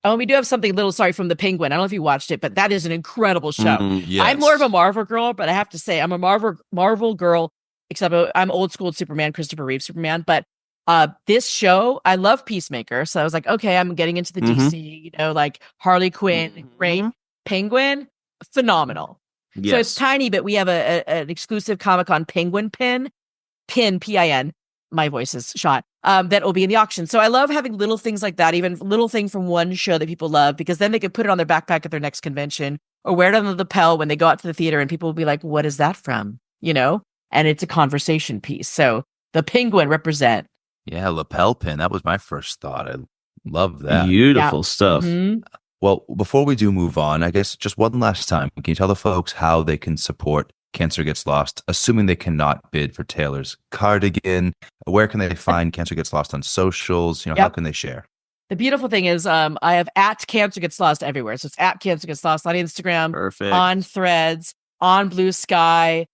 [SPEAKER 3] Oh, we do have something from the Penguin. I don't know if you watched it, but that is an incredible show.
[SPEAKER 2] Yes.
[SPEAKER 3] I'm more of a Marvel girl, but I have to say I'm a Marvel girl, except I'm old school Superman, Christopher Reeve Superman. But this show, I love Peacemaker. So I was like, okay, I'm getting into the DC, like Harley Quinn, great. Penguin, phenomenal. Yes. So it's tiny, but we have an exclusive Comic-Con Penguin pin, P-I-N. My voice is shot. That will be in the auction. So I love having little things like that, even little thing from one show that people love, because then they can put it on their backpack at their next convention or wear it on the lapel when they go out to the theater, and people will be like, what is that from? And it's a conversation piece. So the Penguin represent.
[SPEAKER 2] Yeah, lapel pin. That was my first thought. I love that.
[SPEAKER 1] Beautiful stuff.
[SPEAKER 3] Mm-hmm.
[SPEAKER 2] Well, before we do move on, I guess just one last time, can you tell the folks how they can support Cancer Gets Lost, assuming they cannot bid for Taylor's cardigan? Where can they find Cancer Gets Lost on socials? How can they share?
[SPEAKER 3] The beautiful thing is I have at Cancer Gets Lost everywhere. So it's at Cancer Gets Lost on Instagram,
[SPEAKER 1] perfect,
[SPEAKER 3] on Threads, on Blue Sky.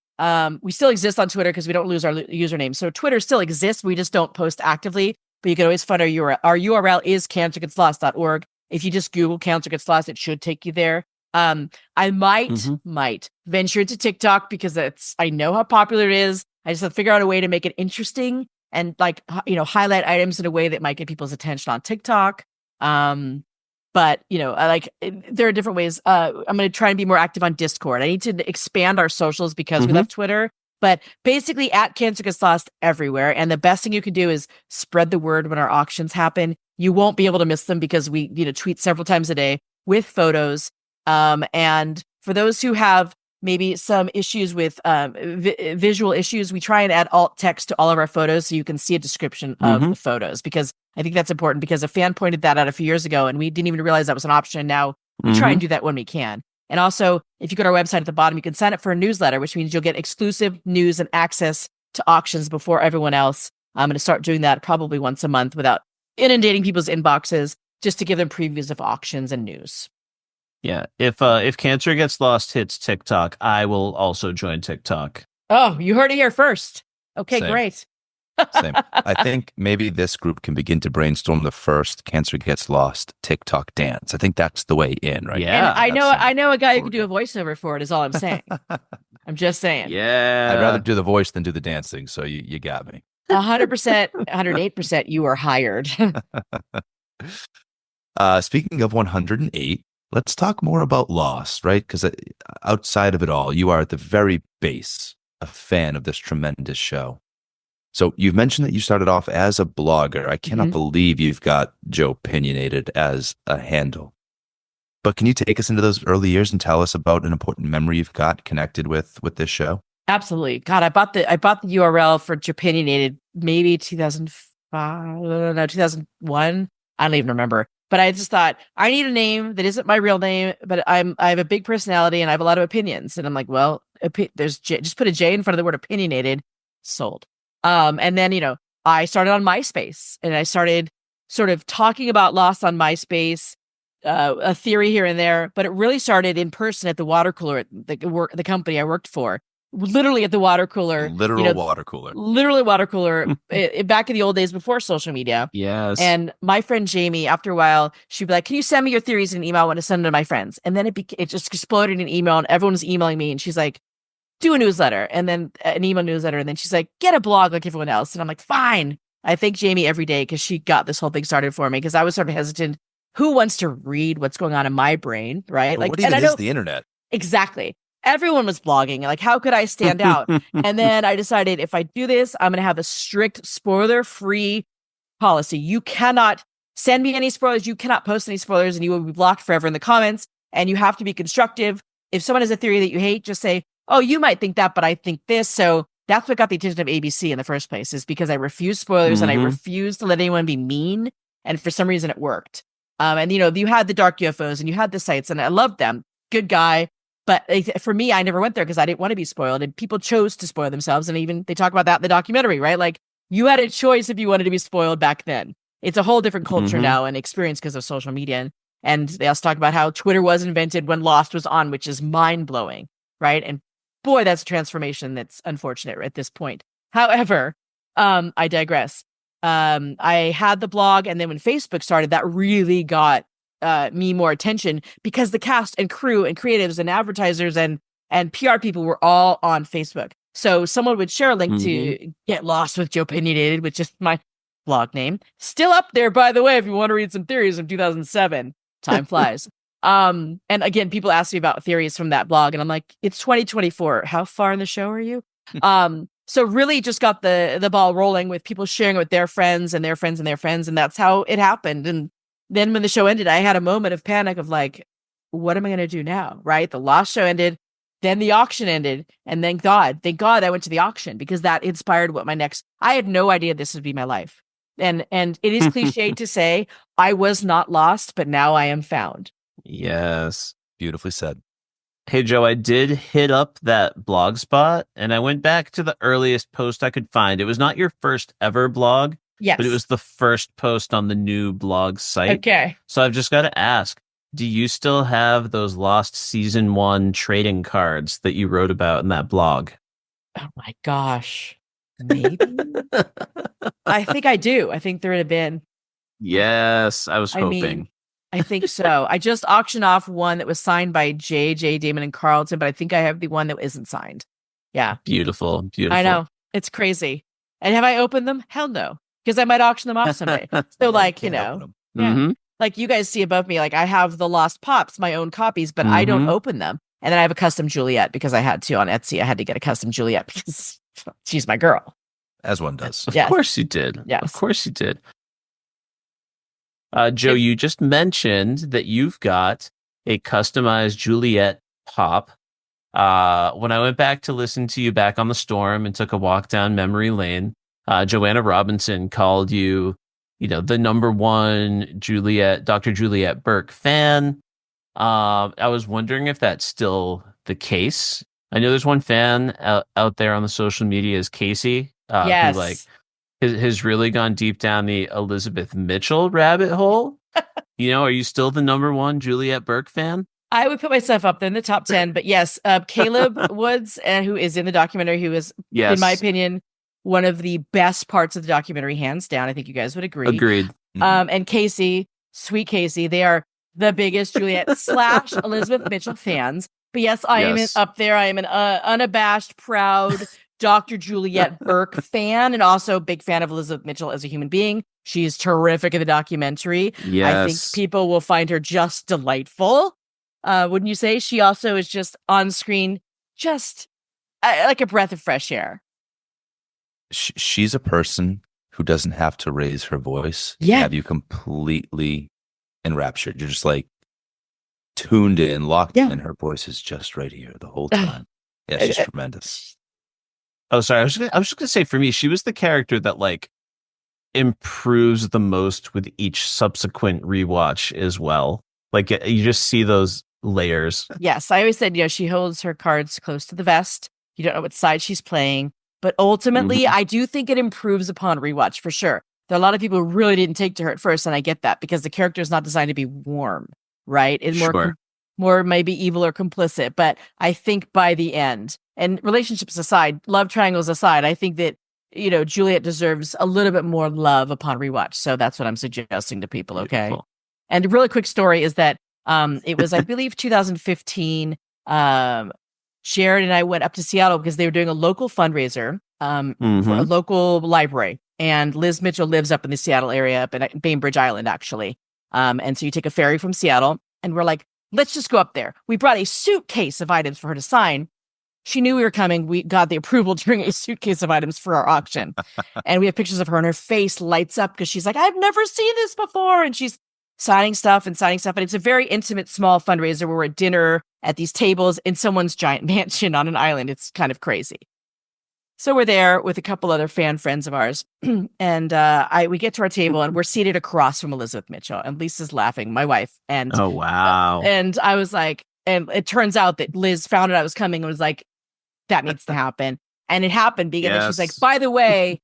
[SPEAKER 3] We still exist on Twitter because we don't lose our username. So Twitter still exists. We just don't post actively, but you can always find our URL. Our URL is cancergetslost.org. If you just Google Cancer Gets Lost, it should take you there. I might venture into TikTok because I know how popular it is. I just have to figure out a way to make it interesting and highlight items in a way that might get people's attention on TikTok. But there are different ways. I'm going to try and be more active on Discord. I need to expand our socials because we left Twitter, but basically at Cancer Gets Lost everywhere. And the best thing you can do is spread the word when our auctions happen. You won't be able to miss them because we tweet several times a day with photos. And for those who have maybe some issues with visual issues, we try and add alt text to all of our photos so you can see a description of the photos, because I think that's important, because a fan pointed that out a few years ago and we didn't even realize that was an option. Now we try and do that when we can. And also, if you go to our website at the bottom, you can sign up for a newsletter, which means you'll get exclusive news and access to auctions before everyone else. I'm going to start doing that probably once a month without inundating people's inboxes, just to give them previews of auctions and news.
[SPEAKER 1] Yeah, if Cancer Gets Lost hits TikTok, I will also join TikTok.
[SPEAKER 3] Oh, you heard it here first. Okay,
[SPEAKER 2] Same.
[SPEAKER 3] Great.
[SPEAKER 2] Same. I think maybe this group can begin to brainstorm the first Cancer Gets Lost TikTok dance. I think that's the way in, right?
[SPEAKER 1] Yeah,
[SPEAKER 3] and I know a guy who can do a voiceover for it. Is all I'm saying. I'm just saying.
[SPEAKER 1] Yeah,
[SPEAKER 2] I'd rather do the voice than do the dancing. So you got me.
[SPEAKER 3] 100%, 108%. You are hired.
[SPEAKER 2] Speaking of 108. Let's talk more about Lost, right? Because outside of it all, you are at the very base a fan of this tremendous show. So you've mentioned that you started off as a blogger. I cannot believe you've got Joe Opinionated as a handle. But can you take us into those early years and tell us about an important memory you've got connected with this show?
[SPEAKER 3] Absolutely. God, I bought the URL for Opinionated maybe 2005, no, 2001. I don't even remember. But I just thought, I need a name that isn't my real name, but I have a big personality and I have a lot of opinions. And I'm like, well, just put a J in front of the word opinionated, sold. And then, I started on MySpace and I started sort of talking about Lost on MySpace, a theory here and there, but it really started in person at the water cooler at the company I worked for. Literally at the water cooler.
[SPEAKER 2] Literal water cooler.
[SPEAKER 3] Back in the old days before social media.
[SPEAKER 1] Yes.
[SPEAKER 3] And my friend Jamie, after a while, she'd be like, can you send me your theories in an email? I want to send them to my friends. And then it just exploded in email and everyone was emailing me. And she's like, do a newsletter and then an email newsletter. And then she's like, get a blog like everyone else. And I'm like, fine. I thank Jamie every day because she got this whole thing started for me because I was sort of hesitant. Who wants to read what's going on in my brain, right?
[SPEAKER 2] Well, what even is the internet?
[SPEAKER 3] Exactly. Everyone was blogging. Like, how could I stand out? And then I decided if I do this, I'm going to have a strict spoiler-free policy. You cannot send me any spoilers. You cannot post any spoilers, and you will be blocked forever in the comments. And you have to be constructive. If someone has a theory that you hate, just say, oh, you might think that, but I think this. So that's what got the attention of ABC in the first place, is because I refused spoilers and I refused to let anyone be mean. And for some reason, it worked. And, you had the dark UFOs and you had the sites, and I loved them. Good guy. But for me, I never went there because I didn't want to be spoiled. And people chose to spoil themselves. And even they talk about that in the documentary, right? Like, you had a choice if you wanted to be spoiled back then. It's a whole different culture now and experience because of social media. And they also talk about how Twitter was invented when Lost was on, which is mind-blowing, right? And boy, that's a transformation that's unfortunate at this point. However, I digress. I had the blog, and then when Facebook started, that really got me more attention because the cast and crew and creatives and advertisers and PR people were all on Facebook. So someone would share a link to Get Lost with Joe Opinionated, which is my blog name. Still up there, by the way, if you want to read some theories from 2007. Time flies. And again, people ask me about theories from that blog, and I'm like, it's 2024. How far in the show are you? So really just got the ball rolling with people sharing it with their friends and their friends and their friends. And that's how it happened. And then when the show ended, I had a moment of panic of like, what am I going to do now? Right. The Lost show ended. Then the auction ended. And thank God I went to the auction because that inspired I had no idea this would be my life. And it is cliche to say I was not lost, but now I am found.
[SPEAKER 1] Yes.
[SPEAKER 2] Beautifully said.
[SPEAKER 1] Hey, Joe, I did hit up that blog spot and I went back to the earliest post I could find. It was not your first ever blog, but it was the first post on the new blog site.
[SPEAKER 3] Okay.
[SPEAKER 1] So I've just got to ask, do you still have those Lost Season 1 trading cards that you wrote about in that blog?
[SPEAKER 3] Oh my gosh. Maybe. I think I do. I think they're in a bin.
[SPEAKER 1] Yes, I was hoping.
[SPEAKER 3] I think so. I just auctioned off one that was signed by JJ, Damon, and Carlton, but I think I have the one that isn't signed. Yeah.
[SPEAKER 1] Beautiful. Beautiful.
[SPEAKER 3] I know. It's crazy. And have I opened them? Hell no. Because I might auction them off someday. So like, yeah. Like you guys see above me, like I have the Lost Pops, my own copies, but I don't open them. And then I have a custom Juliet because I had to on Etsy. I had to get a custom Juliet because she's my girl.
[SPEAKER 2] As one does.
[SPEAKER 1] Of course you did.
[SPEAKER 3] Yes.
[SPEAKER 1] Of course you did. Joe, you just mentioned that you've got a customized Juliet pop. When I went back to listen to you back on the Storm and took a walk down memory lane, Joanna Robinson called you, the number one Dr. Juliet Burke fan. I was wondering if that's still the case. I know there's one fan out there on the social media is Casey.
[SPEAKER 3] Yes.
[SPEAKER 1] Who has really gone deep down the Elizabeth Mitchell rabbit hole. Are you still the number one Juliet Burke fan?
[SPEAKER 3] I would put myself up there in the top 10, but yes, Caleb Woods, who is in the documentary, who is, in my opinion, one of the best parts of the documentary, hands down. I think you guys would agree.
[SPEAKER 1] Agreed.
[SPEAKER 3] And Casey, sweet Casey, they are the biggest Juliet / Elizabeth Mitchell fans. But yes, I am up there. I am an unabashed, proud Dr. Juliet Burke fan, and also a big fan of Elizabeth Mitchell as a human being. She's terrific in the documentary.
[SPEAKER 1] Yes.
[SPEAKER 3] I think people will find her just delightful. Wouldn't you say? She also is just on screen, just like a breath of fresh air.
[SPEAKER 2] She's a person who doesn't have to raise her voice to have you completely enraptured. You're just like tuned in, locked in. Her voice is just right here the whole time. Yeah, she's tremendous.
[SPEAKER 1] Oh, sorry. I was just gonna say, for me, she was the character that like improves the most with each subsequent rewatch as well. Like you just see those layers.
[SPEAKER 3] Yes, I always said, she holds her cards close to the vest. You don't know what side she's playing, but ultimately, I do think it improves upon rewatch for sure. There are a lot of people who really didn't take to her at first, and I get that because the character is not designed to be warm, right? It's more maybe evil or complicit. But I think by the end, and relationships aside, love triangles aside, I think that, Juliet deserves a little bit more love upon rewatch. So that's what I'm suggesting to people. Okay. Beautiful. And a really quick story is that it was, I believe, 2015. Jared and I went up to Seattle because they were doing a local fundraiser for a local library. And Liz Mitchell lives up in the Seattle area, up in Bainbridge Island, actually. And so you take a ferry from Seattle, and we're like, let's just go up there. We brought a suitcase of items for her to sign. She knew we were coming. We got the approval to bring a suitcase of items for our auction. And we have pictures of her, and her face lights up because she's like, I've never seen this before. And she's signing stuff. And it's a very intimate, small fundraiser where we're at dinner at these tables in someone's giant mansion on an island. It's kind of crazy. So we're there with a couple other fan friends of ours. And we get to our table, and we're seated across from Elizabeth Mitchell. And Lisa's laughing, my wife. And
[SPEAKER 1] oh, wow.
[SPEAKER 3] And I was like, and it turns out that Liz found out I was coming and was like, that needs to happen. And it happened because she's like, by the way,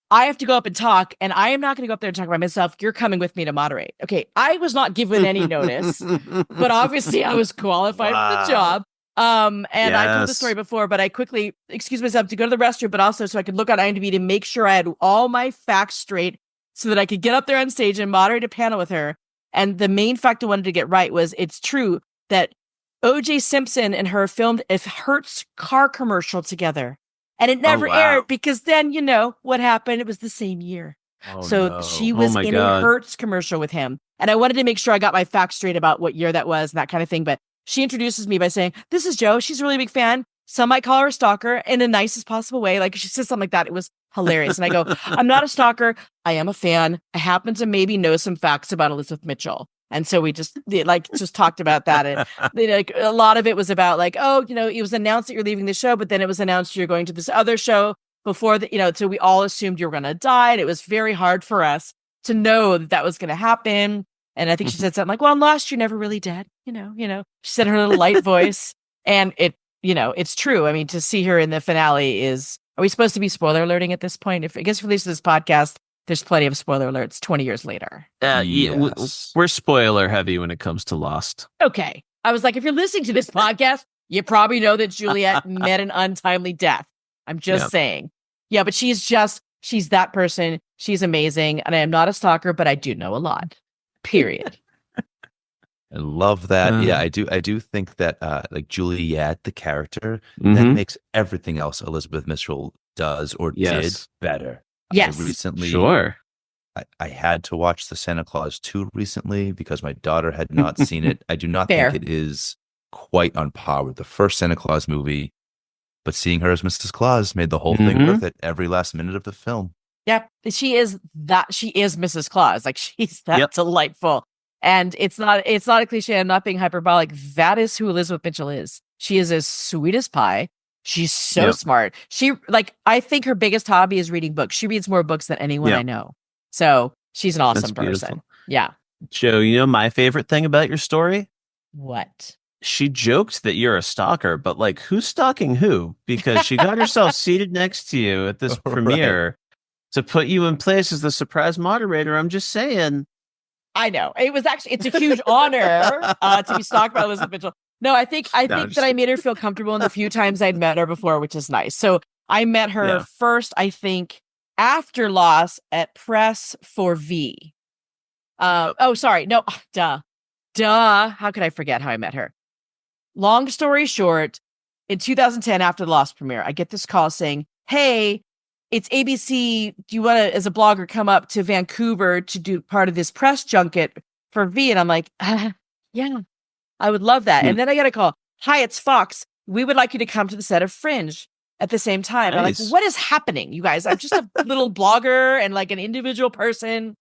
[SPEAKER 3] I have to go up and talk, and I am not going to go up there and talk about myself. You're coming with me to moderate. Okay. I was not given any notice, but obviously I was qualified for the job. And I told the story before, but I quickly excused myself to go to the restroom, but also so I could look on IMDb to make sure I had all my facts straight so that I could get up there on stage and moderate a panel with her. And the main fact I wanted to get right was it's true that O.J. Simpson and her filmed a Hertz car commercial together. And it never aired because then, you know, what happened? It was the same year. She was in a Hertz commercial with him. And I wanted to make sure I got my facts straight about what year that was and that kind of thing. But she introduces me by saying, this is Jo. She's a really big fan. Some might call her a stalker in the nicest possible way. Like she says something like that. It was hilarious. And I go, I'm not a stalker. I am a fan. I happen to maybe know some facts about Elizabeth Mitchell. And so we just talked about that. And like a lot of it was about like, oh, you know, it was announced that you're leaving the show, but then it was announced you're going to this other show before that, you know, so we all assumed you were going to die. And it was very hard for us to know that that was going to happen. And I think she said something like, well, I'm lost. You're never really dead. You know, she said in her little light voice. And it, you know, it's true. I mean, to see her in the finale are we supposed to be spoiler alerting at this point? If I guess if we listen to this podcast, there's plenty of spoiler alerts 20 years later.
[SPEAKER 2] Yes.
[SPEAKER 1] We're spoiler heavy when it comes to Lost.
[SPEAKER 3] Okay. I was like, if you're listening to this podcast, you probably know that Juliet met an untimely death. I'm just saying. Yeah, but she's that person. She's amazing. And I am not a stalker, but I do know a lot. Period.
[SPEAKER 2] I love that. Yeah, I do think that like Juliet, the character, that makes everything else Elizabeth Mitchell does or did better.
[SPEAKER 3] Yes.
[SPEAKER 2] Recently, I had to watch the Santa Claus 2 recently because my daughter had not seen it. I do not think it is quite on par with the first Santa Claus movie, but seeing her as Mrs. Claus made the whole thing worth it every last minute of the film.
[SPEAKER 3] Yeah, she is Mrs. Claus. Like she's that delightful. And it's not a cliche. I'm not being hyperbolic. That is who Elizabeth Mitchell is. She is as sweet as pie. She's so smart. I think her biggest hobby is reading books. She reads more books than anyone I know. So she's an awesome person. Yeah.
[SPEAKER 1] Jo, you know my favorite thing about your story?
[SPEAKER 3] What?
[SPEAKER 1] She joked that you're a stalker, but like who's stalking who? Because she got herself seated next to you at this premiere to put you in place as the surprise moderator. I'm just saying.
[SPEAKER 3] I know. It's a huge honor to be stalked by Elizabeth Mitchell. No, I think that I made her feel comfortable in the few times I'd met her before, which is nice. So I met her first, I think, after Lost at Press for V. Sorry. No, duh. How could I forget how I met her? Long story short, in 2010, after the Lost premiere, I get this call saying, hey, it's ABC. Do you want to, as a blogger, come up to Vancouver to do part of this press junket for V? And I'm like, yeah. I would love that. And then I get a call. Hi, it's Fox. We would like you to come to the set of Fringe at the same time. Nice. I'm like, what is happening, you guys? I'm just a little blogger and like an individual person.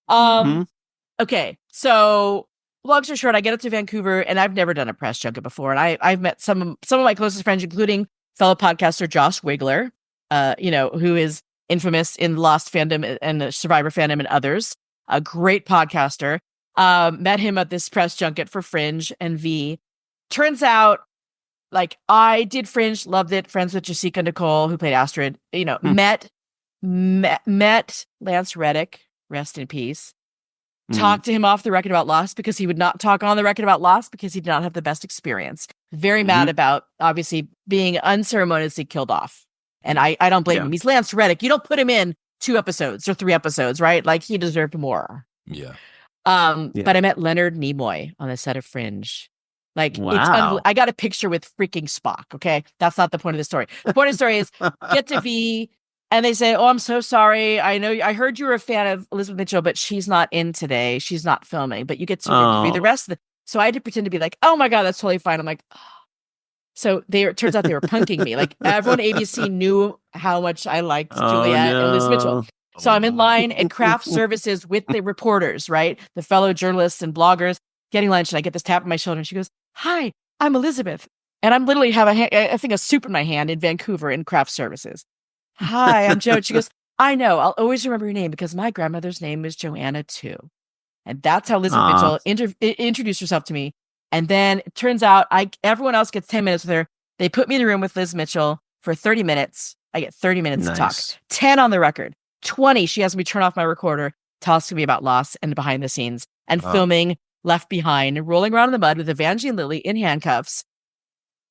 [SPEAKER 3] Okay. So long story short, I get up to Vancouver and I've never done a press junket before. And I've met some of my closest friends, including fellow podcaster Josh Wigler, who is infamous in Lost fandom and the Survivor fandom and others. A great podcaster. Met him at this press junket for Fringe and V. Turns out, like, I did Fringe, loved it, friends with Jessica Nicole, who played Astrid, met Lance Reddick, rest in peace. Talked to him off the record about Lost because he would not talk on the record about Lost because he did not have the best experience. Very mad about, obviously, being unceremoniously killed off. And I don't blame him. He's Lance Reddick. You don't put him in 2 episodes or 3 episodes, right? Like, he deserved more.
[SPEAKER 2] Yeah.
[SPEAKER 3] But I met Leonard Nimoy on the set of Fringe. Like
[SPEAKER 1] Wow.
[SPEAKER 3] I got a picture with freaking Spock. Okay. That's not the point of the story. The point of the story is get to V and they say, oh, I'm so sorry. I heard you were a fan of Elizabeth Mitchell, but she's not in today. She's not filming, but you get to interview the rest of the. So I had to pretend to be like, oh my God, that's totally fine. I'm like, oh. So it turns out they were punking me. Like everyone at ABC knew how much I liked Juliet and Liz Mitchell. So I'm in line at craft services with the reporters, right? The fellow journalists and bloggers getting lunch. And I get this tap on my shoulder and she goes, hi, I'm Elizabeth. And I'm literally have a soup in my hand in Vancouver in craft services. Hi, I'm Jo. And she goes, I know. I'll always remember your name because my grandmother's name is Joanna too. And that's how Elizabeth Mitchell introduced herself to me. And then it turns out everyone else gets 10 minutes with her. They put me in the room with Liz Mitchell for 30 minutes. I get 30 minutes to talk. 10 on the record. 20, she has me turn off my recorder, talks to me about Lost and behind the scenes and filming Left Behind and rolling around in the mud with Evangeline Lilly in handcuffs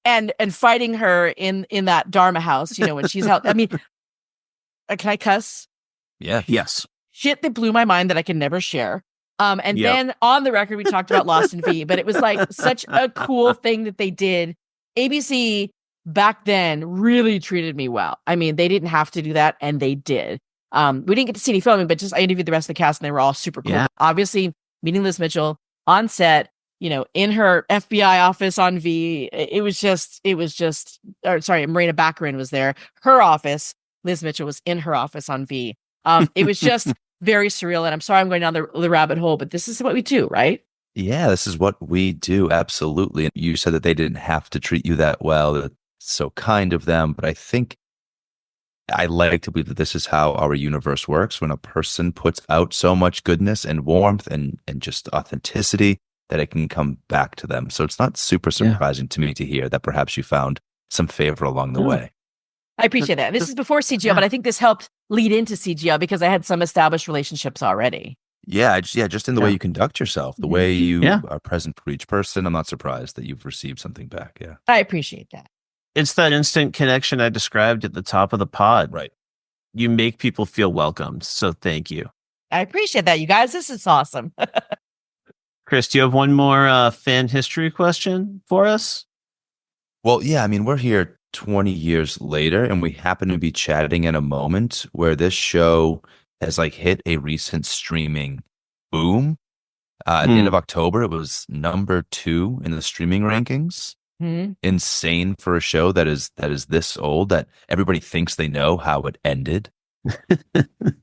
[SPEAKER 3] and fighting her in that Dharma house, when she's out. I mean, can I cuss?
[SPEAKER 2] Yeah.
[SPEAKER 1] Yes.
[SPEAKER 3] Shit that blew my mind that I can never share. Then on the record, we talked about Lost in V, but it was like such a cool thing that they did. ABC back then really treated me well. I mean, they didn't have to do that, and they did. We didn't get to see any filming, but just I interviewed the rest of the cast, and they were all super cool.
[SPEAKER 1] Yeah.
[SPEAKER 3] Obviously, meeting Liz Mitchell on set, in her FBI office on V. Marina Baccarin was there. Her office, Liz Mitchell was in her office on V. It was just very surreal. And I'm sorry I'm going down the rabbit hole, but this is what we do, right?
[SPEAKER 2] Yeah, this is what we do. Absolutely. And you said that they didn't have to treat you that well. That's so kind of them. But I think I like to believe that this is how our universe works. When a person puts out so much goodness and warmth and just authenticity, that it can come back to them. So it's not super surprising to me to hear that perhaps you found some favor along the way.
[SPEAKER 3] I appreciate that. This is before CGL, but I think this helped lead into CGL because I had some established relationships already.
[SPEAKER 2] Yeah, just in the way you conduct yourself, the way you are present for each person. I'm not surprised that you've received something back. Yeah,
[SPEAKER 3] I appreciate that.
[SPEAKER 1] It's that instant connection I described at the top of the pod.
[SPEAKER 2] Right.
[SPEAKER 1] You make people feel welcomed. So thank you.
[SPEAKER 3] I appreciate that, you guys. This is awesome.
[SPEAKER 1] Kris, do you have one more fan history question for us?
[SPEAKER 2] Well, yeah, I mean, we're here 20 years later, and we happen to be chatting in a moment where this show has hit a recent streaming boom. At the end of October, it was number 2 in the streaming rankings. Insane for a show that is this old, that everybody thinks they know how it ended.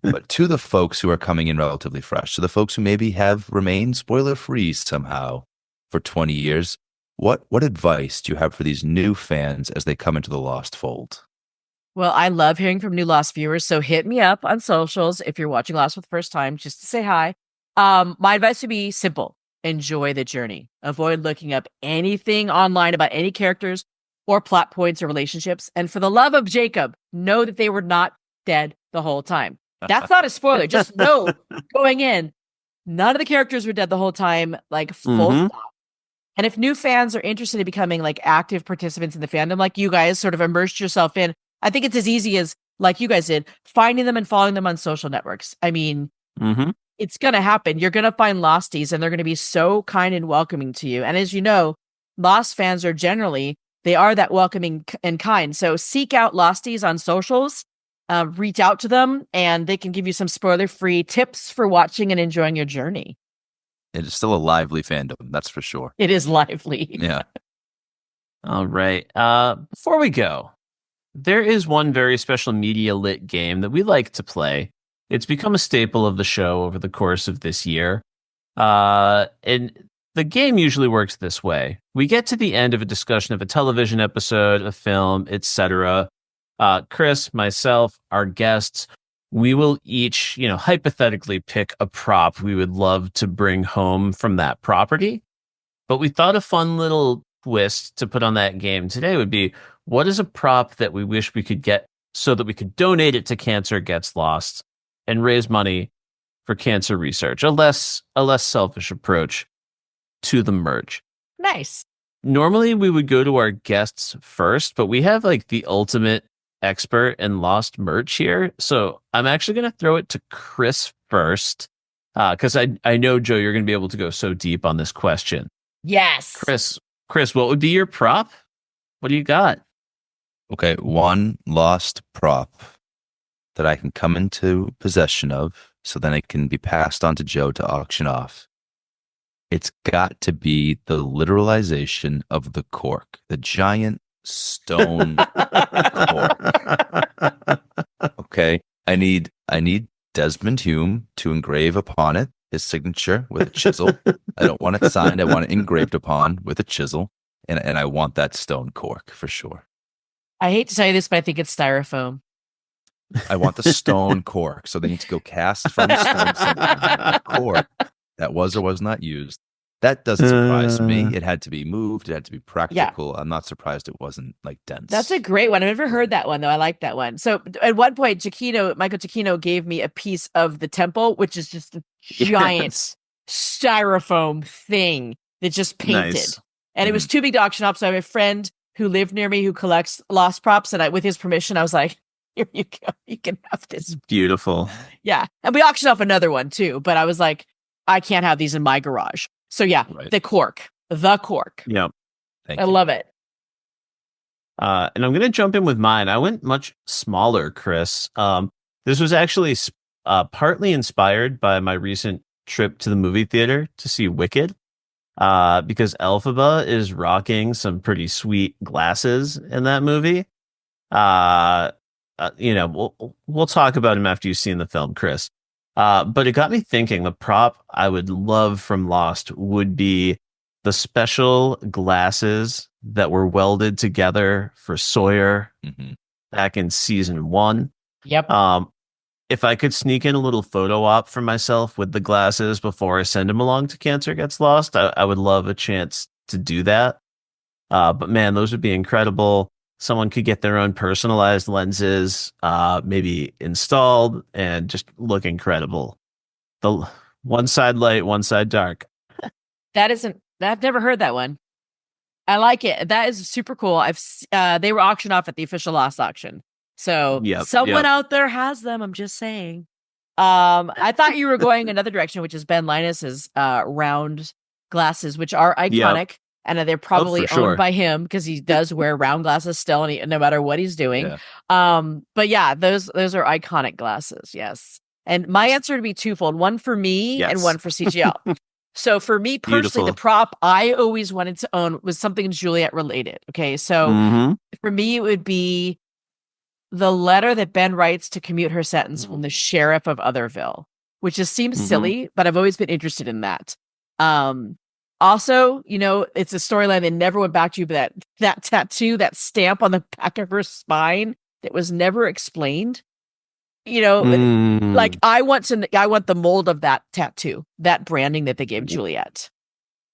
[SPEAKER 2] But to the folks who are coming in relatively fresh, to the folks who maybe have remained spoiler-free somehow for 20 years, what advice do you have for these new fans as they come into the Lost fold?
[SPEAKER 3] Well, I love hearing from new Lost viewers, so hit me up on socials if you're watching Lost for the first time, just to say hi. My advice would be simple. Enjoy the journey. Avoid looking up anything online about any characters or plot points or relationships. And for the love of Jacob, know that they were not dead the whole time. That's not a spoiler. Just know going in, none of the characters were dead the whole time, full stop. And if new fans are interested in becoming active participants in the fandom, like you guys sort of immersed yourself in, I think it's as easy as, like you guys did, finding them and following them on social networks. I mean, it's going to happen. You're going to find Losties, and they're going to be so kind and welcoming to you. And as you know, Lost fans are they are that welcoming and kind. So seek out Losties on socials, reach out to them, and they can give you some spoiler-free tips for watching and enjoying your journey.
[SPEAKER 2] It is still a lively fandom, that's for sure.
[SPEAKER 3] It is lively.
[SPEAKER 2] Yeah.
[SPEAKER 1] All right. Before we go, there is one very special media lit game that we like to play. It's become a staple of the show over the course of this year. And the game usually works this way. We get to the end of a discussion of a television episode, a film, etc. Kris, myself, our guests, we will each, hypothetically pick a prop we would love to bring home from that property. But we thought a fun little twist to put on that game today would be, what is a prop that we wish we could get so that we could donate it to Cancer Gets Lost and raise money for cancer research? A less selfish approach to the merge.
[SPEAKER 3] Nice.
[SPEAKER 1] Normally we would go to our guests first, but we have the ultimate expert in Lost merch here. So I'm actually going to throw it to Kris first, because I know, Jo, you're going to be able to go so deep on this question.
[SPEAKER 3] Yes.
[SPEAKER 1] Kris, Kris, what would be your prop? What do you got?
[SPEAKER 2] Okay, one lost prop that I can come into possession of, so then it can be passed on to Jo to auction off. It's got to be the literalization of the cork, the giant stone cork. Okay, I need Desmond Hume to engrave upon it his signature with a chisel. I don't want it signed. I want it engraved upon with a chisel, and I want that stone cork for sure.
[SPEAKER 3] I hate to tell you this, but I think it's styrofoam.
[SPEAKER 2] I want the stone cork. So they need to go cast from stone something. Cork that was or was not used. That doesn't surprise me. It had to be moved. It had to be practical. Yeah. I'm not surprised it wasn't like dense.
[SPEAKER 3] That's a great one. I've never heard that one, though. I like that one. So at one point, Michael Giacchino gave me a piece of the temple, which is just a giant styrofoam thing that just painted.
[SPEAKER 1] Nice.
[SPEAKER 3] And it was too big to auction off. So I have a friend who lived near me who collects lost props. And with his permission, I was like, here you go. You can have this.
[SPEAKER 1] Beautiful.
[SPEAKER 3] Yeah. And we auctioned off another one, too. But I was like, I can't have these in my garage. So yeah, right. The cork.
[SPEAKER 1] Yep.
[SPEAKER 3] I love it.
[SPEAKER 1] And I'm going to jump in with mine. I went much smaller, Kris. This was actually partly inspired by my recent trip to the movie theater to see Wicked, because Elphaba is rocking some pretty sweet glasses in that movie. We'll talk about him after you've seen the film, Kris. But it got me thinking, the prop I would love from Lost would be the special glasses that were welded together for Sawyer back in season 1.
[SPEAKER 3] Yep.
[SPEAKER 1] If I could sneak in a little photo op for myself with the glasses before I send him along to Cancer Gets Lost, I would love a chance to do that. But man, those would be incredible. Someone could get their own personalized lenses, maybe installed, and just look incredible. The one side light, one side dark.
[SPEAKER 3] I've never heard that one. I like it. That is super cool. They were auctioned off at the official Lost auction. So someone out there has them. I'm just saying. I thought you were going another direction, which is Ben Linus's round glasses, which are iconic. Yep. And they're probably owned by him because he does wear round glasses still, and no matter what he's doing. Yeah. But yeah, those are iconic glasses. Yes. And my answer would be twofold: one for me and one for CGL. So for me personally, the prop I always wanted to own was something Juliet related. Okay, so for me, it would be the letter that Ben writes to commute her sentence from the sheriff of Otherville, which just seems silly, but I've always been interested in that. Also, it's a storyline that never went back to you, but that tattoo, that stamp on the back of her spine that was never explained. Like I want the mold of that tattoo, that branding that they gave Juliet.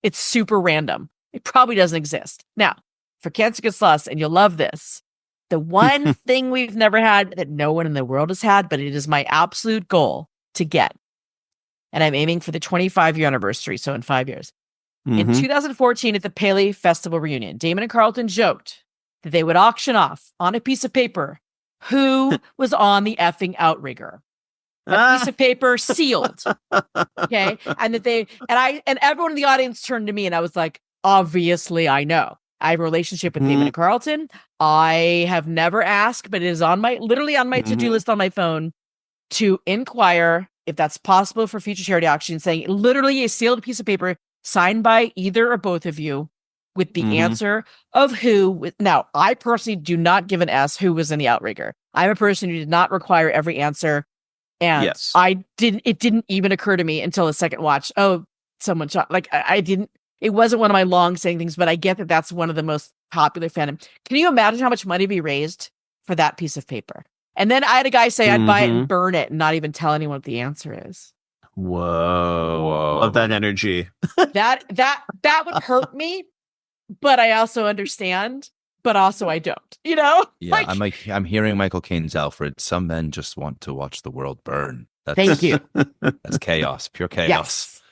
[SPEAKER 3] It's super random. It probably doesn't exist. Now, for Cancer Gets Lost, and you'll love this, the one thing we've never had that no one in the world has had, but it is my absolute goal to get. And I'm aiming for the 25-year anniversary, so in 5 years. In 2014, at the Paley Festival reunion, Damon and Carlton joked that they would auction off on a piece of paper who was on the effing outrigger. A piece of paper sealed. Okay. And and everyone in the audience turned to me and I was like, obviously I know. I have a relationship with Damon and Carlton. I have never asked, but it is literally on my to-do list on my phone to inquire if that's possible for future charity auctions, saying literally a sealed piece of paper signed by either or both of you with the answer of who. Now, I personally do not give an S who was in the outrigger. I'm a person who did not require every answer. And it didn't even occur to me until the second watch. Oh, someone shot. Like I didn't, it wasn't one of my long saying things, but I get that that's one of the most popular fandom. Can you imagine how much money would be raised for that piece of paper? And then I had a guy say I'd buy it and burn it and not even tell anyone what the answer is.
[SPEAKER 1] Whoa. Love that energy.
[SPEAKER 3] that would hurt me, but I also understand, but also I don't,
[SPEAKER 2] Yeah, I'm hearing Michael Caine's Alfred. Some men just want to watch the world burn.
[SPEAKER 3] Thank you.
[SPEAKER 2] That's chaos, pure chaos.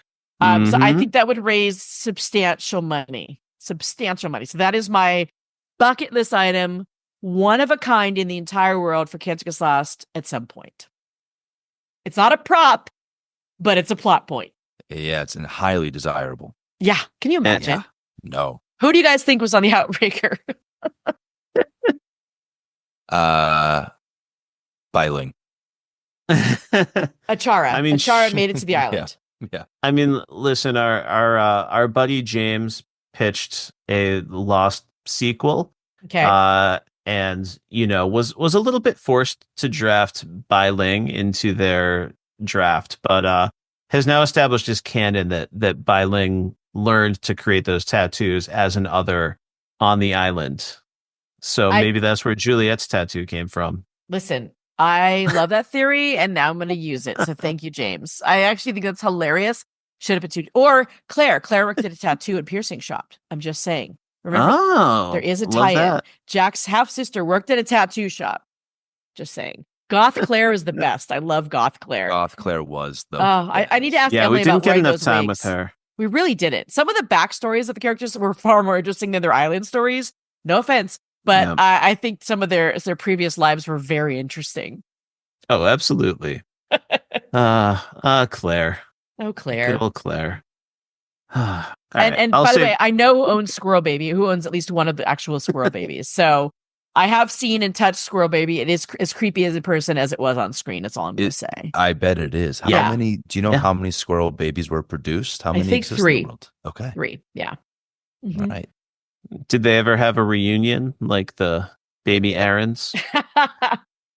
[SPEAKER 3] Yes. So I think that would raise substantial money. So that is my bucket list item, one of a kind in the entire world for Cancer Gets Lost at some point. It's not a prop, but it's a plot point.
[SPEAKER 2] Yeah, it's highly desirable.
[SPEAKER 3] Yeah. Can you imagine?
[SPEAKER 2] No.
[SPEAKER 3] Who do you guys think was on the Outbreaker?
[SPEAKER 2] Bailing.
[SPEAKER 3] Achara.
[SPEAKER 1] I mean,
[SPEAKER 3] Achara made it to the island.
[SPEAKER 2] Yeah.
[SPEAKER 1] I mean, listen, our buddy James pitched a Lost sequel,
[SPEAKER 3] Okay.
[SPEAKER 1] and was a little bit forced to draft Bai Ling into their draft, but has now established as canon that Bai Ling learned to create those tattoos as an other on the island. So maybe that's where Juliet's tattoo came from.
[SPEAKER 3] Listen, I love that theory, and now I'm going to use it. So thank you, James. I actually think that's hilarious. Should have been two. Or Claire. Claire worked at a tattoo and piercing shop. I'm just saying. Remember, there is a tie-in. Jack's half-sister worked at a tattoo shop. Just saying. Goth Claire is the best. I love Goth Claire.
[SPEAKER 2] Goth Claire was the
[SPEAKER 3] I need to ask Emily
[SPEAKER 1] we didn't
[SPEAKER 3] about
[SPEAKER 1] get
[SPEAKER 3] wearing
[SPEAKER 1] enough
[SPEAKER 3] those
[SPEAKER 1] time
[SPEAKER 3] wigs.
[SPEAKER 1] with her.
[SPEAKER 3] We really didn't. Some of the backstories of the characters were far more interesting than their island stories. No offense. But I think some of their previous lives were very interesting.
[SPEAKER 1] Oh, absolutely. Claire.
[SPEAKER 3] Oh, Claire.
[SPEAKER 1] Good old Claire.
[SPEAKER 3] And by the way, I know who owns Squirrel Baby, who owns at least one of the actual Squirrel Babies. So I have seen and touched Squirrel Baby. It is as creepy as a person as it was on screen. That's all I'm going to say.
[SPEAKER 2] I bet it is. How many? Do you know how many Squirrel Babies were produced? How many?
[SPEAKER 3] I think
[SPEAKER 2] exist
[SPEAKER 3] 3.
[SPEAKER 2] in the world? Okay,
[SPEAKER 3] 3. Yeah.
[SPEAKER 2] Mm-hmm. All right.
[SPEAKER 1] Did they ever have a reunion like the baby Aarons?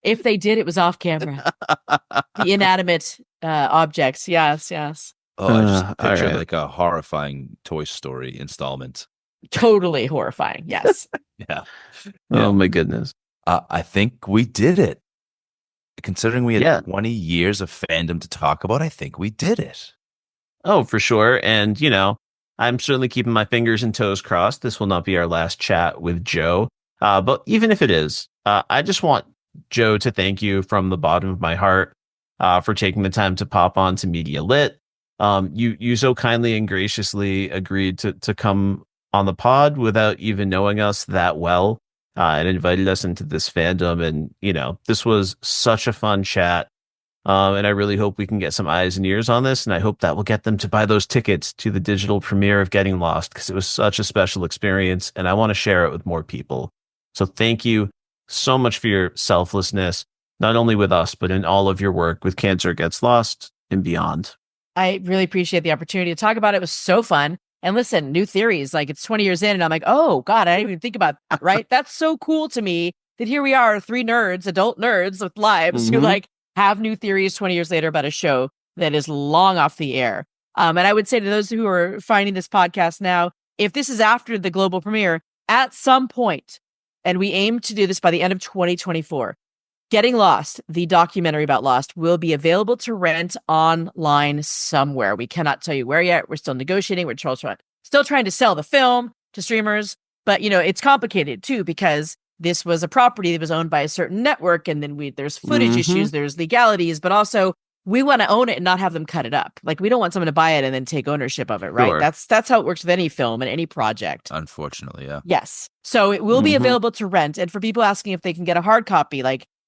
[SPEAKER 3] If they did, it was off camera. The inanimate objects. Yes.
[SPEAKER 2] Oh, I just picture like a horrifying Toy Story installment.
[SPEAKER 3] Totally horrifying. Yes.
[SPEAKER 2] Yeah.
[SPEAKER 1] Oh my goodness.
[SPEAKER 2] I think we did it. Considering we had 20 years of fandom to talk about, I think we did it.
[SPEAKER 1] Oh, for sure. And, I'm certainly keeping my fingers and toes crossed. This will not be our last chat with Jo. But even if it is, I just want Jo to thank you from the bottom of my heart for taking the time to pop on to Media Lit. You so kindly and graciously agreed to come on the pod without even knowing us that well, and invited us into this fandom. And, this was such a fun chat. And I really hope we can get some eyes and ears on this. And I hope that will get them to buy those tickets to the digital premiere of Getting Lost, because it was such a special experience and I want to share it with more people. So thank you so much for your selflessness, not only with us, but in all of your work with Cancer Gets Lost and beyond.
[SPEAKER 3] I really appreciate the opportunity to talk about it. It was so fun. And listen, new theories, like it's 20 years in and I'm like, oh God, I didn't even think about that, right? That's so cool to me that here we are, 3 nerds, adult nerds with lives who have new theories 20 years later about a show that is long off the air. And I would say to those who are finding this podcast now, if this is after the global premiere, at some point, and we aim to do this by the end of 2024, Getting Lost, the documentary about Lost, will be available to rent online somewhere. We cannot tell you where yet. We're still negotiating. We're still trying to sell the film to streamers. But, it's complicated, too, because this was a property that was owned by a certain network. And then there's footage issues, there's legalities, but also we want to own it and not have them cut it up. Like, we don't want someone to buy it and then take ownership of it, right?
[SPEAKER 1] Sure.
[SPEAKER 3] That's how it works with any film and any project.
[SPEAKER 2] Unfortunately, yeah.
[SPEAKER 3] Yes. So it will be available to rent. And for people asking if they can get a hard copy,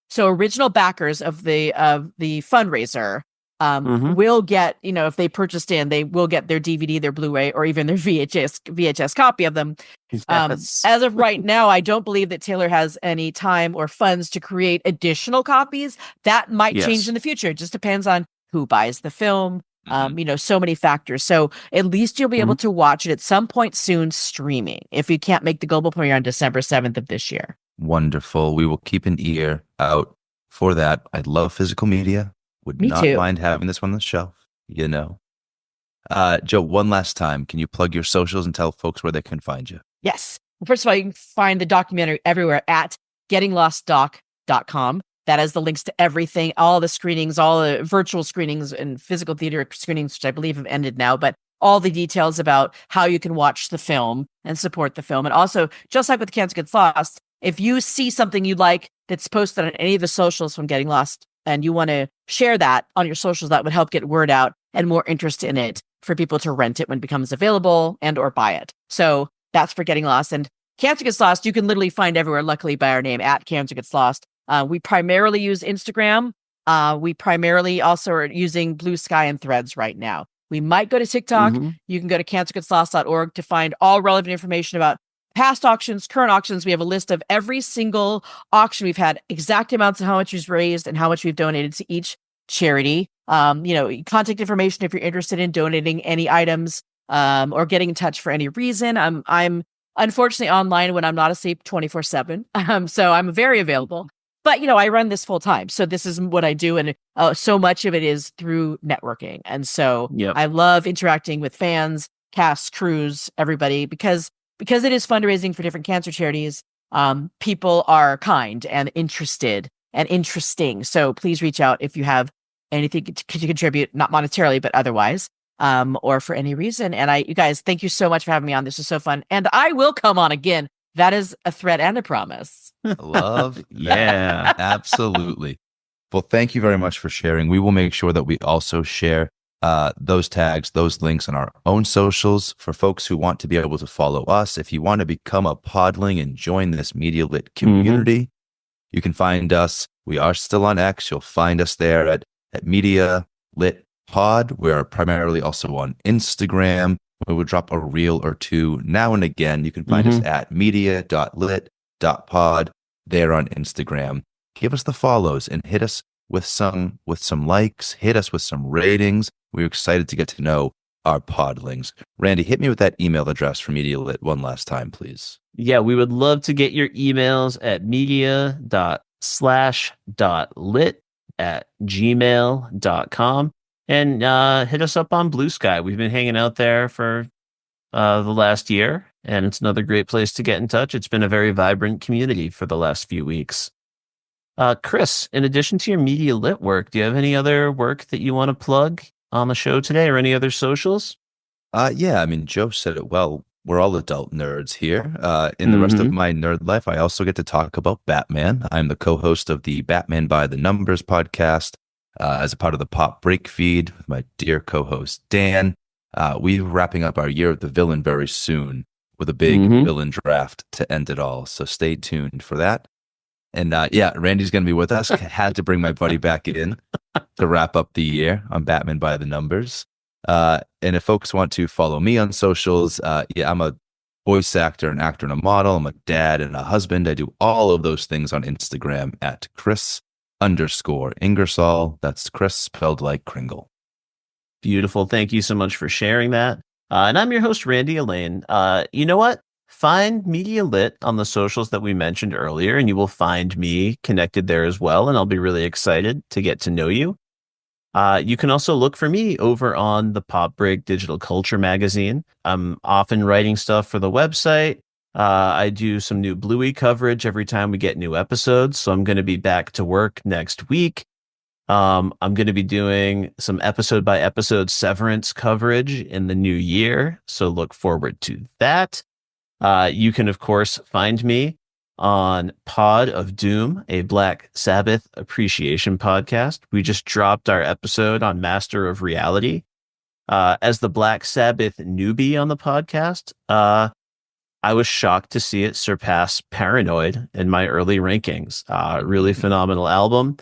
[SPEAKER 3] so original backers of the fundraiser will get, if they purchased they will get their DVD, their Blu-ray, or even their VHS copy of them.
[SPEAKER 1] Yes.
[SPEAKER 3] As of right now, I don't believe that Taylor has any time or funds to create additional copies. That might change in the future. It just depends on who buys the film. So many factors. So at least you'll be able to watch it at some point soon streaming if you can't make the global premiere on December 7th of this year.
[SPEAKER 2] Wonderful. We will keep an ear out for that. I love physical media. Would
[SPEAKER 3] Me
[SPEAKER 2] not
[SPEAKER 3] too.
[SPEAKER 2] mind having this one on the shelf, Jo, one last time, can you plug your socials and tell folks where they can find you?
[SPEAKER 3] Yes. Well, first of all, you can find the documentary everywhere at gettinglostdoc.com. That has the links to everything, all the screenings, all the virtual screenings and physical theater screenings, which I believe have ended now, but all the details about how you can watch the film and support the film. And also, just like with Cancer Gets Lost, if you see something you like that's posted on any of the socials from Getting Lost and you want to share that on your socials, that would help get word out and more interest in it for people to rent it when it becomes available and or buy it. So that's for Getting Lost. And Cancer Gets Lost, you can literally find everywhere, luckily, by our name, at Cancer Gets Lost. We primarily use Instagram. We primarily also are using Blue Sky and Threads right now. We might go to TikTok.
[SPEAKER 1] Mm-hmm.
[SPEAKER 3] You can go to cancergetslost.org to find all relevant information about past auctions, current auctions. We have a list of every single auction we've had, exact amounts of how much was raised and how much we've donated to each charity. Contact information if you're interested in donating any items or getting in touch for any reason. I'm unfortunately online when I'm not asleep 24/7. So I'm very available. But, I run this full time. So this is what I do. And so much of it is through networking. And so
[SPEAKER 1] Yep.
[SPEAKER 3] I love interacting with fans, casts, crews, everybody, because it is fundraising for different cancer charities. People are kind and interested and interesting. So please reach out if you have anything to contribute, not monetarily, but otherwise, or for any reason. And you guys, thank you so much for having me on. This is so fun. And I will come on again. That is a threat and a promise.
[SPEAKER 2] Love that.
[SPEAKER 1] Yeah.
[SPEAKER 2] Absolutely. Well, thank you very much for sharing. We will make sure that we also share those tags, those links on our own socials for folks who want to be able to follow us. If you want to become a podling and join this Media Lit community, you can find us. We are still on X. You'll find us there at Media Lit Pod. We're primarily also on Instagram. We will drop a reel or two now and again. You can find us at media.lit.pod there on Instagram. Give us the follows and hit us with some likes, hit us with some ratings. We're excited to get to know our podlings. Randy, hit me with that email address for Media Lit one last time, please.
[SPEAKER 1] Yeah, we would love to get your emails at media.slash.lit@gmail.com and hit us up on Blue Sky. We've been hanging out there for the last year, and it's another great place to get in touch. It's been a very vibrant community for the last few weeks. Kris, in addition to your Media Lit work, do you have any other work that you want to plug on the show today or any other socials?
[SPEAKER 2] Yeah, I mean, Joe said it well. We're all adult nerds here. In the rest of my nerd life, I also get to talk about Batman. I'm the co-host of the Batman by the Numbers podcast as a part of the Pop Break feed with my dear co-host, Dan. We're wrapping up our Year of the Villain very soon with a big villain draft to end it all. So stay tuned for that. And Randy's going to be with us. Had to bring my buddy back in to wrap up the year on Batman by the Numbers. And if folks want to follow me on socials, I'm a voice actor, an actor and a model. I'm a dad and a husband. I do all of those things on Instagram at Kris_Ingersoll. That's Kris spelled like Kringle.
[SPEAKER 1] Beautiful. Thank you so much for sharing that. And I'm your host, Randy Elaine. You know what? Find Media Lit on the socials that we mentioned earlier, and you will find me connected there as well. And I'll be really excited to get to know you. You can also look for me over on the Pop Break Digital Culture magazine. I'm often writing stuff for the website. I do some new Bluey coverage every time we get new episodes. So I'm going to be back to work next week. I'm going to be doing some episode by episode Severance coverage in the new year. So look forward to that. You can, of course, find me on Pod of Doom, a Black Sabbath appreciation podcast. We just dropped our episode on Master of Reality. As the Black Sabbath newbie on the podcast, I was shocked to see it surpass Paranoid in my early rankings. Really phenomenal album.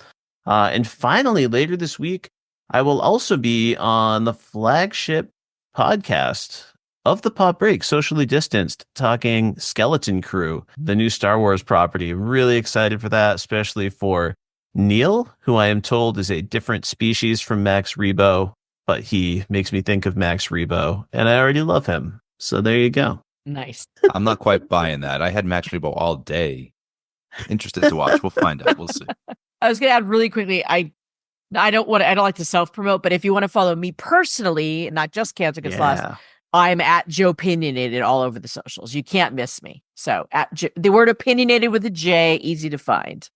[SPEAKER 1] And finally, later this week, I will also be on the flagship podcast of the Pop Break, Socially Distanced, talking Skeleton Crew, the new Star Wars property. Really excited for that, especially for Neil, who I am told is a different species from Max Rebo, but he makes me think of Max Rebo, and I already love him. So there you go.
[SPEAKER 3] Nice.
[SPEAKER 2] I'm not quite buying that. I had Max Rebo all day. Interested to watch. We'll find out. We'll see.
[SPEAKER 3] I was going to add really quickly. I don't like to self promote, but if you want to follow me personally, not just Cancer Gets Lost, I'm at Joe Opinionated all over the socials. You can't miss me. So the word opinionated with a J, easy to find.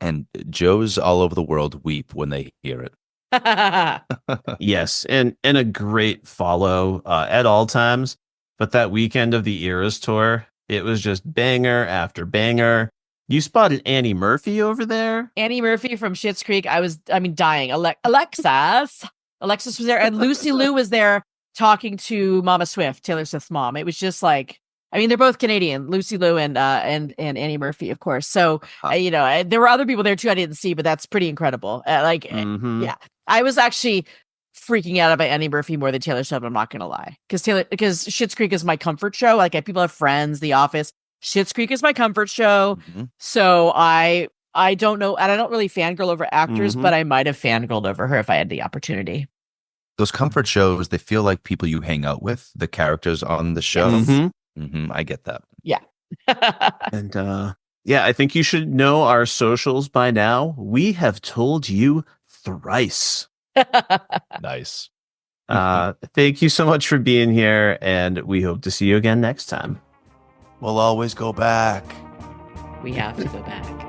[SPEAKER 2] And Joes all over the world weep when they hear it.
[SPEAKER 1] Yes, and a great follow at all times. But that weekend of the Eras tour, it was just banger after banger. You spotted Annie Murphy over there?
[SPEAKER 3] Annie Murphy from Schitt's Creek. Dying. Alexis was there, and Lucy Liu was there talking to Mama Swift, Taylor Swift's mom. It was just like, they're both Canadian, Lucy Liu and Annie Murphy, of course. So, there were other people there too I didn't see, but that's pretty incredible. Yeah. I was actually freaking out about Eddie Murphy more than Taylor Swift. I'm not gonna lie, because Schitt's Creek is my comfort show. Like people have Friends, The Office. Schitt's Creek is my comfort show.
[SPEAKER 2] Mm-hmm.
[SPEAKER 3] So I don't know, and I don't really fangirl over actors, but I might have fangirled over her if I had the opportunity.
[SPEAKER 2] Those comfort shows, they feel like people you hang out with, the characters on the show. I get that.
[SPEAKER 3] Yeah.
[SPEAKER 1] And I think you should know our socials by now. We have told you thrice.
[SPEAKER 2] Nice.
[SPEAKER 1] Thank you so much for being here, and we hope to see you again next time.
[SPEAKER 2] We'll always go back.
[SPEAKER 3] We have to go back.